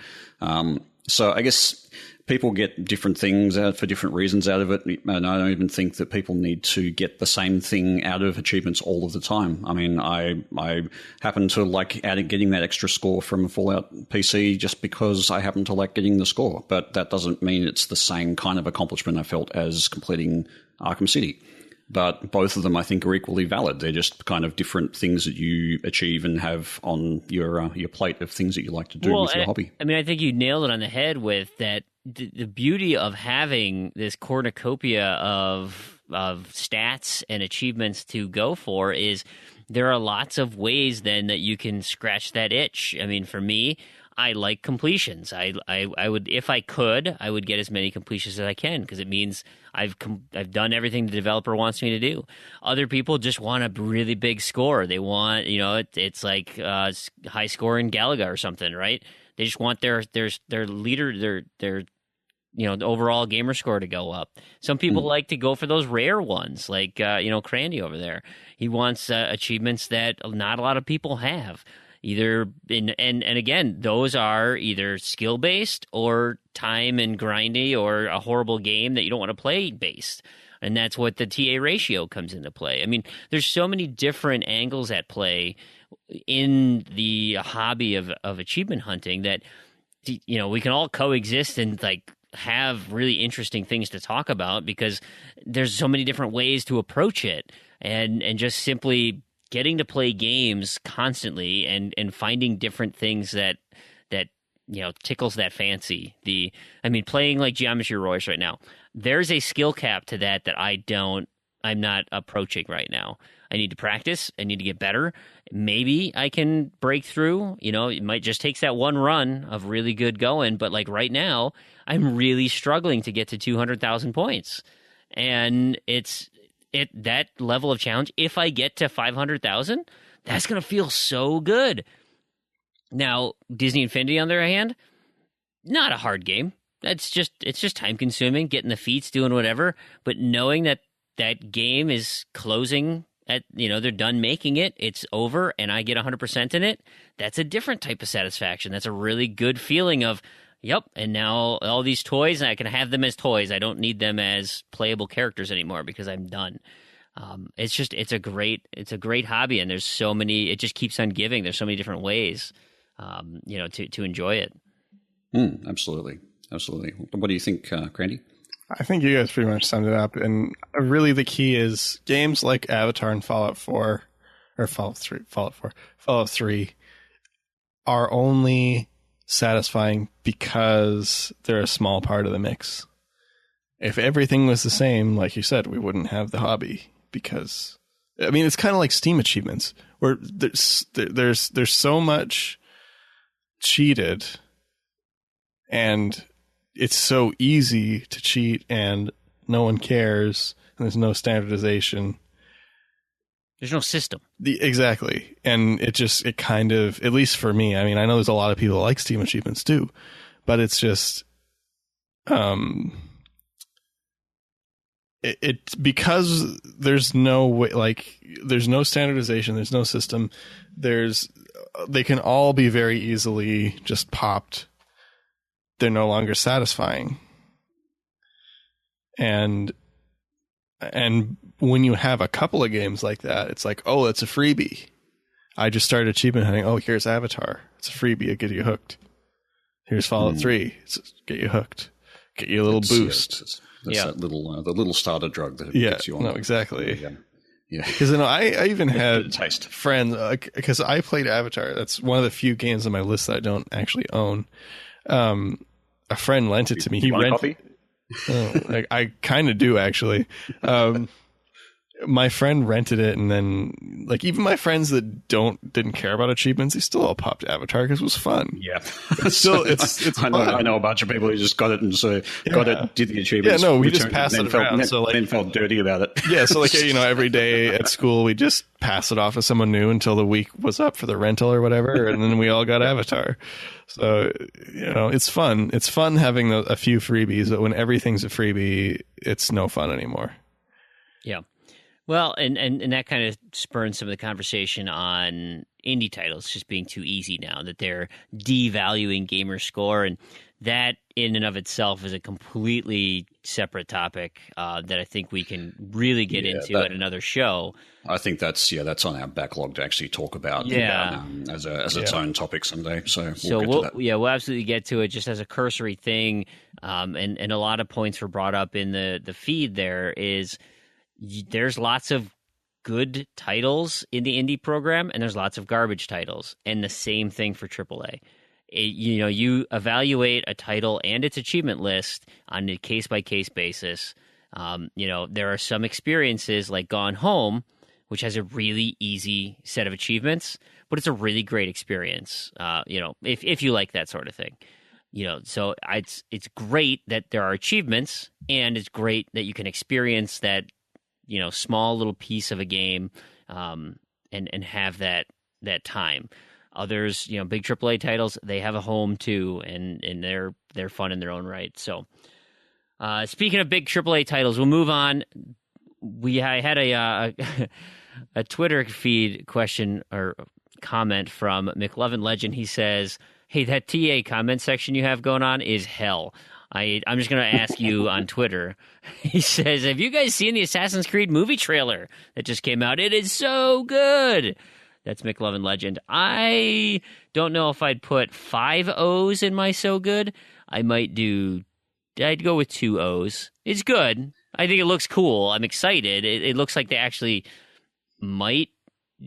Speaker 3: So I guess people get different things out for different reasons out of it, and I don't even think that people need to get the same thing out of achievements all of the time. I mean, I happen to like getting that extra score from Fallout PC just because I happen to like getting the score, but that doesn't mean it's the same kind of accomplishment I felt as completing Arkham City. But both of them, I think, are equally valid. They're just kind of different things that you achieve and have on your plate of things that you like to do with your hobby.
Speaker 1: I mean, I think you nailed it on the head with that. The beauty of having this cornucopia of stats and achievements to go for is there are lots of ways then that you can scratch that itch. I mean, for me, I like completions. I would, if I could, I would get as many completions as I can because it means I've done everything the developer wants me to do. Other people just want a really big score. They want, it's like high score in Galaga or something, right? They just want their leader, their the overall gamer score to go up. Some people like to go for those rare ones, like Crandy over there. He wants achievements that not a lot of people have. And again, those are either skill based or time and grindy or a horrible game that you don't want to play based. And that's what the TA ratio comes into play. I mean, there's so many different angles at play in the hobby of achievement hunting that we can all coexist and like have really interesting things to talk about because there's so many different ways to approach it, and just simply getting to play games constantly and finding different things that tickles that fancy. Playing like Geometry Wars right now, there's a skill cap to that I'm not approaching right now. I need to practice. I need to get better. Maybe I can break through. It might just take that one run of really good going. But like right now, I'm really struggling to get to 200,000 points. And that level of challenge, if I get to 500,000, that's going to feel so good. Now, Disney Infinity, on the other hand, not a hard game. It's just time consuming, getting the feats, doing whatever. But knowing that game is closing they're done making it, it's over, and I get 100% in it, that's a different type of satisfaction. That's a really good feeling of, yep, and now all these toys, and I can have them as toys. I don't need them as playable characters anymore because I'm done. It's a great hobby, and there's so many, it just keeps on giving. There's so many different ways, to enjoy it.
Speaker 3: Absolutely. Absolutely. What do you think, Crandy?
Speaker 2: I think you guys pretty much summed it up. And really the key is games like Avatar and Fallout 3 are only satisfying because they're a small part of the mix. If everything was the same, like you said, we wouldn't have the hobby because, it's kind of like Steam achievements where there's so much cheated and it's so easy to cheat and no one cares and there's no standardization.
Speaker 1: There's no system.
Speaker 2: Exactly. And it kind of, at least for me, I know there's a lot of people that like Steam achievements too, but it's just, because there's no way, like there's no standardization, there's no system, they can all be very easily just popped. They're no longer satisfying. And when you have a couple of games like that, it's like, oh, it's a freebie. I just started achievement hunting. Oh, here's Avatar. It's a freebie. It'll get you hooked. Here's Fallout 3. Get you hooked. Get you a little boost.
Speaker 3: That's that little, the little starter drug that gets you on.
Speaker 2: No, exactly.
Speaker 3: Yeah.
Speaker 2: Because I even had friends, because I played Avatar. That's one of the few games on my list that I don't actually own. A friend lent it to me. He rented. I kind of do actually. My friend rented it, and then like even my friends that didn't care about achievements, they still all popped Avatar because it was fun.
Speaker 3: Yeah,
Speaker 2: it's still it's
Speaker 3: I know a bunch of people who just got it and got it, did the achievements.
Speaker 2: Yeah, no, we just passed it around.
Speaker 3: Then felt dirty about it.
Speaker 2: Yeah, so like every day at school we just pass it off to someone new until the week was up for the rental or whatever, and then we all got Avatar. So it's fun. It's fun having a few freebies, but when everything's a freebie, it's no fun anymore.
Speaker 1: Yeah. Well, and that kind of spurns some of the conversation on indie titles just being too easy now, that they're devaluing gamer score, and that in and of itself is a completely separate topic that I think we can really get into at another show.
Speaker 3: I think that's on our backlog to actually talk about as its own topic someday. So
Speaker 1: we'll absolutely get to it. Just as a cursory thing, and a lot of points were brought up in the feed. There's lots of good titles in the indie program, and there's lots of garbage titles, and the same thing for AAA. You evaluate a title and its achievement list on a case-by-case basis. There are some experiences like Gone Home, which has a really easy set of achievements, but it's a really great experience, if you like that sort of thing. So it's great that there are achievements, and it's great that you can experience that small little piece of a game, and have that time. Others, big AAA titles, they have a home too, and they're fun in their own right. So, speaking of big AAA titles, we'll move on. I had a Twitter feed question or comment from McLovin Legend. He says, "Hey, that TA comment section you have going on is hell. I'm just going to ask you on Twitter." He says, "Have you guys seen the Assassin's Creed movie trailer that just came out? It is so good." That's McLovin Legend. I don't know if I'd put 5 O's in my so good. I'd go with 2 O's. It's good. I think it looks cool. I'm excited. It looks like they actually might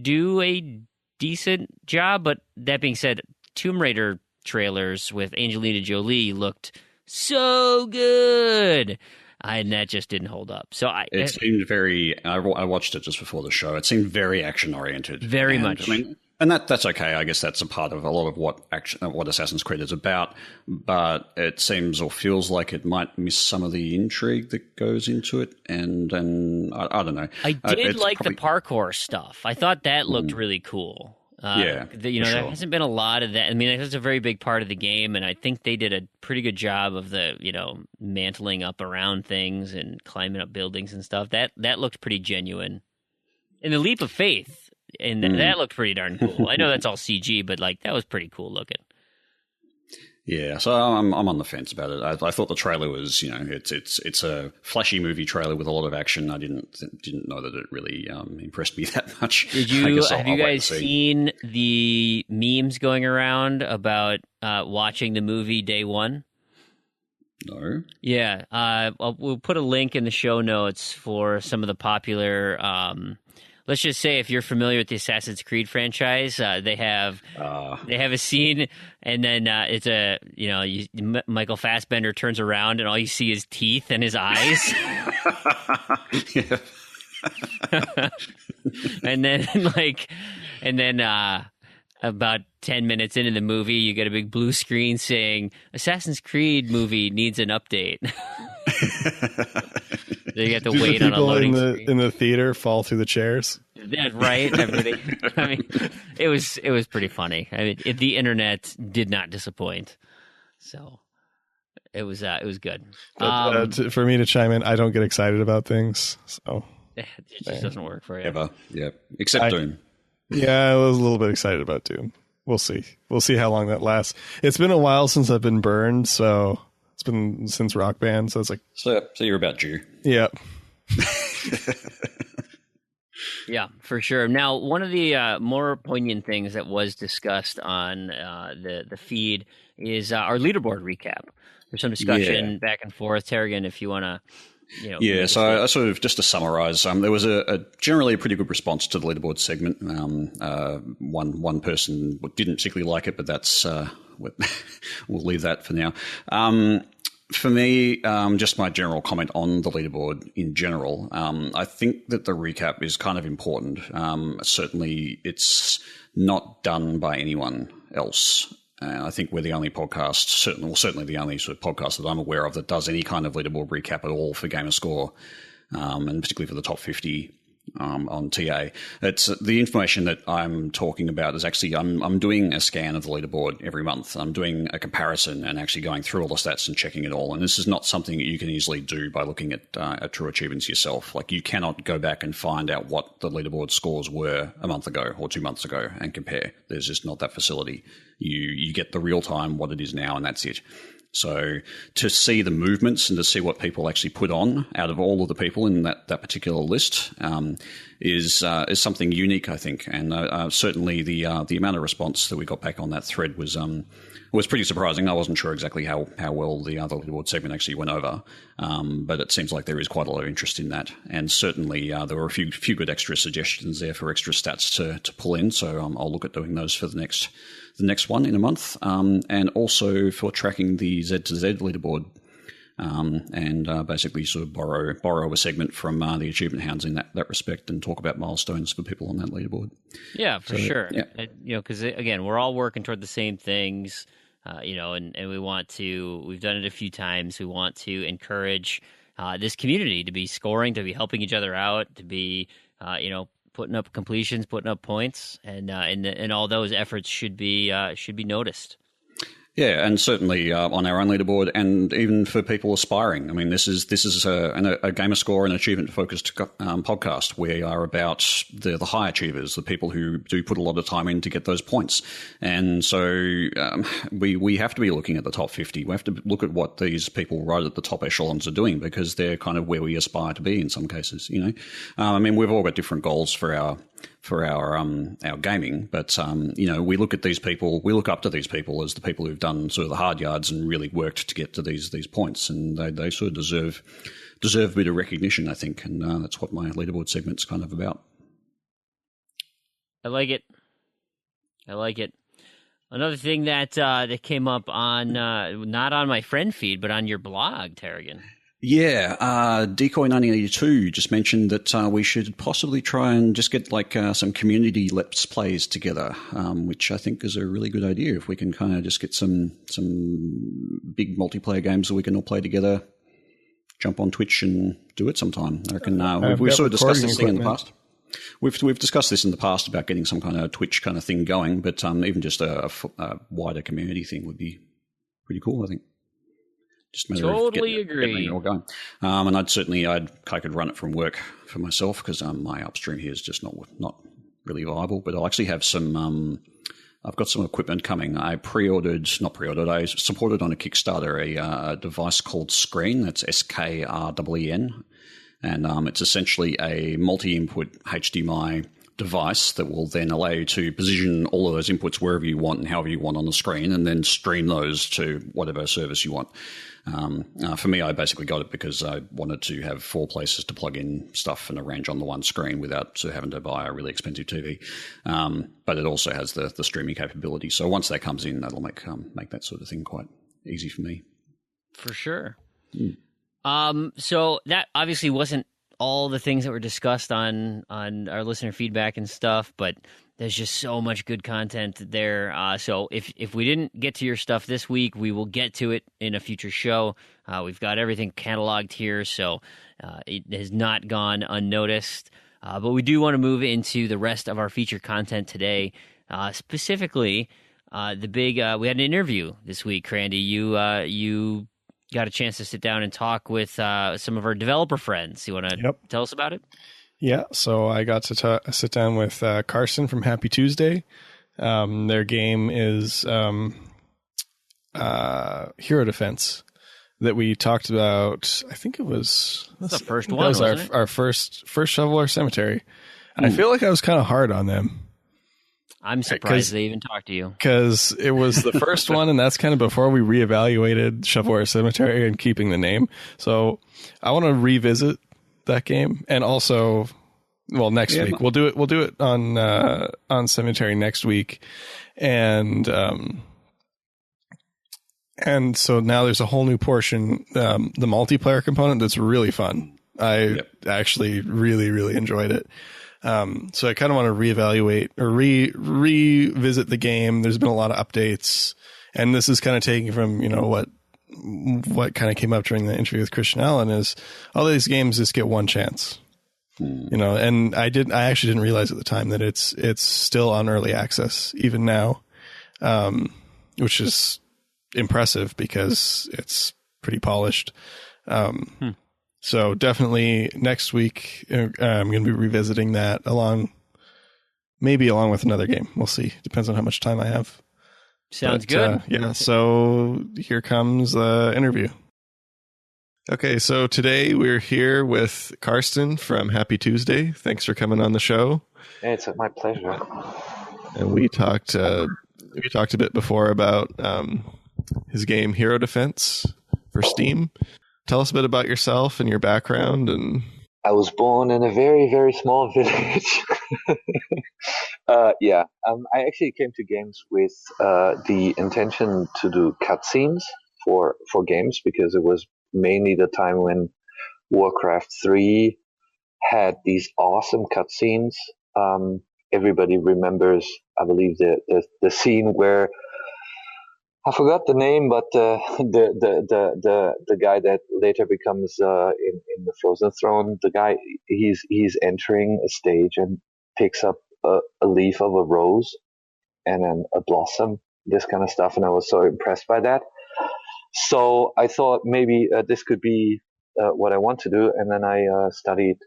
Speaker 1: do a decent job. But that being said, Tomb Raider trailers with Angelina Jolie looked so good, and that just didn't hold up. So it
Speaker 3: seemed very. I watched it just before the show. It seemed very action oriented,
Speaker 1: very much.
Speaker 3: And that's okay. I guess that's a part of a lot of what Assassin's Creed is about. But it seems or feels like it might miss some of the intrigue that goes into it. And I don't know.
Speaker 1: I did like the parkour stuff. I thought that looked really cool. There hasn't been a lot of that. I mean, that's a very big part of the game, and I think they did a pretty good job of the, mantling up around things and climbing up buildings and stuff. That looked pretty genuine. And the leap of faith, and that looked pretty darn cool. I know that's all CG, but that was pretty cool looking.
Speaker 3: Yeah, so I'm on the fence about it. I thought the trailer was, it's a flashy movie trailer with a lot of action. I didn't know that it really impressed me that much.
Speaker 1: Have you guys seen the memes going around about watching the movie day one?
Speaker 3: No.
Speaker 1: Yeah, we'll put a link in the show notes for some of the popular. Let's just say if you're familiar with the Assassin's Creed franchise, they have a scene, and then Michael Fassbender turns around, and all you see is teeth and his eyes. and then about 10 minutes into the movie, you get a big blue screen saying Assassin's Creed movie needs an update. You have to wait on a loading screen.
Speaker 2: In the theater fall through the chairs.
Speaker 1: Yeah, right. Everybody. I mean, it was pretty funny. I mean, the internet did not disappoint. So it was good.
Speaker 2: For me to chime in, I don't get excited about things, so
Speaker 1: it just doesn't work for you.
Speaker 3: Ever. Yeah. Except Doom.
Speaker 2: Yeah, I was a little bit excited about Doom. We'll see. We'll see how long that lasts. It's been a while since I've been burned, so it's been since Rock Band, so it's like...
Speaker 3: So you're about due.
Speaker 2: Yeah.
Speaker 1: Yeah, for sure. Now, one of the more poignant things that was discussed on the feed is our leaderboard recap. There's some discussion back and forth. Tarragon, if you want to...
Speaker 3: So I sort of, just to summarize, there was a generally a pretty good response to the leaderboard segment. One person didn't particularly like it, but that's we'll leave that for now. For me, just my general comment on the leaderboard in general, I think that the recap is kind of important. Certainly, it's not done by anyone else. I think we're the only podcast, certainly the only sort of podcast that I'm aware of that does any kind of leaderboard recap at all for Gamerscore, and particularly for the top 50 on TA. It's the information that I'm talking about is actually I'm doing a scan of the leaderboard every month. I'm doing a comparison and actually going through all the stats and checking it all. And this is not something that you can easily do by looking at True Achievements yourself. Like, you cannot go back and find out what the leaderboard scores were a month ago or 2 months ago and compare. There's just not that facility. You get the real time what it is now, and that's it. So to see the movements and to see what people actually put on out of all of the people in that particular list is something unique, I think. And certainly the amount of response that we got back on that thread was pretty surprising. I wasn't sure exactly how well the other leaderboard segment actually went over, but it seems like there is quite a lot of interest in that. And certainly there were a few good extra suggestions there for extra stats to pull in. So I'll look at doing those for the next one in a month, and also for tracking the Z2Z leaderboard, and basically sort of borrow a segment from the Achievement Hounds in that respect and talk about milestones for people on that leaderboard.
Speaker 1: Yeah, for sure.
Speaker 3: Yeah.
Speaker 1: Because again, we're all working toward the same things, and we want to. We've done it a few times. We want to encourage this community to be scoring, to be helping each other out, to be putting up completions, putting up points, and all those efforts should be noticed.
Speaker 3: Yeah, and certainly on our own leaderboard, and even for people aspiring. I mean, this is a Gamerscore and achievement-focused podcast. We are about the high achievers, the people who do put a lot of time in to get those points. And so we have to be looking at the top 50. We have to look at what these people right at the top echelons are doing, because they're kind of where we aspire to be in some cases. I mean, we've all got different goals for our gaming, but we look at these people, we look up to these people as the people who've done sort of the hard yards and really worked to get to these points, and they sort of deserve a bit of recognition, I think, and that's what my leaderboard segment's kind of about.
Speaker 1: I like it. Another thing that came up on not on my friend feed, but on your blog, Terrigan.
Speaker 3: Yeah, Decoy1982 just mentioned that we should possibly try and just get some community let's plays together, which I think is a really good idea. If we can kind of just get some big multiplayer games that we can all play together, jump on Twitch and do it sometime. I reckon we've sort of discussed this thing in the past. We've discussed this in the past about getting some kind of Twitch kind of thing going, but even just a wider community thing would be pretty cool, I think. Just
Speaker 1: totally agree.
Speaker 3: Getting it all going. And I could run it from work for myself, because my upstream here is just not really viable. But I'll actually have some. I've got some equipment coming. I I supported on a Kickstarter a device called Screen. That's SKREN, and it's essentially a multi-input HDMI device that will then allow you to position all of those inputs wherever you want and however you want on the screen, and then stream those to whatever service you want. For me, I basically got it because I wanted to have 4 places to plug in stuff and arrange on the one screen without sort of having to buy a really expensive TV. But it also has the streaming capability. So once that comes in, that'll make that sort of thing quite easy for me.
Speaker 1: For sure. So that obviously wasn't all the things that were discussed on our listener feedback and stuff, but there's just so much good content there. So if we didn't get to your stuff this week, we will get to it in a future show. We've got everything cataloged here, so it has not gone unnoticed. But we do want to move into the rest of our feature content today. Specifically, the big we had an interview this week, Randy. You got a chance to sit down and talk with some of our developer friends. You want to tell us about it?
Speaker 2: Yeah, so I got to sit down with Carson from Happy Tuesday. Their game is Hero Defense that we talked about. I think it was
Speaker 1: the first one.
Speaker 2: That was our first Shoveler Cemetery. And I feel like I was kind of hard on them.
Speaker 1: I'm surprised they even talked to you.
Speaker 2: Because it was the first one, and that's kind of before we reevaluated Shovelware Cemetery and keeping the name. So I want to revisit that game, and also, next week we'll do it on Cemetery next week, and And so now there's a whole new portion, the multiplayer component that's really fun. I actually really, really enjoyed it. So I kind of want to reevaluate or revisit the game. There's been a lot of updates, and this is kind of taking from, what kind of came up during the interview with Christian Allen is all these games just get one chance, and I actually didn't realize at the time that it's still on early access even now, which is impressive because it's pretty polished. So definitely next week, I'm going to be revisiting that along with another game. We'll see. Depends on how much time I have.
Speaker 1: Sounds good.
Speaker 2: So here comes the interview. Okay, so today we're here with Karsten from Happy Tuesday. Thanks for coming on the show.
Speaker 4: Hey, it's my pleasure.
Speaker 2: And we talked a bit before about his game Hero Defense for Steam. Tell us a bit about yourself and your background. And
Speaker 4: I was born in a very, very small village. I actually came to games with the intention to do cutscenes for games, because it was mainly the time when Warcraft 3 had these awesome cutscenes. Everybody remembers, I believe, the scene where I forgot the name, but the guy that later becomes in the Frozen Throne, the guy he's entering a stage and picks up a leaf of a rose and then a blossom, this kind of stuff, and I was so impressed by that. So I thought maybe this could be what I want to do, and then I studied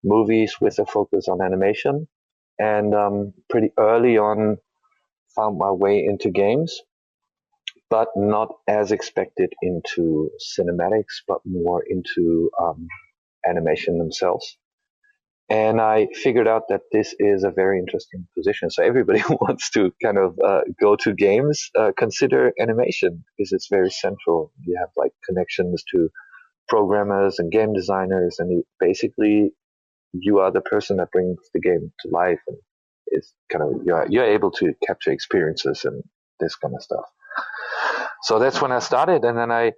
Speaker 4: movies with a focus on animation, and pretty early on found my way into games, but not as expected into cinematics, but more into animation themselves. And I figured out that this is a very interesting position. So everybody who wants to kind of go to games, consider animation, because it's very central. You have like connections to programmers and game designers, and basically you are the person that brings the game to life, and it's kind of you're able to capture experiences and this kind of stuff. So that's when I started, and then I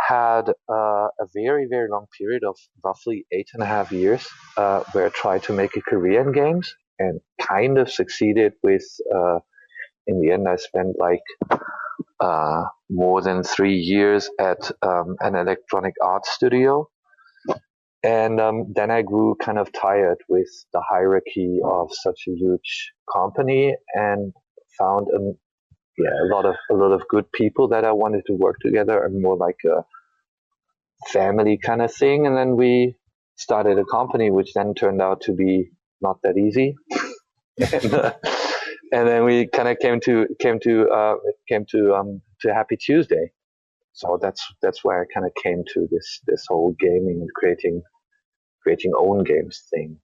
Speaker 4: had a very, very long period of roughly 8.5 years where I tried to make a career in games and kind of succeeded with, in the end, I spent like more than 3 years at an electronic arts studio. And then I grew kind of tired with the hierarchy of such a huge company, and found a lot of good people that I wanted to work together, and more like a family kind of thing. And then we started a company, which then turned out to be not that easy. And then we kind of came to Happy Tuesday. So that's where I kind of came to this whole gaming and creating own games thing.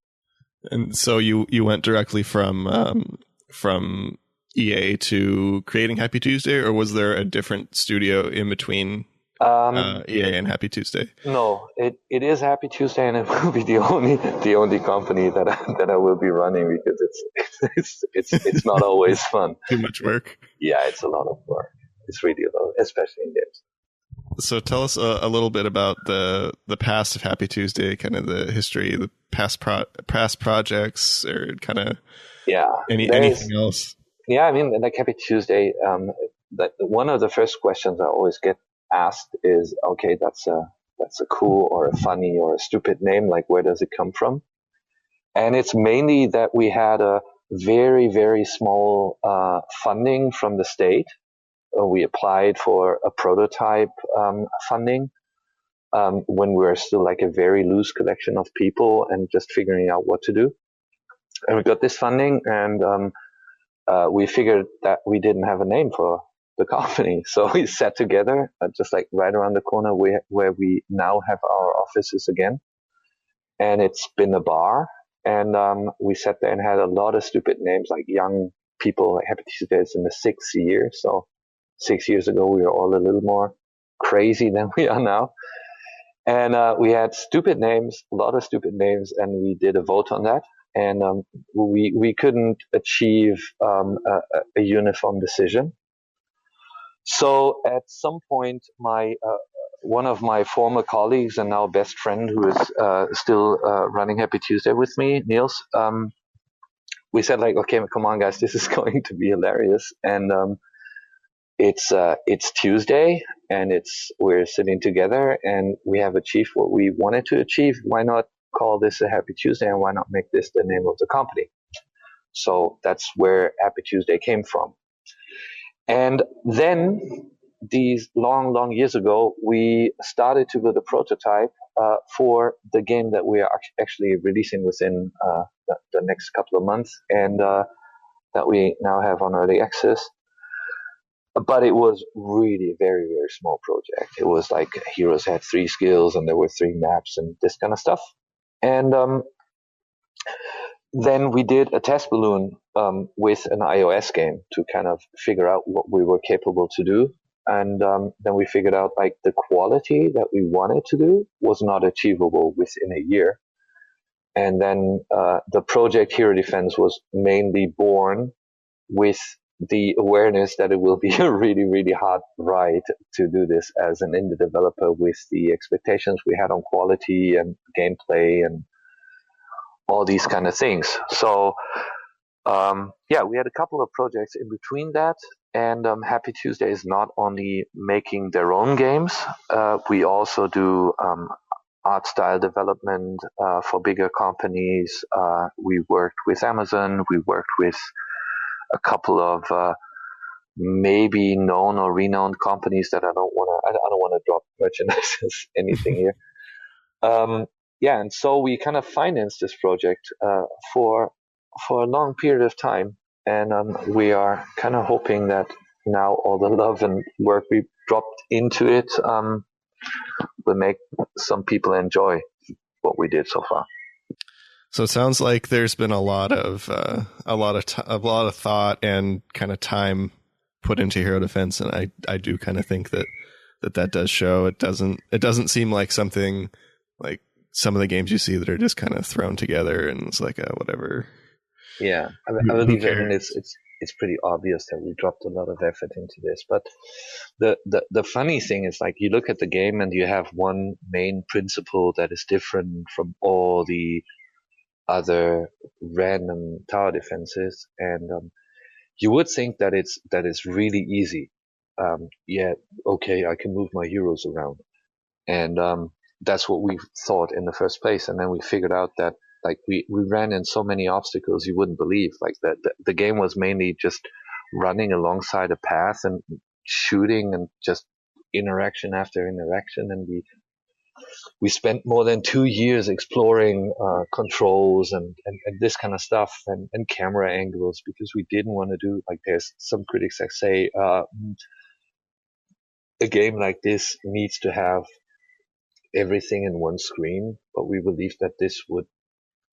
Speaker 2: And so you went directly from EA to creating Happy Tuesday, or was there a different studio in between EA and Happy Tuesday?
Speaker 4: No, it is Happy Tuesday, and it will be the only company that I will be running, because it's not always fun.
Speaker 2: Too much work.
Speaker 4: Yeah, it's a lot of work. It's really a lot, especially in games.
Speaker 2: So tell us a little bit about the past of Happy Tuesday, kind of the history, the past projects, or kind of anything else.
Speaker 4: Yeah, I mean, like Happy Tuesday, one of the first questions I always get asked is, okay, that's a cool or a funny or a stupid name. Like, where does it come from? And it's mainly that we had a very, very small funding from the state. We applied for a prototype funding when we were still like a very loose collection of people and just figuring out what to do. And we got this funding, and we figured that we didn't have a name for the company. So we sat together just like right around the corner where we now have our offices again. And it's been a bar. And we sat there and had a lot of stupid names, like young people, like Happy Tuesday is in the 6th year. So 6 years ago, we were all a little more crazy than we are now. And we had stupid names, a lot of stupid names, and we did a vote on that. And we couldn't achieve a uniform decision. So at some point, my one of my former colleagues and now best friend, who is still running Happy Tuesday with me, Niels, we said like, okay, come on, guys, this is going to be hilarious, and it's Tuesday, and we're sitting together, and we have achieved what we wanted to achieve. Why not call this a Happy Tuesday, and why not make this the name of the company? So that's where Happy Tuesday came from. And then these long years ago, we started to build a prototype for the game that we are actually releasing within the next couple of months, and that we now have on early access. But it was really a very, very small project. It was like heroes had 3 skills and there were 3 maps and this kind of stuff. And then we did a test balloon with an iOS game to kind of figure out what we were capable to do. And then we figured out like the quality that we wanted to do was not achievable within a year. And then the project Hero Defense was mainly born with the awareness that it will be a really, really hard ride to do this as an indie developer with the expectations we had on quality and gameplay and all these kind of things. So, we had a couple of projects in between that. And Happy Tuesday is not only making their own games, we also do art style development for bigger companies. We worked with Amazon. We worked with a couple of maybe known or renowned companies that I don't want to drop merchandise as anything here. And so we kind of financed this project for a long period of time, and we are kind of hoping that now all the love and work we dropped into it will make some people enjoy what we did so far.
Speaker 2: So it sounds like there's been a lot of thought and kind of time put into Hero Defense, and I do kind of think that does show. It doesn't seem like something like some of the games you see that are just kind of thrown together and it's like a whatever.
Speaker 4: Yeah, I believe it's pretty obvious that we dropped a lot of effort into this. But the funny thing is, like, you look at the game and you have one main principle that is different from all the other random tower defenses, and you would think that it's really easy. Okay, I can move my heroes around, and that's what we thought in the first place. And then we figured out that like we ran in so many obstacles you wouldn't believe. Like that the game was mainly just running alongside a path and shooting and just interaction after interaction, and we spent more than 2 years exploring controls and this kind of stuff and camera angles, because we didn't want to do, like, there's some critics that say a game like this needs to have everything in one screen, but we believe that this would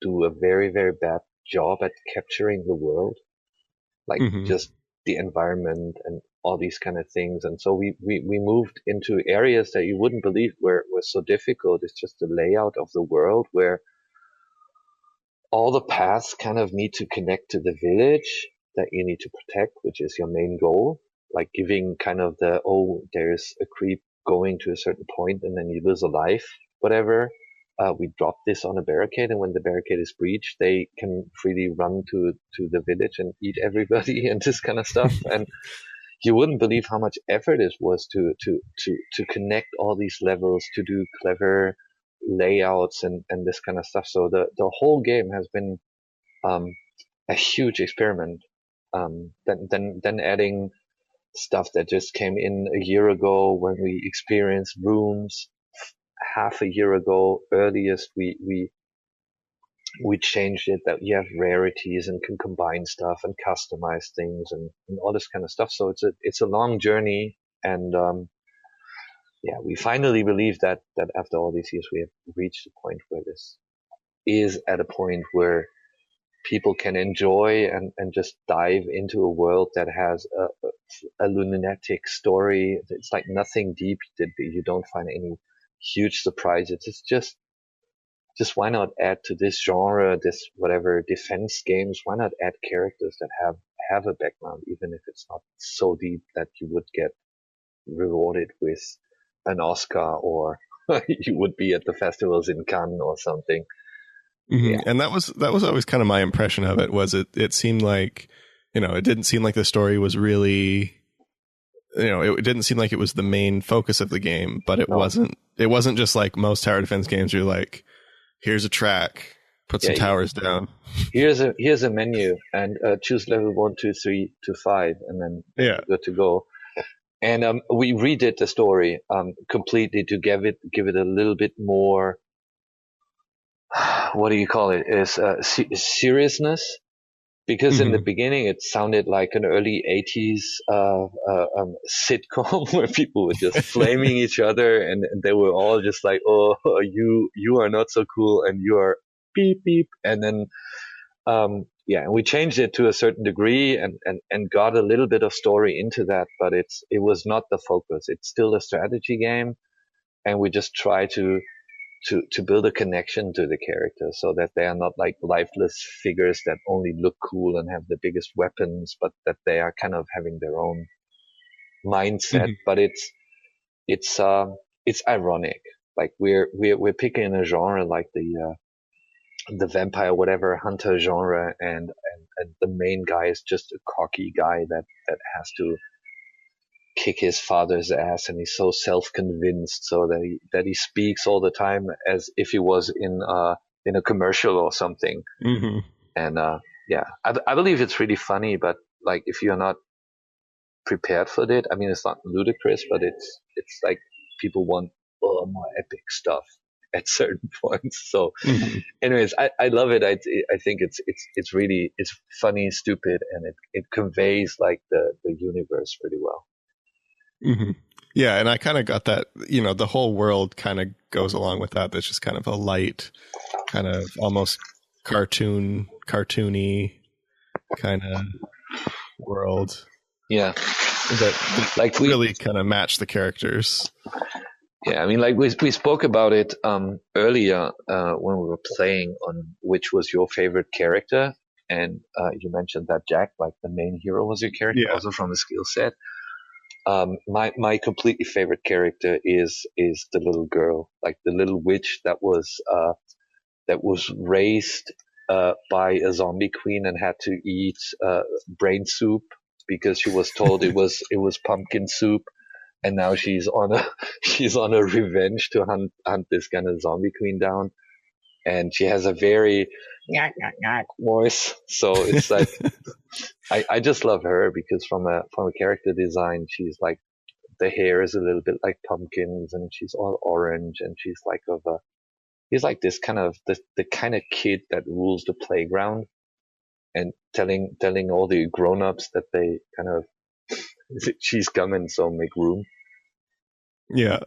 Speaker 4: do a very, very bad job at capturing the world, like just the environment and all these kind of things. And so we moved into areas that you wouldn't believe were so difficult. It's just the layout of the world where all the paths kind of need to connect to the village that you need to protect, which is your main goal, like giving kind of there's a creep going to a certain point and then you lose a life, whatever. We drop this on a barricade, and when the barricade is breached, they can freely run to the village and eat everybody and this kind of stuff. And you wouldn't believe how much effort it was to connect all these levels, to do clever layouts and this kind of stuff. So the whole game has been a huge experiment. Then adding stuff that just came in a year ago when we experienced rooms. Half a year ago, earliest, we changed it that you have rarities and can combine stuff and customize things and all this kind of stuff. So it's a long journey, and we finally believe that after all these years we have reached a point where this is at a point where people can enjoy and just dive into a world that has a lunatic story. It's like nothing deep that you don't find any huge surprises. It's just why not add to this genre, this whatever defense games, why not add characters that have a background, even if it's not so deep that you would get rewarded with an Oscar, or you would be at the festivals in Cannes or something.
Speaker 2: Mm-hmm. Yeah. And that was always kind of my impression of it. Was it seemed like, it didn't seem like the story was really, it didn't seem like it was the main focus of the game, but it wasn't just like most tower defense games where you're like, here's a track, put some towers down.
Speaker 4: Here's a menu, and choose level 1, 2, 3 to 5, and then you're good to go. And we redid the story completely to give it a little bit more. What do you call it? Is seriousness? Because in the beginning it sounded like an early 80s sitcom where people were just flaming each other, and they were all just like, oh, you are not so cool, and you are beep beep, and then and we changed it to a certain degree and got a little bit of story into that, but it was not the focus. It's still a strategy game, and we just try to build a connection to the characters so that they are not like lifeless figures that only look cool and have the biggest weapons, but that they are kind of having their own mindset. But it's ironic. Like we're picking a genre like the vampire, whatever, hunter genre, and the main guy is just a cocky guy that has to kick his father's ass, and he's so self-convinced so that he speaks all the time as if he was in a commercial or something. And I believe it's really funny, but like if you're not prepared for it, I mean, it's not ludicrous, but it's like people want more epic stuff at certain points. So anyways, I love it. I think it's really, it's funny, stupid, and it conveys like the universe really well.
Speaker 2: Yeah, and I kind of got that, the whole world kind of goes along with that. That's just kind of a light, kind of almost cartoony kind of world.
Speaker 4: Yeah.
Speaker 2: That like really kind of match the characters.
Speaker 4: Yeah, I mean, like we spoke about it earlier when we were playing on which was your favorite character, and you mentioned that Jack, like the main hero, was your character, also from the skill set. My completely favorite character is the little girl, like the little witch that was raised by a zombie queen and had to eat brain soup because she was told it was pumpkin soup, and now she's on a revenge to hunt this kind of zombie queen down, and she has a very voice, so it's like I just love her because from a character design, she's like, the hair is a little bit like pumpkins, and she's all orange, and she's like he's like this kind of the kind of kid that rules the playground and telling all the grown-ups that they kind of she's coming, so make room.
Speaker 2: Yeah.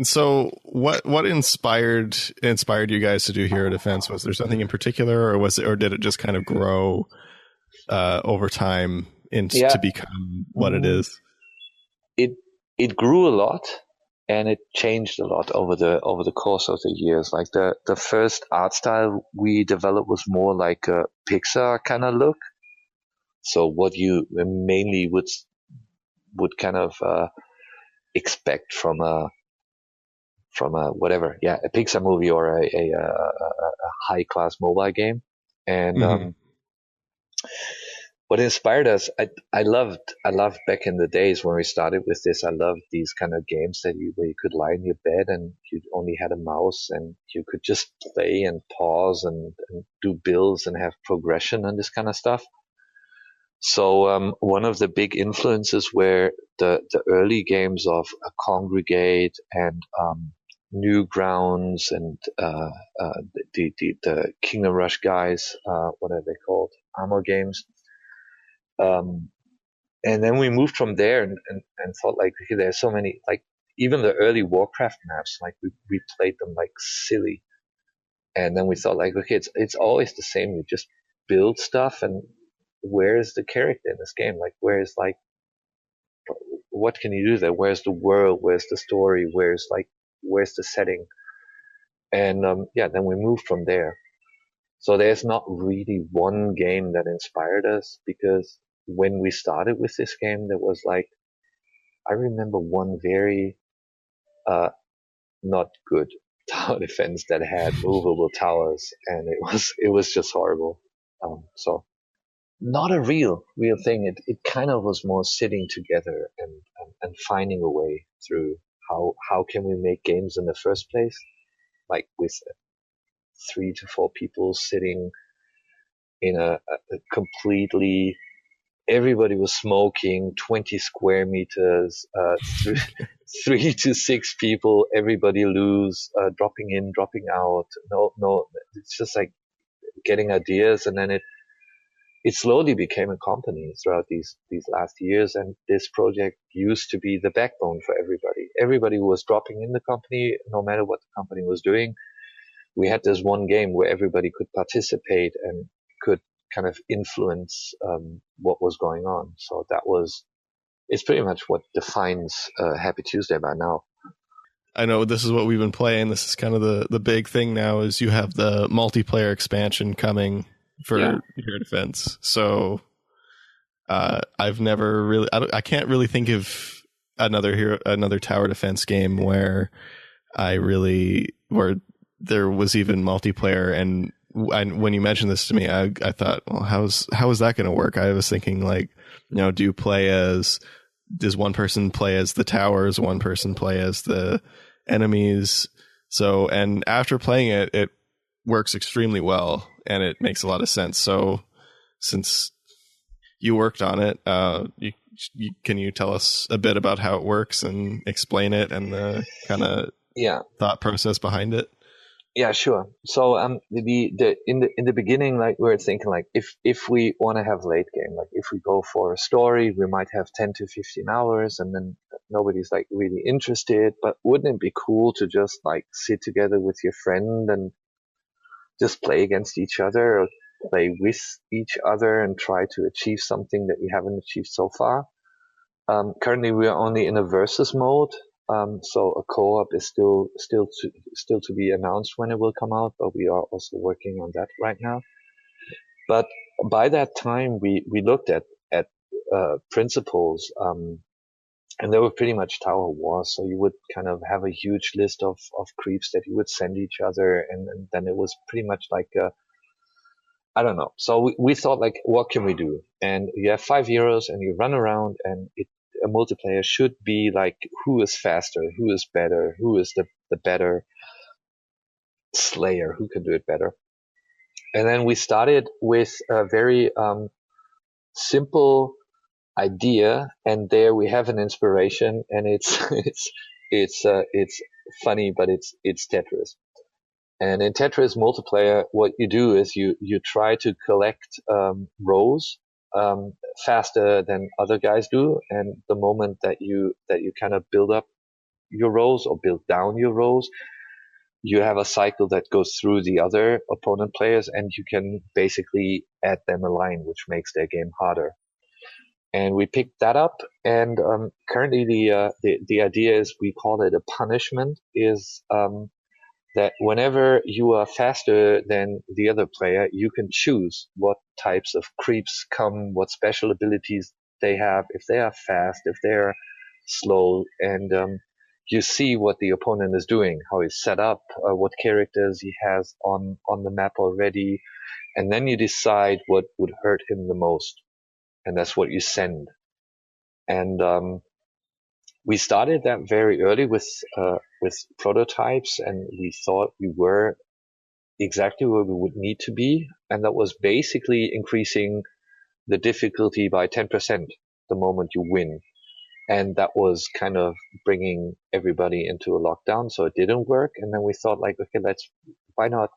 Speaker 2: So what inspired you guys to do Hero Defense? Was there something in particular, or did it just kind of grow over time to become what it is?
Speaker 4: It grew a lot, and it changed a lot over the course of the years. Like the first art style we developed was more like a Pixar kind of look. So what you mainly would kind of expect from a whatever, a Pixar movie or a high class mobile game. And what inspired us, I loved back in the days when we started with this. I loved these kind of games where you could lie in your bed and you only had a mouse and you could just play and pause and do builds and have progression and this kind of stuff. So one of the big influences were the early games of Congregate and Newgrounds and the Kingdom Rush guys. What are they called? Armor games. And then we moved from there and thought like, okay, there's so many, like even the early Warcraft maps, like we played them like silly. And then we thought like, okay, it's always the same. We just build stuff, and where's the character in this game? Like, where's like, what can you do there? Where's the world? Where's the story? Where's the setting? And then we moved from there. So there's not really one game that inspired us, because when we started with this game, there was like I remember one very not good tower defense that had movable towers, and it was just horrible. So not a real thing. It kind of was more sitting together and finding a way through how can we make games in the first place, like with 3 to 4 people sitting in a completely, everybody was smoking, 20 square meters, 3 to 6 people, everybody loose, dropping in, dropping out. No, it's just like getting ideas, and then it slowly became a company throughout these last years. And this project used to be the backbone for everybody. Everybody who was dropping in the company, no matter what the company was doing. We had this one game where everybody could participate and could kind of influence what was going on. So it's pretty much what defines Happy Tuesday by now.
Speaker 2: I know this is what we've been playing. This is kind of the big thing now, is you have the multiplayer expansion coming for Hero Defense. So I've never really, I can't really think of another tower defense game where there was even multiplayer. And when you mentioned this to me, I thought, well, how is that going to work? I was thinking, like, does one person play as the towers, one person play as the enemies? So, and after playing it works extremely well, and it makes a lot of sense. So, since you worked on it, can you tell us a bit about how it works and explain it and the kind of thought process behind it?
Speaker 4: Yeah, sure. So in the beginning, like, we were thinking, like, if we want to have late game, like if we go for a story, we might have 10 to 15 hours, and then nobody's like really interested. But wouldn't it be cool to just like sit together with your friend and just play against each other, or play with each other and try to achieve something that we haven't achieved so far? Currently, we are only in a versus mode. So a co-op is still to be announced when it will come out, but we are also working on that right now. But by that time, we looked at principles, and they were pretty much tower wars. So you would kind of have a huge list of creeps that you would send each other, and then it was pretty much like I don't know. So we thought, like, what can we do? And you have 5 heroes, and you run around, and a multiplayer should be like, who is faster, who is better, who is the better slayer, who can do it better. And then we started with a very simple idea, and there we have an inspiration, and it's funny, but it's Tetris. And in Tetris multiplayer, what you do is you try to collect rows faster than other guys do, and the moment that you kind of build up your rows or build down your rows, you have a cycle that goes through the other opponent players, and you can basically add them a line, which makes their game harder. And we picked that up, and currently the idea is, we call it a punishment, is that whenever you are faster than the other player, you can choose what types of creeps come, what special abilities they have, if they are fast, if they're slow, and you see what the opponent is doing, how he's set up, what characters he has on the map already, and then you decide what would hurt him the most, and that's what you send. And we started that very early with prototypes, and we thought we were exactly where we would need to be, and that was basically increasing the difficulty by 10% the moment you win. And that was kind of bringing everybody into a lockdown, so it didn't work. And then we thought, like, okay, why not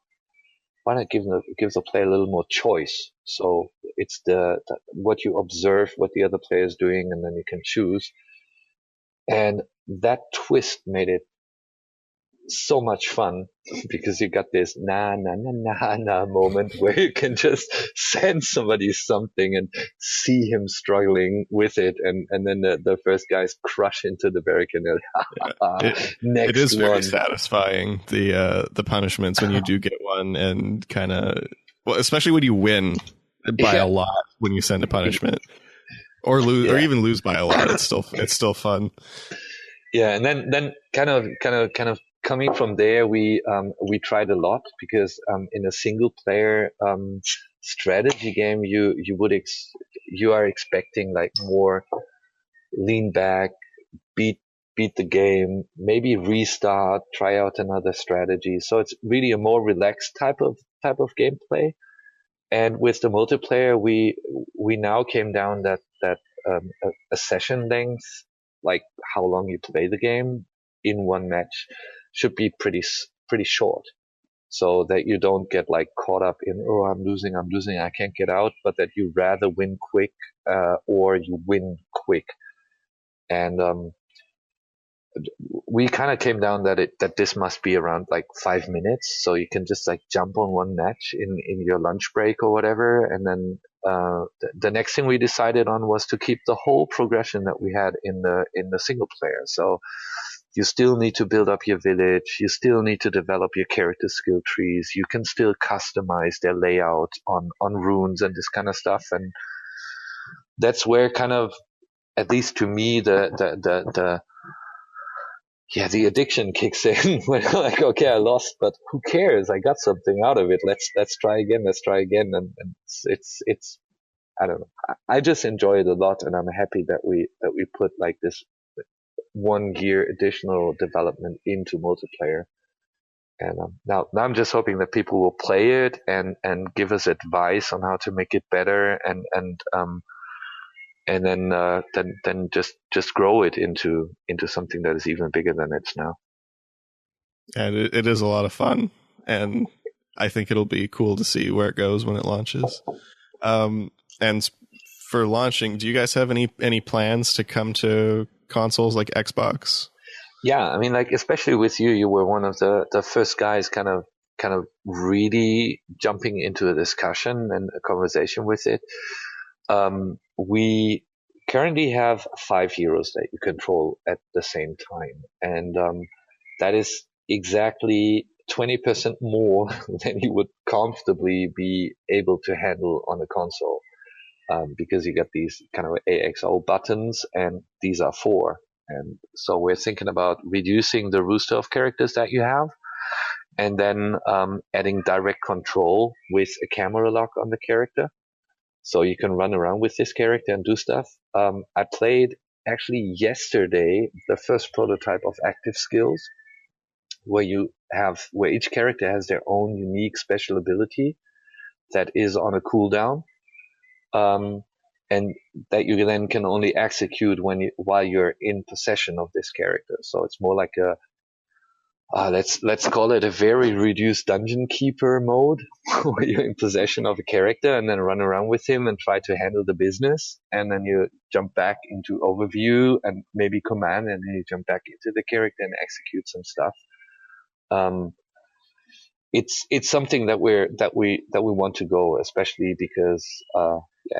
Speaker 4: give the player a little more choice? So it's what you observe, what the other player is doing, and then you can choose. And that twist made it so much fun, because you got this na moment where you can just send somebody something and see him struggling with it, and then the first guys crush into the barricade. Next,
Speaker 2: it is very
Speaker 4: one.
Speaker 2: satisfying, the punishments when you do get one, and kind of, well, especially when you win by a lot when you send a punishment. or lose, or even lose by a lot. It's still fun.
Speaker 4: Yeah, and then kind of coming from there, we tried a lot because in a single player strategy game, you are expecting like more lean back, beat the game, maybe restart, try out another strategy. So it's really a more relaxed type of gameplay. And with the multiplayer, we now came down that a session length, like how long you play the game in one match, should be pretty short, so that you don't get like caught up in, oh, I'm losing, I can't get out, but that you rather win quick, or you win quick. And we kind of came down that this must be around like 5 minutes, so you can just like jump on one match in your lunch break or whatever. And then the next thing we decided on was to keep the whole progression that we had in the single player. So you still need to build up your village, you still need to develop your character skill trees, you can still customize their layout on runes and this kind of stuff. And that's where kind of, at least to me, the addiction kicks in when I'm like, okay, I lost, but who cares? I got something out of it. Let's try again. And it's, I don't know. I just enjoy it a lot, and I'm happy that we put like this 1 year additional development into multiplayer. And now I'm just hoping that people will play it and give us advice on how to make it better, and then just grow it into something that is even bigger than it's now.
Speaker 2: And it is a lot of fun, and I think it'll be cool to see where it goes when it launches. And for launching, do you guys have any plans to come to consoles like Xbox?
Speaker 4: Yeah, I mean, like, especially with you were one of the first guys kind of really jumping into a discussion and a conversation with it. We currently have 5 heroes that you control at the same time, and that is exactly 20% more than you would comfortably be able to handle on a console, because you get these kind of AXO buttons, and these are 4. And so we're thinking about reducing the roster of characters that you have, and then adding direct control with a camera lock on the character. So you can run around with this character and do stuff. I played actually yesterday the first prototype of active skills, where each character has their own unique special ability that is on a cooldown, and that you then can only execute while you're in possession of this character. So it's more like a let's call it a very reduced dungeon keeper mode, where you're in possession of a character and then run around with him and try to handle the business. And then you jump back into overview and maybe command, and then you jump back into the character and execute some stuff. It's something that we want to go, especially because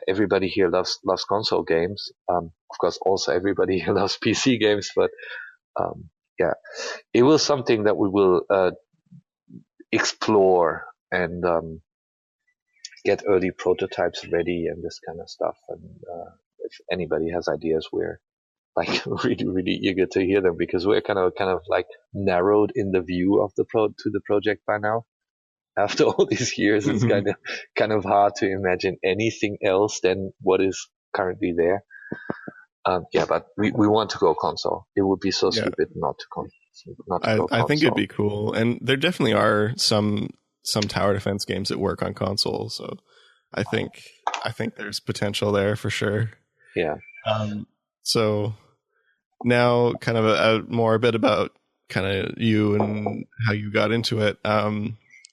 Speaker 4: everybody here loves console games. Of course, also everybody here loves PC games, but yeah, it was something that we will explore and get early prototypes ready and this kind of stuff. And if anybody has ideas, we're like really, really eager to hear them, because we're kind of like narrowed in the view of the project by now. After all these years, it's kind of hard to imagine anything else than what is currently there. But we want to go console. It would be so stupid not to go console.
Speaker 2: I think it'd be cool, and there definitely are some tower defense games that work on console. So I think there's potential there for sure.
Speaker 4: Yeah.
Speaker 2: So now, kind of a bit about kind of you and how you got into it.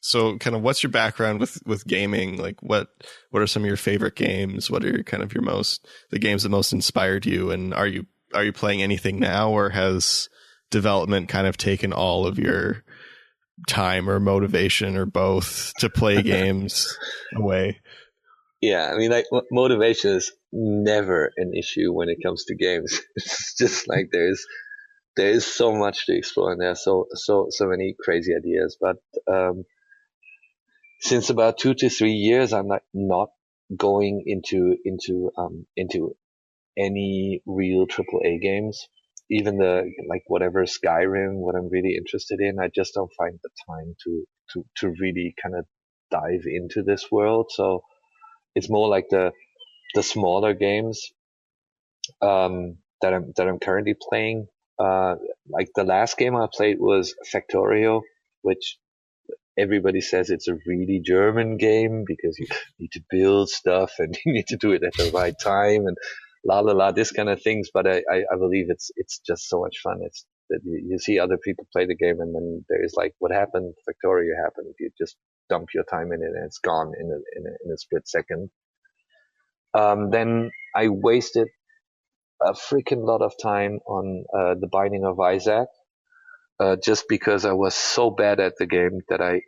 Speaker 2: So kind of what's your background with gaming? Like what are some of your favorite games? What are kind of the games that most inspired you? And are you playing anything now, or has development kind of taken all of your time or motivation or both to play games away?
Speaker 4: Yeah, I mean, like, motivation is never an issue when it comes to games. It's just like there is so much to explore, and there are so many crazy ideas. But since about 2 to 3 years, I'm like not going into any real AAA games. Even whatever Skyrim, what I'm really interested in, I just don't find the time to really kind of dive into this world. So it's more like the smaller games that I'm currently playing. Like the last game I played was Factorio, which everybody says it's a really German game because you need to build stuff and you need to do it at the right time and this kind of things. But I believe it's just so much fun. It's that you see other people play the game and then there's like, what happened? Factorio happened. You just dump your time in it and it's gone in a split second. Then I wasted a freaking lot of time on The Binding of Isaac, just because I was so bad at the game that I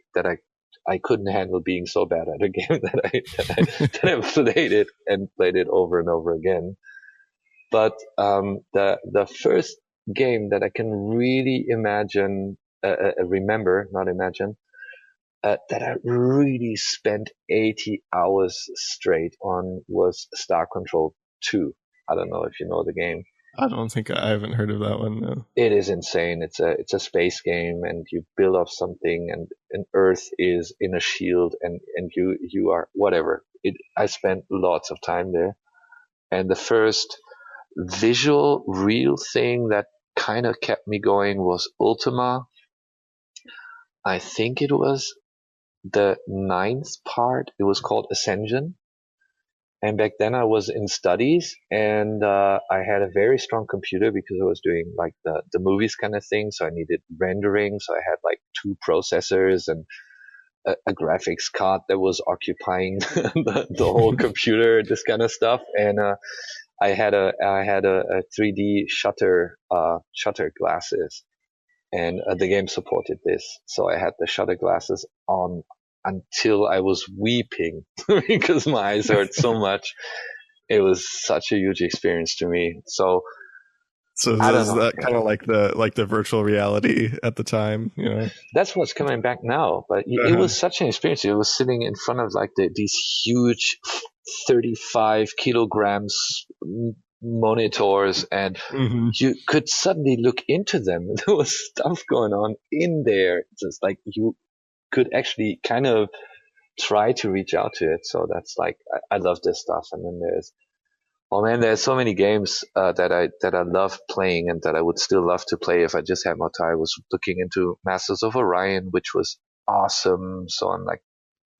Speaker 4: couldn't handle being so bad at a game that I played it and played it over and over again. But the first game that I can really that I really spent 80 hours straight on was Star Control 2. I don't know if you know the game.
Speaker 2: I don't think I haven't heard of that one. No.
Speaker 4: It is insane. It's a space game, and you build up something, and Earth is in a shield, and you are whatever. I spent lots of time there, and the first visual real thing that kind of kept me going was Ultima. I think it was the 9th part. It was called Ascension. And back then I was in studies, and I had a very strong computer because I was doing like the movies kind of thing. So I needed rendering. So I had like 2 processors and a graphics card that was occupying the whole computer, this kind of stuff. And I had a 3D shutter glasses, and the game supported this. So I had the shutter glasses on until I was weeping because my eyes hurt so much. It was such a huge experience to me. So
Speaker 2: is that kind of like the virtual reality at the time, you know?
Speaker 4: That's what's coming back now. But it was such an experience. It was sitting in front of like these huge 35 kilograms monitors, and you could suddenly look into them. There was stuff going on in there. Just like you could actually kind of try to reach out to it. So that's like, I love this stuff. And then there's so many games that I love playing and that I would still love to play if I just had more time. I was looking into Masters of Orion, which was awesome. So I'm like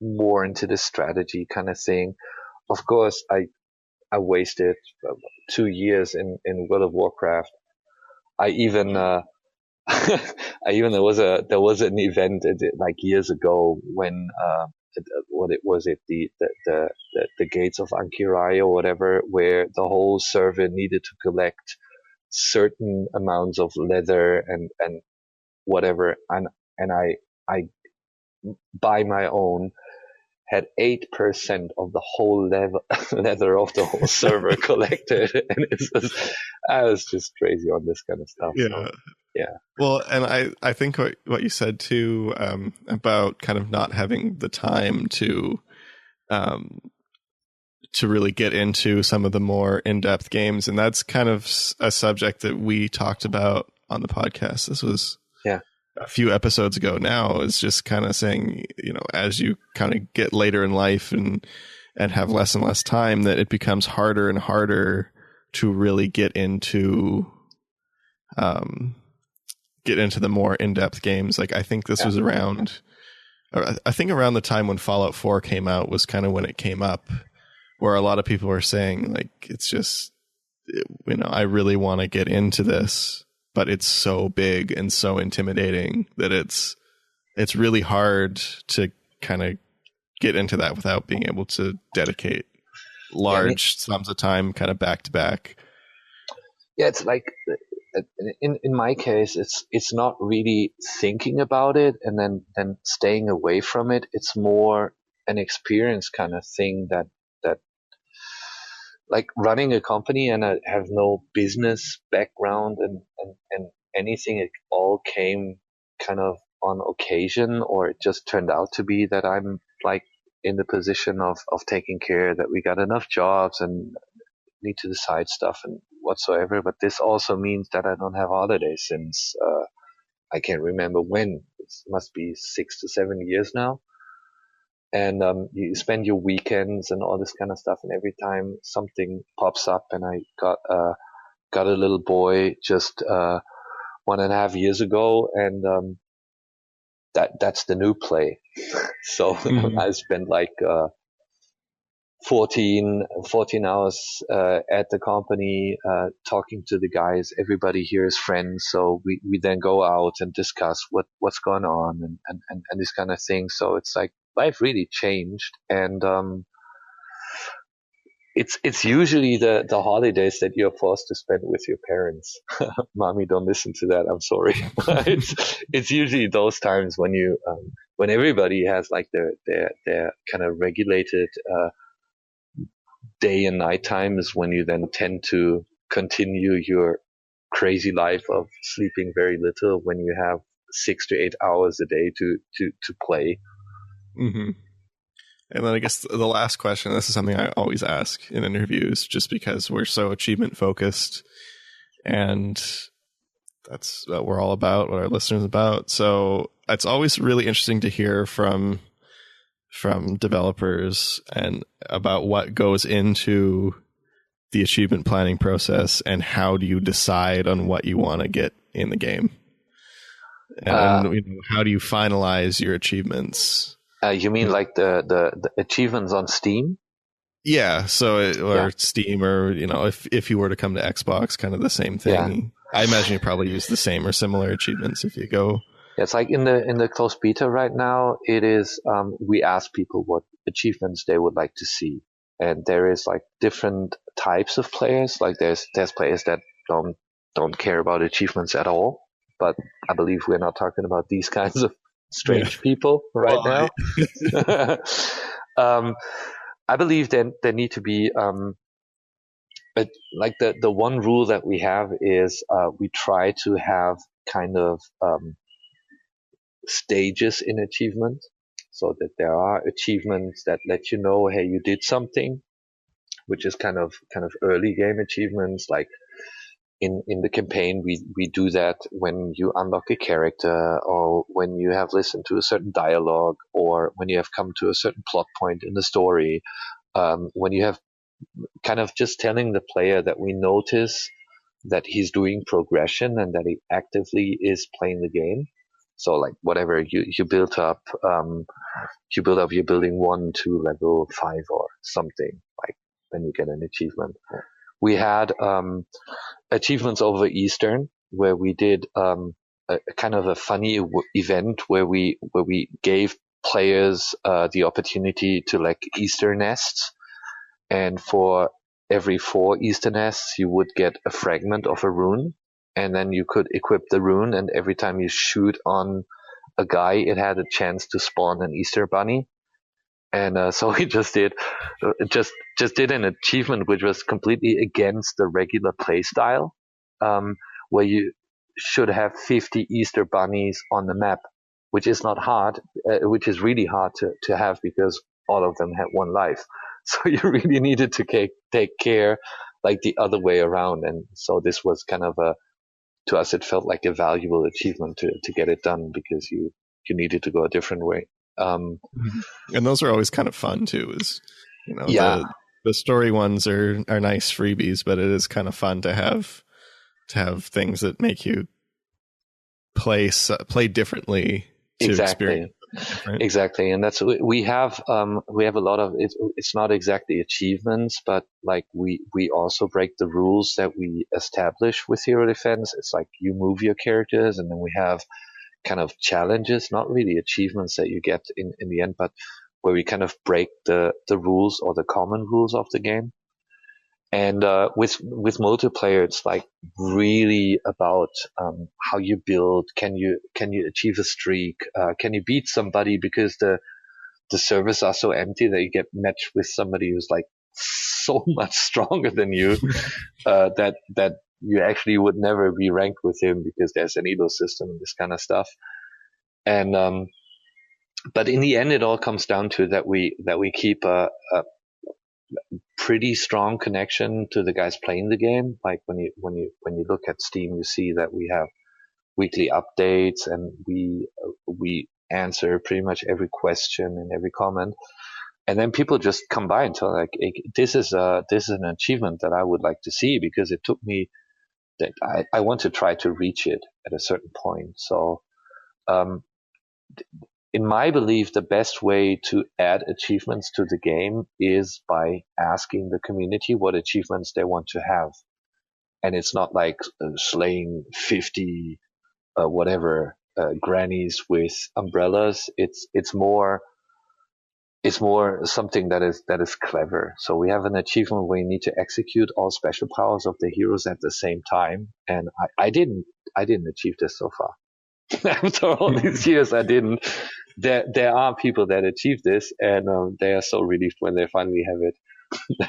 Speaker 4: more into this strategy kind of thing. Of course, I wasted 2 years in World of Warcraft. There was an event like years ago when the Gates of Ankirai or whatever, where the whole server needed to collect certain amounts of leather and whatever, and I by my own had 8% of the whole leather of the whole server collected, and I was just crazy on this kind of stuff.
Speaker 2: Yeah.
Speaker 4: So, yeah.
Speaker 2: Well, and I think what you said too, about kind of not having the time to really get into some of the more in-depth games, and that's kind of a subject that we talked about on the podcast. This was a few episodes ago now, is just kind of saying, you know, as you kind of get later in life and have less and less time, that it becomes harder and harder to really get into the more in-depth games. Like I think this was around the time when Fallout 4 came out was kind of when it came up, where a lot of people were saying like, it's just, you know, I really want to get into this, but it's so big and so intimidating that it's really hard to kind of get into that without being able to dedicate large sums of time kind of back to back.
Speaker 4: Yeah, it's like in my case, it's not really thinking about it and then staying away from it. It's more an experience kind of thing that like running a company, and I have no business background and anything. It all came kind of on occasion, or it just turned out to be that I'm like in the position of taking care that we got enough jobs and need to decide stuff and whatsoever. But this also means that I don't have holidays since I can't remember when. It must be 6 to 7 years now. And you spend your weekends and all this kind of stuff, and every time something pops up, and I got a little boy just 1.5 years ago, and that's the new play. So I spent like 14 hours at the company talking to the guys. Everybody here is friends, so we then go out and discuss what's going on and this kind of thing. So it's like life really changed, and it's usually the holidays that you're forced to spend with your parents. Mommy, don't listen to that. I'm sorry. It's usually those times when you when everybody has like their kind of regulated day and night times, when you then tend to continue your crazy life of sleeping very little when you have 6 to 8 hours a day to play.
Speaker 2: Mm-hmm. And then I guess the last question, this is something I always ask in interviews, just because we're so achievement focused, and that's what we're all about, what our listeners are about. So it's always really interesting to hear from developers and about what goes into the achievement planning process, and how do you decide on what you want to get in the game, and how do you finalize your achievements?
Speaker 4: You mean like the achievements on Steam?
Speaker 2: Yeah, so Steam, or if you were to come to Xbox, kind of the same thing. Yeah. I imagine you probably use the same or similar achievements if you go.
Speaker 4: It's like in the closed beta right now. It is we ask people what achievements they would like to see, and there is like different types of players. Like there's players that don't care about achievements at all. But I believe we're not talking about these kinds of strange people right now. I believe there need to be like the one rule that we have is we try to have kind of stages in achievement, so that there are achievements that let you know, hey, you did something, which is kind of early game achievements. Like in the campaign, we do that when you unlock a character, or when you have listened to a certain dialogue, or when you have come to a certain plot point in the story, when you have kind of just telling the player that we notice that he's doing progression and that he actively is playing the game. So like whatever you build up, you're building 1 to level 5 or something, like then you get an achievement. We had achievements over Eastern, where we did a kind of a funny event where we gave players the opportunity to like Easter nests, and for every 4 Easter nests you would get a fragment of a rune, and then you could equip the rune, and every time you shoot on a guy, it had a chance to spawn an Easter bunny. And so we just did an achievement which was completely against the regular play style, where you should have 50 Easter bunnies on the map, which is not hard, which is really hard to have, because all of them had 1 life. So you really needed to take care like the other way around. And so this was kind of to us, it felt like a valuable achievement to get it done, because you needed to go a different way.
Speaker 2: And those are always kind of fun too, the story ones are nice freebies, but it is kind of fun to have things that make you play differently to experience.
Speaker 4: Exactly. And that's, we have a lot of it. It's not exactly achievements, but like we also break the rules that we establish with Hero Defense. It's like you move your characters, and then we have kind of challenges, not really achievements that you get in the end, but where we kind of break the rules, or the common rules of the game. And with multiplayer, it's like really about how you build. Can you achieve a streak? Can you beat somebody, because the servers are so empty that you get matched with somebody who's like so much stronger than you that you actually would never be ranked with him, because there's an elo system and this kind of stuff. And but in the end, it all comes down to that we keep pretty strong connection to the guys playing the game. Like when you look at Steam, you see that we have weekly updates, and we answer pretty much every question and every comment. And then people just come by and tell like, hey, this is an achievement that I would like to see, because it took me that I want to try to reach it at a certain point. So, in my belief, the best way to add achievements to the game is by asking the community what achievements they want to have. And it's not like slaying 50 grannies with umbrellas. It's more something that is clever. So we have an achievement where you need to execute all special powers of the heroes at the same time, and I didn't achieve this so far. After all these years, I didn't. There are people that achieve this, and they are so relieved when they finally have it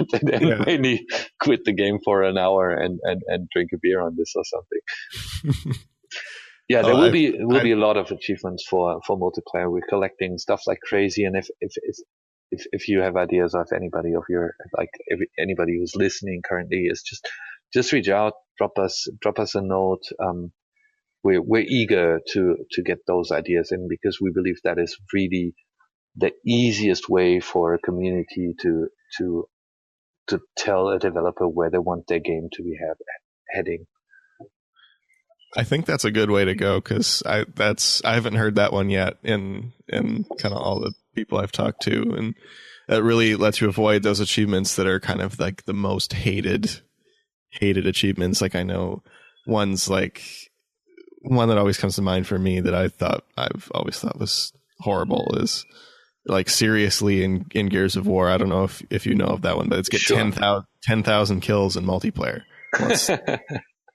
Speaker 4: that they mainly quit the game for an hour and drink a beer on this or something. Yeah, there will be a lot of achievements for multiplayer. We're collecting stuff like crazy, and if you have ideas of anybody of your anybody who's listening currently, is just reach out, drop us a note. We're eager to get those ideas in, because we believe that is really the easiest way for a community to tell a developer where they want their game to be heading.
Speaker 2: I think that's a good way to go, because I haven't heard that one yet in kind of all the people I've talked to, and that really lets you avoid those achievements that are kind of like the most hated achievements. Like I know one's like one that always comes to mind for me that I've always thought was horrible is like seriously in Gears of War. I don't know if you know of that one, but it's get 10,000 kills in multiplayer. Well,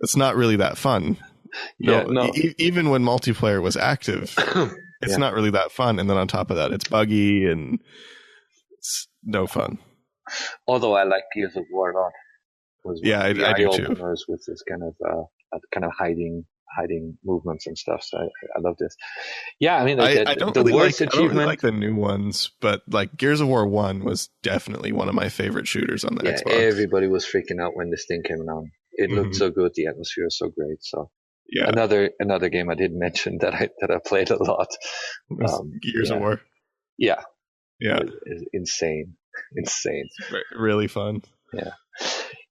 Speaker 2: it's not really that fun. No. Even when multiplayer was active, it's not really that fun. And then on top of that, it's buggy and it's no fun.
Speaker 4: Although I like Gears of War a lot.
Speaker 2: I do too.
Speaker 4: With this kind of hiding movements and stuff. So I love this. Yeah, I mean,
Speaker 2: I don't really like the new ones, but like Gears of War 1 was definitely one of my favorite shooters on the Xbox.
Speaker 4: Everybody was freaking out when this thing came out. It looked so good. The atmosphere was so great. So
Speaker 2: yeah,
Speaker 4: another game I didn't mention that I played a lot.
Speaker 2: Gears of War.
Speaker 4: Yeah.
Speaker 2: It's
Speaker 4: insane.
Speaker 2: Really fun.
Speaker 4: Yeah.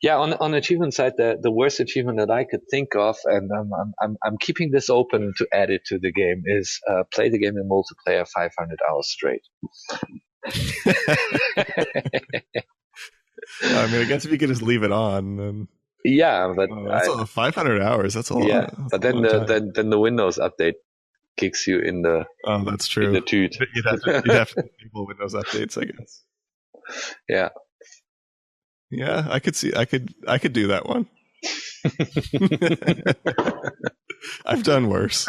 Speaker 4: Yeah, on the achievement side, the worst achievement that I could think of, and I'm keeping this open to add it to the game, is play the game in multiplayer 500 hours straight.
Speaker 2: I mean, I guess if you could just leave it on, then
Speaker 4: yeah, but
Speaker 2: that's 500 hours. That's a lot.
Speaker 4: Yeah, but then the Windows update kicks you in the
Speaker 2: that's true.
Speaker 4: In the toot.
Speaker 2: You'd have to enable Windows updates, I guess.
Speaker 4: Yeah.
Speaker 2: Yeah, I could do that one. I've done worse.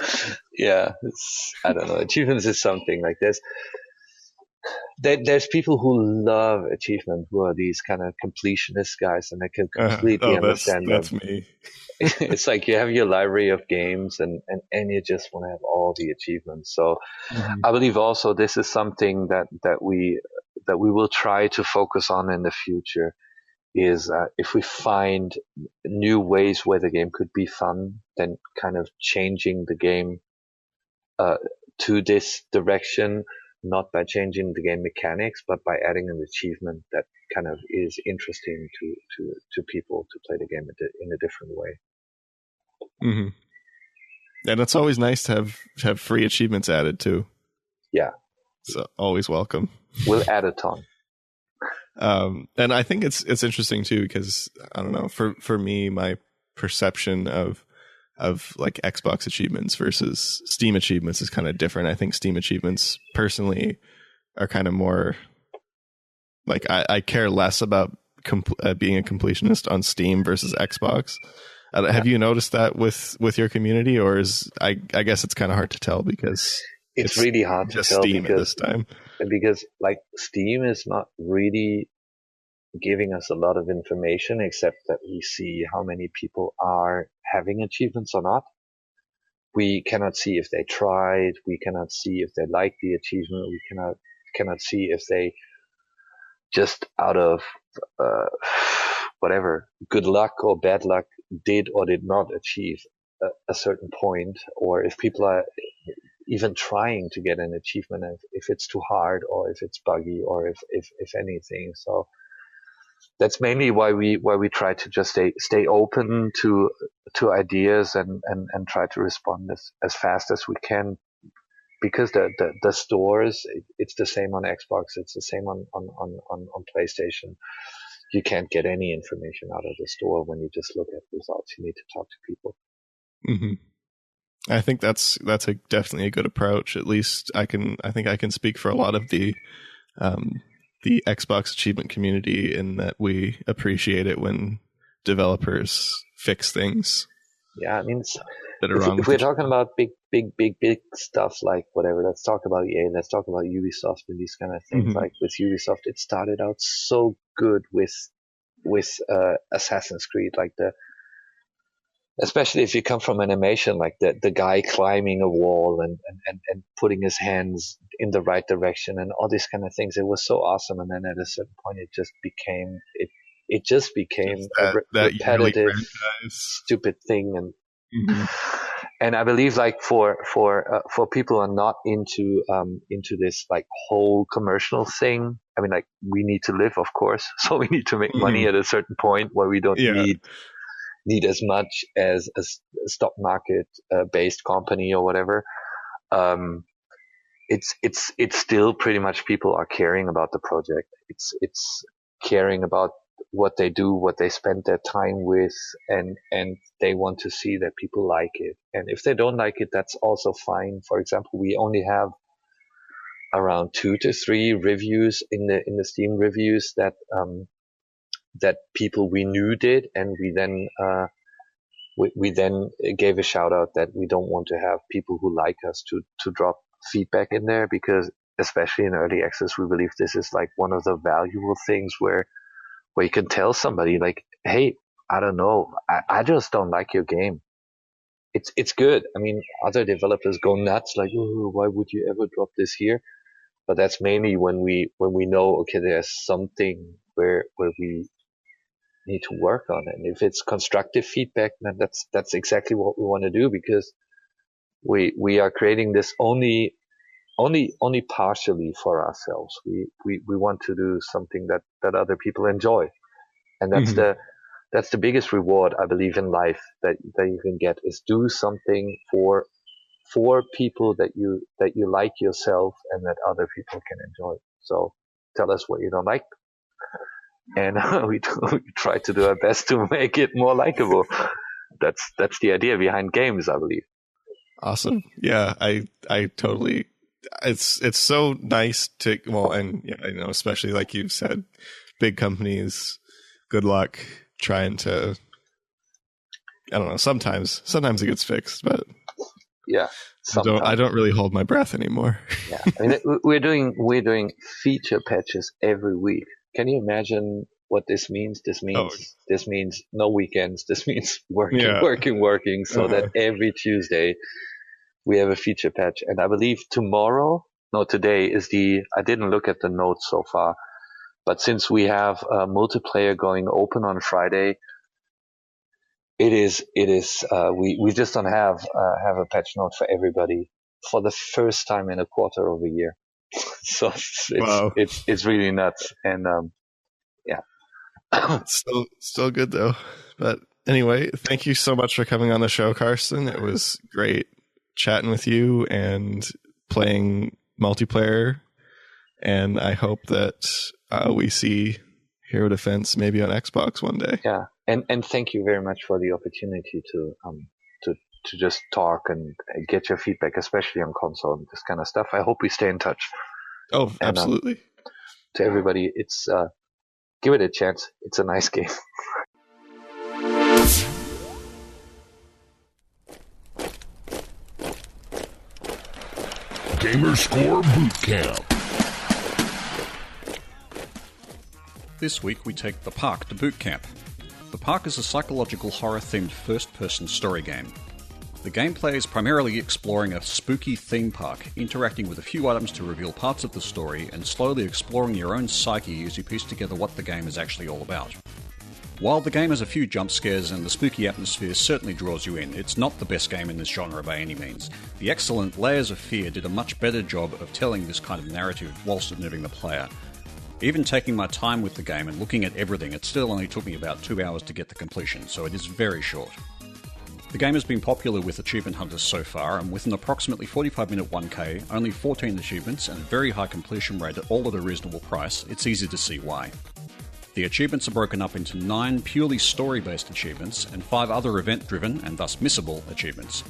Speaker 4: Yeah, I don't know. Achievements is something like this. There's people who love achievement, who are these kind of completionist guys, and I can completely understand
Speaker 2: that's
Speaker 4: them.
Speaker 2: Me.
Speaker 4: It's like you have your library of games, and you just want to have all the achievements. So I believe also this is something that we will try to focus on in the future. Is if we find new ways where the game could be fun, then kind of changing the game to this direction, not by changing the game mechanics, but by adding an achievement that kind of is interesting to people to play the game in a different way.
Speaker 2: Mm-hmm. And it's always nice to have free achievements added too.
Speaker 4: Yeah.
Speaker 2: So always welcome.
Speaker 4: We'll add a ton.
Speaker 2: And I think it's interesting too, because I don't know, for me, my perception of like Xbox achievements versus Steam achievements is kind of different. I think Steam achievements personally are kind of more like I care less about being a completionist on Steam versus Xbox. Have you noticed that with your community, or is I guess it's kind of hard to tell because
Speaker 4: it's really hard to tell
Speaker 2: Steam at this time.
Speaker 4: Because like Steam is not really giving us a lot of information, except that we see how many people are having achievements or not. We cannot see if they tried. We cannot see if they like the achievement. We cannot see if they just out of whatever, good luck or bad luck did or did not achieve a certain point, or if people are even trying to get an achievement, if it's too hard or if it's buggy or if anything. So that's mainly why we try to just stay open to ideas and try to respond as fast as we can, because the stores, it's the same on Xbox, it's the same on PlayStation. You can't get any information out of the store when you just look at results. You need to talk to people.
Speaker 2: Mm-hmm. I think that's definitely a good approach. At least I think I can speak for a lot of the Xbox achievement community in that we appreciate it when developers fix things.
Speaker 4: Yeah, I mean,
Speaker 2: that are wrong.
Speaker 4: If we're talking about big stuff like whatever, let's talk about EA, let's talk about Ubisoft and these kind of things. Mm-hmm. Like with Ubisoft, it started out so good with Assassin's Creed, like especially if you come from animation, like the guy climbing a wall and putting his hands in the right direction and all these kind of things. It was so awesome. And then at a certain point, it just became a repetitive, stupid thing. And
Speaker 2: mm-hmm.
Speaker 4: and I believe like for people who are not into this like whole commercial thing, I mean, like we need to live, of course, so we need to make money at a certain point where we don't need as much as a stock market based company or whatever. It's still pretty much people are caring about the project. It's caring about what they do, what they spend their time with, and they want to see that people like it. And if they don't like it, that's also fine. For example, we only have around 2 to 3 reviews in the Steam reviews that people we knew did, and we then gave a shout out that we don't want to have people who like us to drop feedback in there, because especially in early access, we believe this is like one of the valuable things where you can tell somebody like, hey, I don't know, I just don't like your game. It's good. I mean, other developers go nuts like, oh, why would you ever drop this here? But that's mainly when we know, okay, there's something where we need to work on it. And if it's constructive feedback, then that's exactly what we want to do, because we are creating this only partially for ourselves. We want to do something that other people enjoy. And that's the biggest reward, I believe, in life that you can get, is do something for people that you like yourself and that other people can enjoy. So tell us what you don't like, and we try to do our best to make it more likable. That's the idea behind games, I believe.
Speaker 2: Awesome. Yeah, I totally. It's so nice to, well, and yeah, I know, especially like you said, big companies, good luck trying to, I don't know, sometimes it gets fixed, but
Speaker 4: yeah,
Speaker 2: I don't really hold my breath anymore.
Speaker 4: Yeah, I mean, we're doing feature patches every week. Can you imagine what this means? This means no weekends. This means working, so that every Tuesday we have a feature patch. And I believe today is I didn't look at the notes so far, but since we have multiplayer going open on Friday, it is we just don't have a patch note for everybody for the first time in a quarter of a year. So it's really nuts. And yeah.
Speaker 2: Still good though. But anyway, thank you so much for coming on the show, Carsten. It was great chatting with you and playing multiplayer, and I hope that we see Hero Defense maybe on Xbox one day.
Speaker 4: Yeah, and thank you very much for the opportunity to just talk and get your feedback, especially on console and this kind of stuff. I hope we stay in touch.
Speaker 2: Oh, absolutely.
Speaker 4: To everybody, it's give it a chance. It's a nice game.
Speaker 5: Gamerscore Boot Camp.
Speaker 3: This week we take The Park to boot camp. The Park is a psychological horror-themed first-person story game. The gameplay is primarily exploring a spooky theme park, interacting with a few items to reveal parts of the story, and slowly exploring your own psyche as you piece together what the game is actually all about. While the game has a few jump scares and the spooky atmosphere certainly draws you in, it's not the best game in this genre by any means. The excellent Layers of Fear did a much better job of telling this kind of narrative whilst unnerving the player. Even taking my time with the game and looking at everything, it still only took me about 2 hours to get the completion, so it is very short. The game has been popular with achievement hunters so far, and with an approximately 45-minute 1K, only 14 achievements, and a very high completion rate all at a reasonable price, it's easy to see why. The achievements are broken up into 9 purely story-based achievements, and 5 other event-driven, and thus missable, achievements.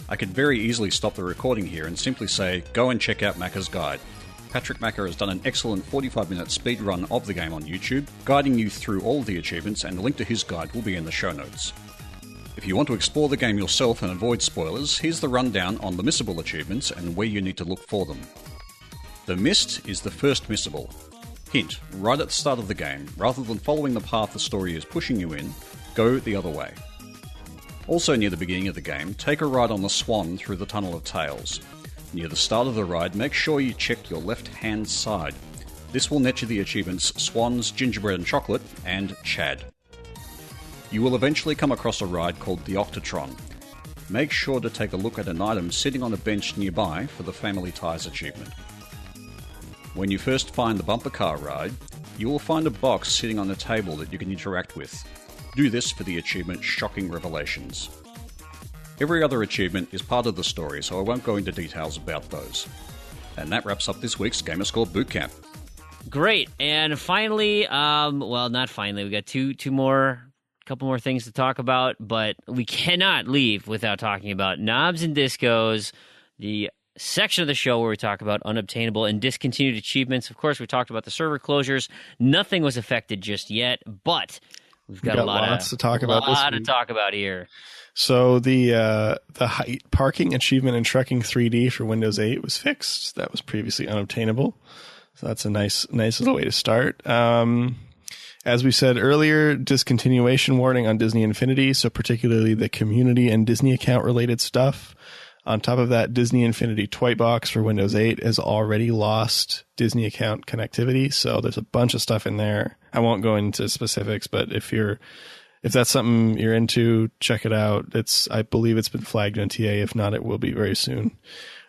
Speaker 3: I could very easily stop the recording here and simply say, go and check out Macca's guide. Patrick Macca has done an excellent 45-minute speedrun of the game on YouTube, guiding you through all of the achievements, and a link to his guide will be in the show notes. If you want to explore the game yourself and avoid spoilers, here's the rundown on the missable achievements and where you need to look for them. The Mist is the first missable. Hint, right at the start of the game, rather than following the path the story is pushing you in, go the other way. Also near the beginning of the game, take a ride on the Swan through the Tunnel of Tales. Near the start of the ride, make sure you check your left-hand side. This will net you the achievements Swans, Gingerbread and Chocolate, and Chad. You will eventually come across a ride called the Octotron. Make sure to take a look at an item sitting on a bench nearby for the Family Ties achievement. When you first find the bumper car ride, you will find a box sitting on a table that you can interact with. Do this for the achievement Shocking Revelations. Every other achievement is part of the story, so I won't go into details about those. And that wraps up this week's Gamerscore Bootcamp.
Speaker 1: Great, and finally, well, not finally, we got couple more things to talk about, but we cannot leave without talking about Knobs and Discos, the section of the show where we talk about unobtainable and discontinued achievements. Of course, we talked about the server closures. Nothing was affected just yet, but we've got a lot to talk about here.
Speaker 2: So the height parking achievement in Trekking 3D for Windows 8 was fixed. That was previously unobtainable. So that's a nice little way to start. As we said earlier, discontinuation warning on Disney Infinity, so particularly the community and Disney account related stuff. On top of that, Disney Infinity Toybox for Windows 8 has already lost Disney account connectivity, so there's a bunch of stuff in there. I won't go into specifics, but if that's something you're into, check it out. I believe it's been flagged in TA. If not, it will be very soon.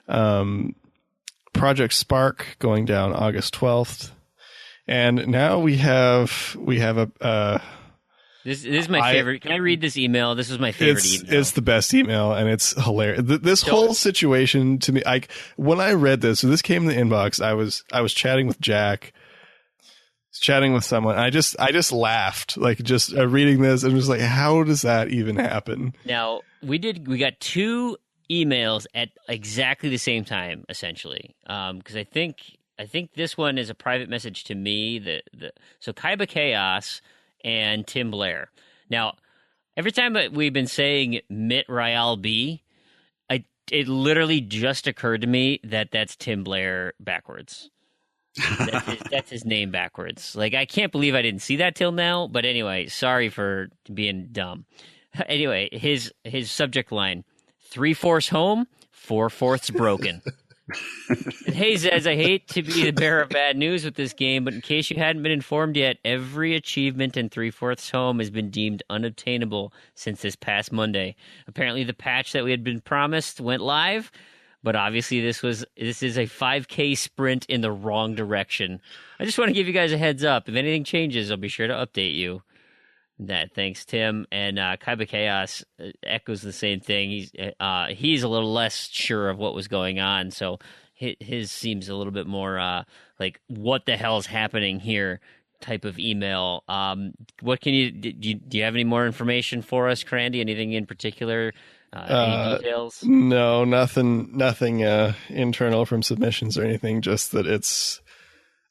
Speaker 2: Project Spark going down August 12th. And now we have a
Speaker 1: This is my favorite. Can I read this email? This is my favorite email.
Speaker 2: It's the best email, and it's hilarious. This whole situation to me, when I read this, so this came in the inbox. I was chatting with Jack, chatting with someone. I just laughed, just reading this, and was like, how does that even happen?
Speaker 1: Now we got 2 emails at exactly the same time, essentially, because I think this one is a private message to me. So Kaiba Chaos and Tim Blair. Now, every time that we've been saying Mit Royale B, it literally just occurred to me that that's Tim Blair backwards. That's his name backwards. I can't believe I didn't see that till now. But anyway, sorry for being dumb. Anyway, his subject line: 3/4 home, 4/4 broken. Hey Zez, I hate to be the bearer of bad news with this game, but in case you hadn't been informed yet, every achievement in 3/4 home has been deemed unobtainable since this past Monday. Apparently the patch that we had been promised went live, but obviously this is a 5K sprint in the wrong direction. I just want to give you guys a heads up. If anything changes, I'll be sure to update you. Thanks, Tim. And Kaiba Chaos echoes the same thing. He's a little less sure of what was going on, so his seems a little bit more what the hell's happening here type of email. What can do you have any more information for us, Crandy? Anything in particular? Any details?
Speaker 2: No, nothing internal from submissions or anything. Just that it's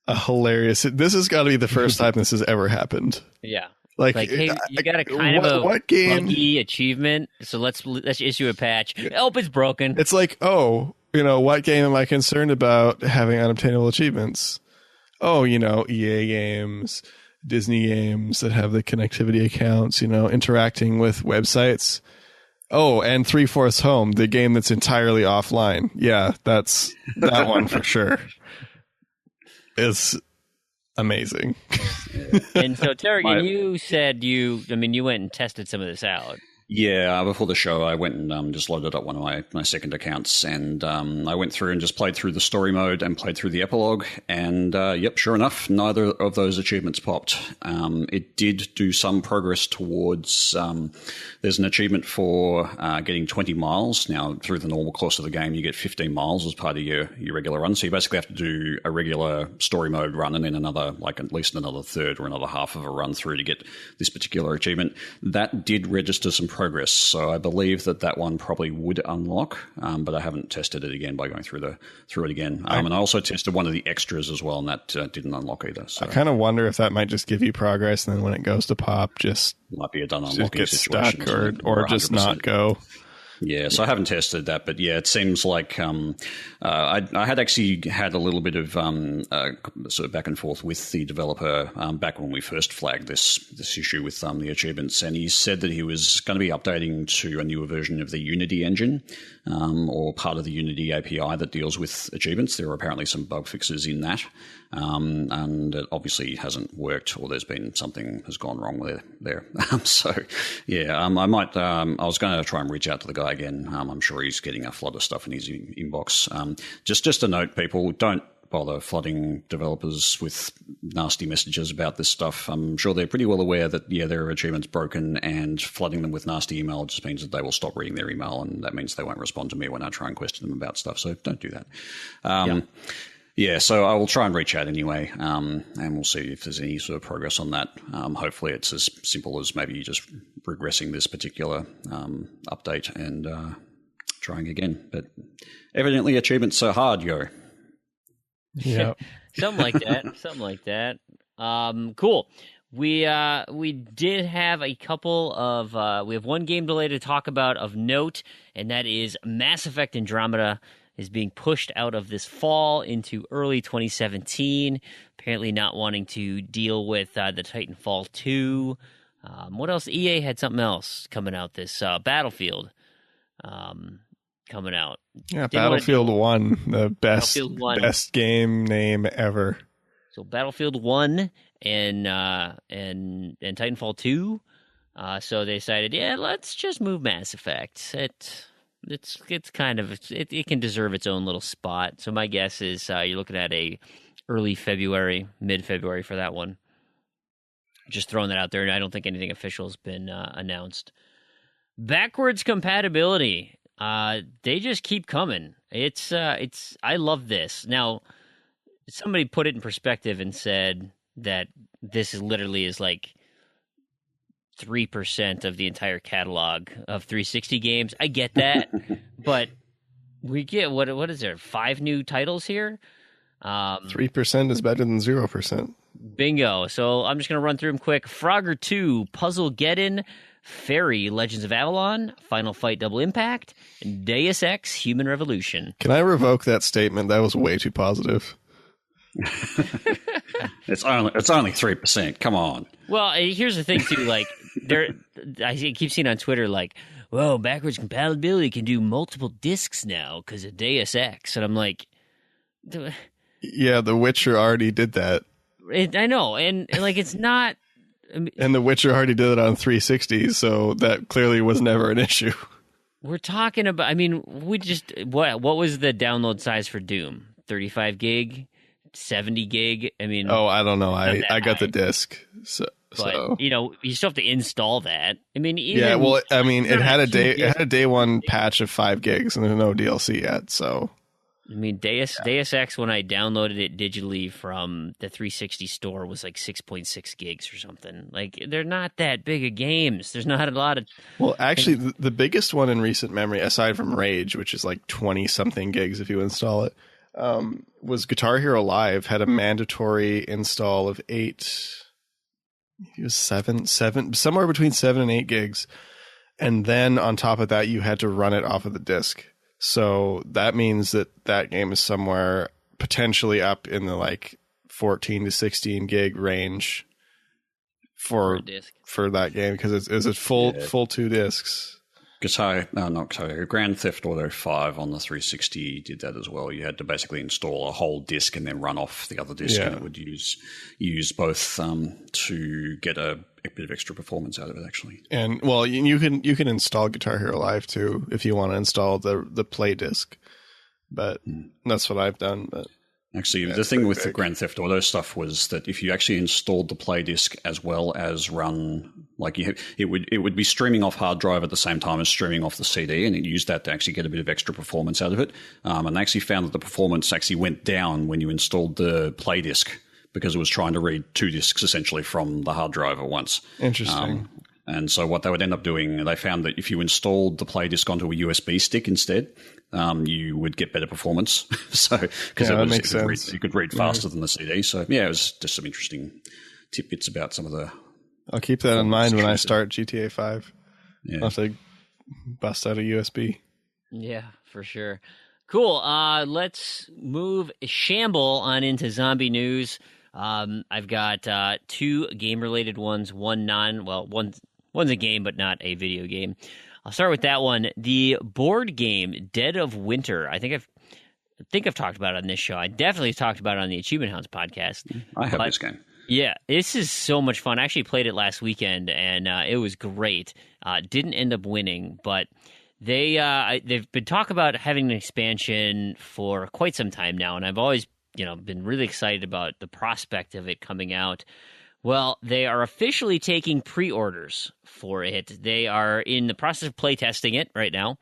Speaker 2: a hilarious. This has got to be the first time this has ever happened.
Speaker 1: Yeah. Hey, you got a kind of a buggy achievement, so let's issue a patch. Oh, it's broken.
Speaker 2: It's what game am I concerned about having unobtainable achievements? Oh, EA games, Disney games that have the connectivity accounts, interacting with websites. Oh, and 3/4 Home, the game that's entirely offline. Yeah, that's that one for sure. Is amazing.
Speaker 1: And so, Terrigan, you said you went and tested some of this out.
Speaker 3: Yeah, before the show, I went and just loaded up one of my second accounts, and I went through and just played through the story mode and played through the epilogue, and yep, sure enough, neither of those achievements popped. It did do some progress towards, there's an achievement for getting 20 miles. Now, through the normal course of the game, you get 15 miles as part of your regular run, so you basically have to do a regular story mode run and then another, like at least another third or another half of a run through to get this particular achievement. That did register some progress, so I believe that one probably would unlock, but I haven't tested it again by going through it again. And I also tested one of the extras as well, and that didn't unlock either. So
Speaker 2: I kind of wonder if that might just give you progress, and then when it goes to pop, just
Speaker 3: might be a done unlocking
Speaker 2: get
Speaker 3: situation,
Speaker 2: stuck or just not go.
Speaker 3: Yeah, so I haven't tested that, but yeah, it seems like I had actually had a little bit of sort of back and forth with the developer back when we first flagged this issue with the achievements, and he said that he was going to be updating to a newer version of the Unity engine or part of the Unity API that deals with achievements. There are apparently some bug fixes in that, and it obviously hasn't worked, or there's been something has gone wrong there. So yeah, I was going to try and reach out to the guy again. I'm sure he's getting a flood of stuff in his inbox. Just a note, people, don't bother flooding developers with nasty messages about this stuff. I'm sure they're pretty well aware that, yeah, their achievement's broken, and flooding them with nasty email just means that they will stop reading their email, and that means they won't respond to me when I try and question them about stuff. So don't do that. Yeah, so I will try and reach out anyway, and we'll see if there's any sort of progress on that. Hopefully it's as simple as maybe just regressing this particular update and trying again. But evidently achievements are hard, yo.
Speaker 2: Yeah.
Speaker 1: Something like that. Cool. We did have a couple of we have one game delay to talk about of note, and that is Mass Effect Andromeda is being pushed out of this fall into early 2017, apparently not wanting to deal with the Titanfall 2. What else? EA had something else coming out this Battlefield coming out.
Speaker 2: Yeah, Battlefield 1, the best game name ever.
Speaker 1: So Battlefield 1 and Titanfall 2. So they decided, yeah, let's just move Mass Effect. It's kind of it can deserve its own little spot. So my guess is you're looking at a early February, mid-February for that one. Just throwing that out there, and I don't think anything official has been announced. Backwards compatibility. They just keep coming. It's I love this. Now, somebody put it in perspective and said that this is like 3% of the entire catalog of 360 games. I get that, but we get what is there? 5 new titles here.
Speaker 2: 3% is better than 0%.
Speaker 1: Bingo. So I'm just going to run through them quick. Frogger 2, Puzzle Geddon, Fairy, Legends of Avalon, Final Fight Double Impact, and Deus Ex, Human Revolution.
Speaker 2: Can I revoke that statement? That was way too positive.
Speaker 3: It's only 3%. Come on.
Speaker 1: Well, here's the thing too. Like, I keep seeing on Twitter, like, "Whoa, backwards compatibility can do multiple discs now because of Deus Ex," and I'm like,
Speaker 2: "Yeah, The Witcher already did that."
Speaker 1: I know, and like, it's not.
Speaker 2: And The Witcher already did it on 360, so that clearly was never an issue.
Speaker 1: We're talking about. I mean, what was the download size for Doom? 35 gig. 70 gig. I mean,
Speaker 2: I don't know. I got the disc, so you still have to install that. I mean, it had a day one patch of 5 gigs, and there's no DLC yet. So, I mean, Deus
Speaker 1: Ex, when I downloaded it digitally from the 360 store, was like 6.6 gigs or something. Like, they're not that big of games. There's not a lot of.
Speaker 2: Well, actually, the biggest one in recent memory, aside from Rage, which is like 20 something gigs if you install it, was Guitar Hero Live. Had a mandatory install of 7 somewhere between 7 and 8 gigs, and then on top of that you had to run it off of the disc. So that means that game is somewhere potentially up in the like 14 to 16 gig range for that game, because it's a full 2 discs.
Speaker 3: Grand Theft Auto 5 on the 360 did that as well. You had to basically install a whole disc and then run off the other disc, and it would use both to get a bit of extra performance out of it, actually.
Speaker 2: And well, you can install Guitar Hero Live too if you want to install the play disc, but that's what I've done. But
Speaker 3: actually, the thing with the Grand Theft Auto stuff was that if you actually installed the play disc as well as run, like it would be streaming off hard drive at the same time as streaming off the CD, and it used that to actually get a bit of extra performance out of it. And they actually found that the performance actually went down when you installed the play disc, because it was trying to read two discs essentially from the hard drive at once.
Speaker 2: Interesting.
Speaker 3: And so what they would end up doing, they found that if you installed the play disc onto a USB stick instead, you would get better performance. So because you could read faster than the CD. So yeah, it was just some interesting tidbits about some of the.
Speaker 2: I'll keep that in mind when I start GTA 5. Yeah. I'll have to bust out a USB.
Speaker 1: Yeah, for sure. Cool. Let's shamble on into zombie news. I've got two game-related ones. One's a game, but not a video game. I'll start with that one. The board game Dead of Winter. I think I've talked about it on this show. I definitely talked about it on the Achievement Hounds podcast.
Speaker 3: I have this game.
Speaker 1: Yeah, this is so much fun. I actually played it last weekend, and it was great. Didn't end up winning, but they've been talking about having an expansion for quite some time now, and I've always been really excited about the prospect of it coming out. Well, they are officially taking pre-orders for it. They are in the process of playtesting it right now.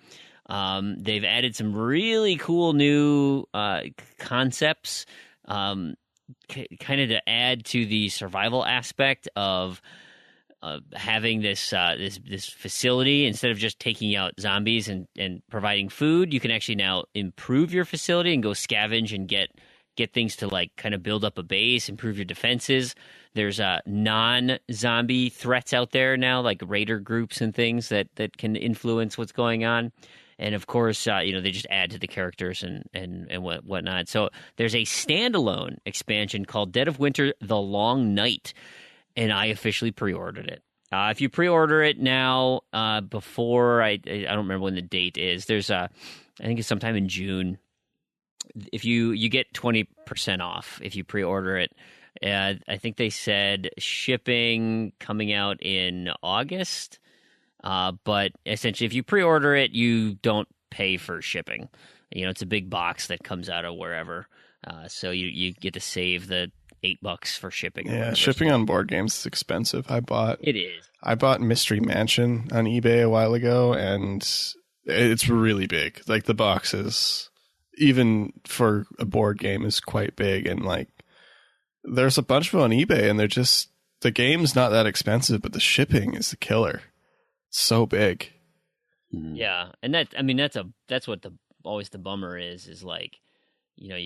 Speaker 1: They've added some really cool new concepts, kind of to add to the survival aspect of having this facility. Instead of just taking out zombies and providing food, you can actually now improve your facility and go scavenge and get things to like kind of build up a base, improve your defenses. There's non-zombie threats out there now, like raider groups and things that can influence what's going on. And of course, they just add to the characters and whatnot. So there's a standalone expansion called Dead of Winter: The Long Night, and I officially pre-ordered it. If you pre-order it now, before I don't remember when the date is. There's I think it's sometime in June. If you get 20% off if you pre-order it. I think they said shipping coming out in August. But essentially, if you pre-order it, you don't pay for shipping. It's a big box that comes out of wherever. So you get to save the $8 for shipping.
Speaker 2: Yeah, shipping on board games is expensive.
Speaker 1: It is.
Speaker 2: I bought Mystery Mansion on eBay a while ago, and it's really big. Like the boxes, even for a board game, is quite big. And like, there's a bunch of them on eBay, and the game's not that expensive, but the shipping is the killer. It's so big.
Speaker 1: Yeah, and that's what always the bummer is like, you're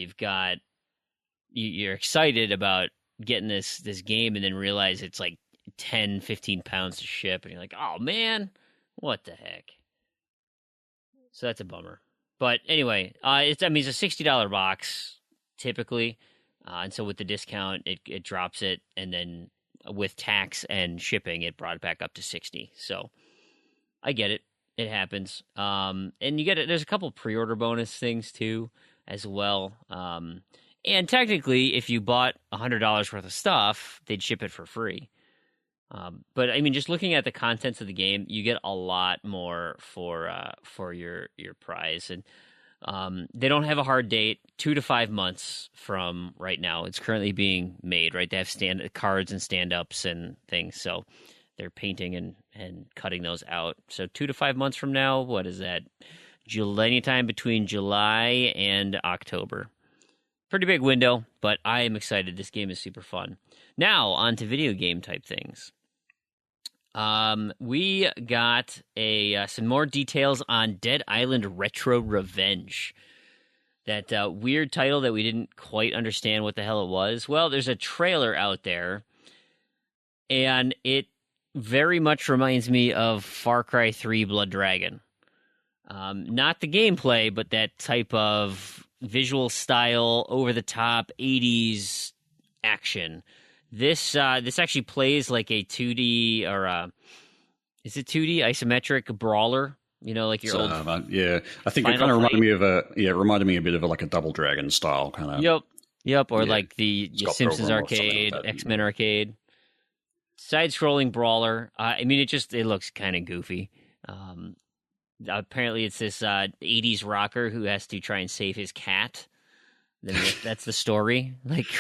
Speaker 1: excited about getting this game and then realize it's like 10, 15 pounds to ship, and you're like, oh man, what the heck? So that's a bummer. But anyway, it's a $60 box typically, and so with the discount, it drops it, and then with tax and shipping, it brought it back up to $60. So I get it; it happens. And you get it. There's a couple pre-order bonus things too, as well. And technically, if you bought $100 worth of stuff, they'd ship it for free. But I mean, just looking at the contents of the game, you get a lot more for your prize. And they don't have a hard date, 2 to 5 months from right now. It's currently being made, right? They have cards and stand-ups and things, so they're painting and cutting those out. So 2 to 5 months from now, what is that? Anytime between July and October. Pretty big window, but I am excited. This game is super fun. Now, on to video game type things. We got some more details on Dead Island Retro Revenge. That weird title that we didn't quite understand what the hell it was. Well, there's a trailer out there, and it very much reminds me of Far Cry 3 Blood Dragon. Not the gameplay, but that type of visual style, over-the-top 80s action. This actually plays like a 2D, or is it 2D isometric brawler, Like your old.
Speaker 3: Yeah, I think it
Speaker 1: Final
Speaker 3: kind of reminded
Speaker 1: Fight.
Speaker 3: me of it reminded me a bit of like a Double Dragon style kind of.
Speaker 1: Yep. Or
Speaker 3: Yeah.
Speaker 1: like the
Speaker 3: Scott
Speaker 1: Simpsons
Speaker 3: Pilgrim or something
Speaker 1: arcade,
Speaker 3: like that.
Speaker 1: X-Men arcade, side-scrolling brawler. I mean, it looks kind of goofy. Apparently, it's this 80s rocker who has to try and save his cat. Then that's the story. Like,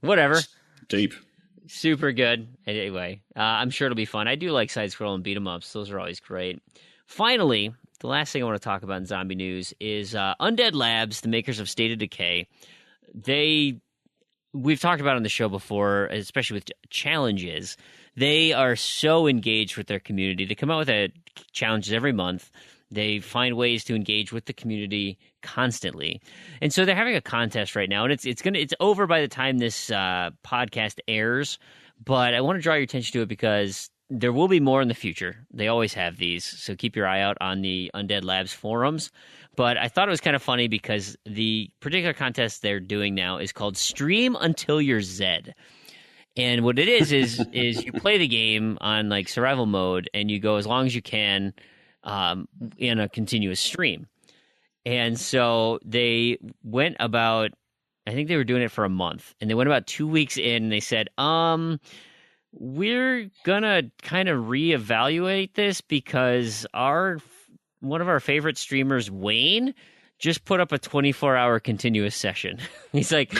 Speaker 1: whatever.
Speaker 3: Deep.
Speaker 1: Super good. Anyway, I'm sure it'll be fun. I do like side-scrolling beat-em-ups. Those are always great. Finally, the last thing I want to talk about in zombie news is Undead Labs, the makers of State of Decay. We've talked about it on the show before, especially with challenges. They are so engaged with their community. They come out with challenges every month. They find ways to engage with the community constantly, and so they're having a contest right now, and it's over by the time this podcast airs. But I want to draw your attention to it because there will be more in the future. They always have these, so keep your eye out on the Undead Labs forums. But I thought it was kind of funny because the particular contest they're doing now is called Stream Until You're Zed. And what it is you play the game on like survival mode, and you go as long as you can in a continuous stream. And so they went about, I think they were doing it for a month, and they went about 2 weeks in, and they said, we're gonna kind of reevaluate this because one of our favorite streamers, Wayne, just put up a 24-hour continuous session. He's like,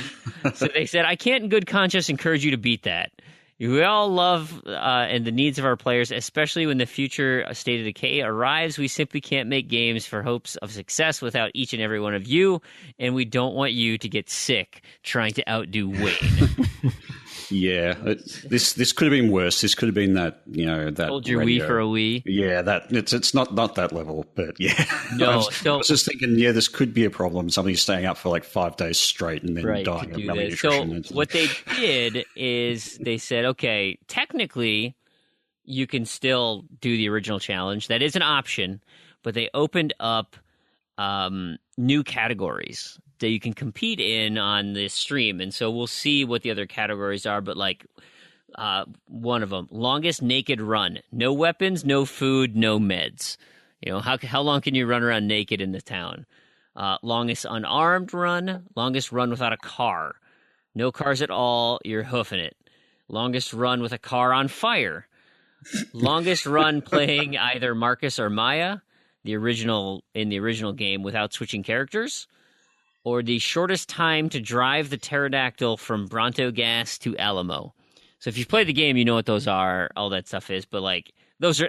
Speaker 1: so they said, I can't in good conscience encourage you to beat that. We all love and the needs of our players, especially when the future State of Decay arrives. We simply can't make games for hopes of success without each and every one of you, and we don't want you to get sick trying to outdo Wayne.
Speaker 3: Yeah, this could have been worse. This could have been that that
Speaker 1: Hold your
Speaker 3: radio.
Speaker 1: Wii for a Wii.
Speaker 3: Yeah, that it's not that level, but yeah.
Speaker 1: No,
Speaker 3: I was just thinking, this could be a problem. Somebody's staying up for like 5 days straight and then dying of malnutrition.
Speaker 1: So what they did is they said, okay, technically you can still do the original challenge. That is an option, but they opened up new categories that you can compete in on this stream. And so we'll see what the other categories are, but like one of them, longest naked run, no weapons, no food, no meds. How long can you run around naked in the town? Longest unarmed run, longest run without a car, no cars at all, you're hoofing it. Longest run with a car on fire. Longest run playing either Marcus or Maya, in the original game without switching characters. Or the shortest time to drive the pterodactyl from Bronto Gas to Alamo. So if you've played the game, you know what those are, all that stuff is. But like those are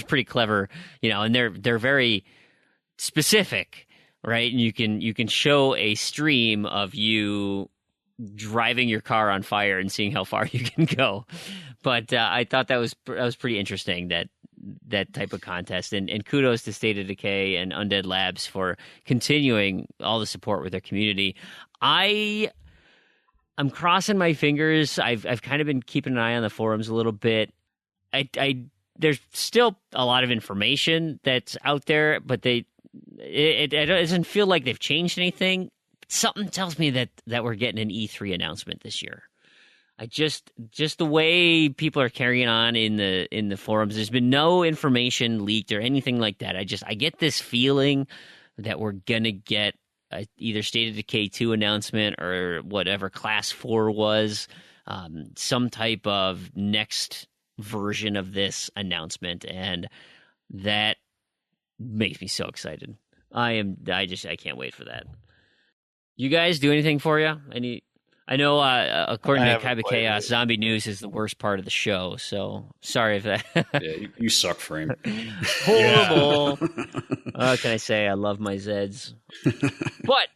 Speaker 1: pretty clever, and they're very specific, right? And you can show a stream of you driving your car on fire and seeing how far you can go. But I thought that was pretty interesting, that type of contest, and kudos to State of Decay and Undead Labs for continuing all the support with their community. I'm crossing my fingers. I've kind of been keeping an eye on the forums a little bit. There's still a lot of information that's out there, but it doesn't feel like they've changed anything. Something tells me that we're getting an E3 announcement this year. I just the way people are carrying on in the forums, there's been no information leaked or anything like that. I get this feeling that we're gonna get either State of Decay 2 announcement or whatever Class 4 was, some type of next version of this announcement, and that makes me so excited. I can't wait for that. You guys do anything for you? I know, according to Kyber Chaos, Zombie News is the worst part of the show, so sorry if that...
Speaker 3: Yeah, you suck, Frame.
Speaker 1: Horrible. What can I say? I love my Zeds. But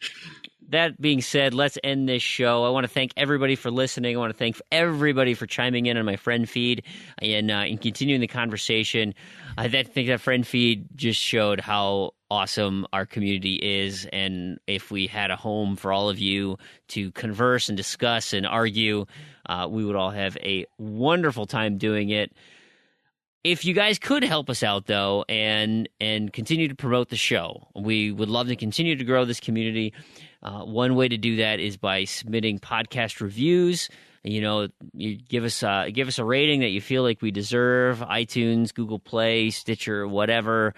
Speaker 1: that being said, let's end this show. I want to thank everybody for listening. I want to thank everybody for chiming in on my friend feed and continuing the conversation. I think that friend feed just showed how awesome our community is, and if we had a home for all of you to converse and discuss and argue, we would all have a wonderful time doing it. If you guys could help us out, though, and continue to promote the show, we would love to continue to grow this community. One way to do that is by submitting podcast reviews You give us a rating that you feel like we deserve. iTunes, Google Play, Stitcher, whatever.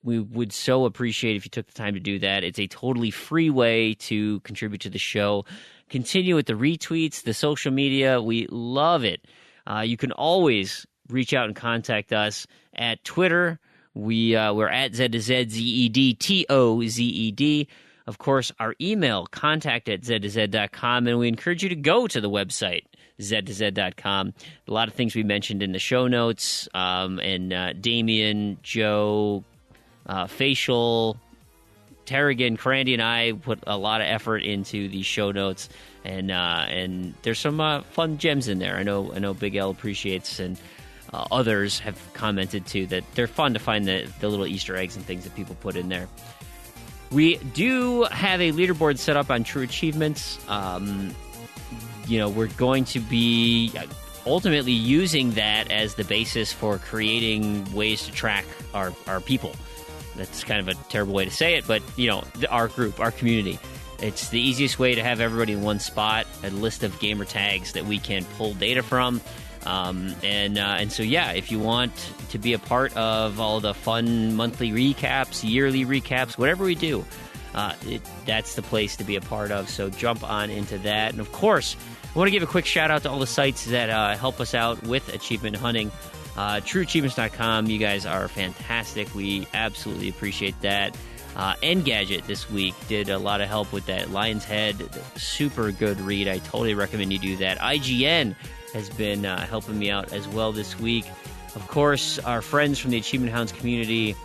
Speaker 1: We would so appreciate if you took the time to do that. It's a totally free way to contribute to the show. Continue with the retweets, the social media. We love it. You can always reach out and contact us at Twitter. We're at Z2Z, Of course, our email, contact@Z2Z.com, and we encourage you to go to the website, Z2Z.com. A lot of things we mentioned in the show notes, and Damien, Joe, Facial, Tarragon, Crandy, and I put a lot of effort into these show notes, and there's some fun gems in there. I know Big L appreciates, and others have commented too that they're fun to find the little Easter eggs and things that people put in there. We do have a leaderboard set up on True Achievements. We're going to be ultimately using that as the basis for creating ways to track our people. That's kind of a terrible way to say it, but, our group, our community. It's the easiest way to have everybody in one spot, a list of gamer tags that we can pull data from. So if you want to be a part of all the fun monthly recaps, yearly recaps, whatever we do, that's the place to be a part of. So jump on into that. And of course, I want to give a quick shout out to all the sites that help us out with achievement hunting. TrueAchievements.com. You guys are fantastic. We absolutely appreciate that. Engadget this week did a lot of help with that. Lion's Head, super good read. I totally recommend you do that. IGN has been helping me out as well this week. Of course, our friends from the Achievement Hounds community,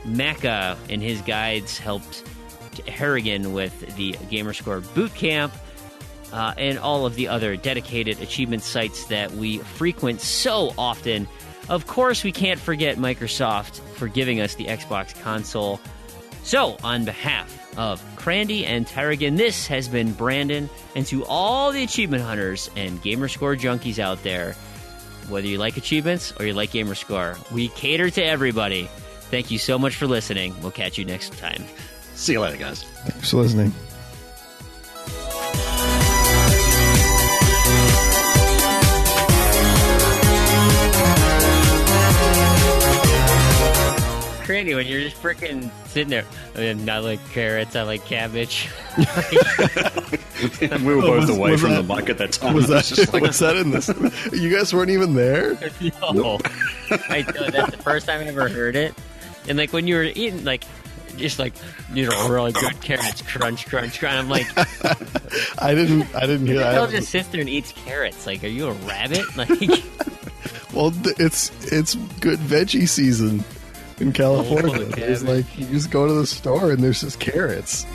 Speaker 1: Macca and his guides helped Harrigan with the Gamerscore Bootcamp, and all of the other dedicated achievement sites that we frequent so often. Of course, we can't forget Microsoft for giving us the Xbox console. So, on behalf of Crandy and Tarragon, this has been Brandon, and to all the achievement hunters and Gamerscore junkies out there, whether you like achievements or you like Gamerscore, we cater to everybody. Thank you so much for listening. We'll catch you next time.
Speaker 3: See you later, guys.
Speaker 2: Thanks for listening.
Speaker 1: Crandy, when you're just freaking sitting there, I like carrots, I like cabbage.
Speaker 3: We were both away from the mic at that time.
Speaker 2: Was that in this? You guys weren't even there?
Speaker 1: No. Nope. That's the first time I ever heard it. And when you were eating, really good carrots, crunch, crunch, crunch. I'm like,
Speaker 2: I didn't hear that.
Speaker 1: Bill just sits there and eats carrots. Are you a rabbit?
Speaker 2: Well, it's good veggie season in California. It's you just go to the store and there's just carrots.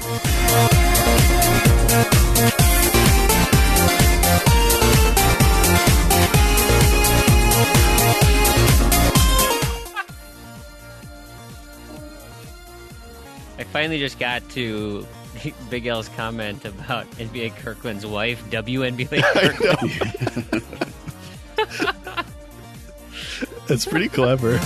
Speaker 1: I finally just got to Big L's comment about NBA Kirkland's wife, WNBA Kirkland.
Speaker 2: It's pretty clever.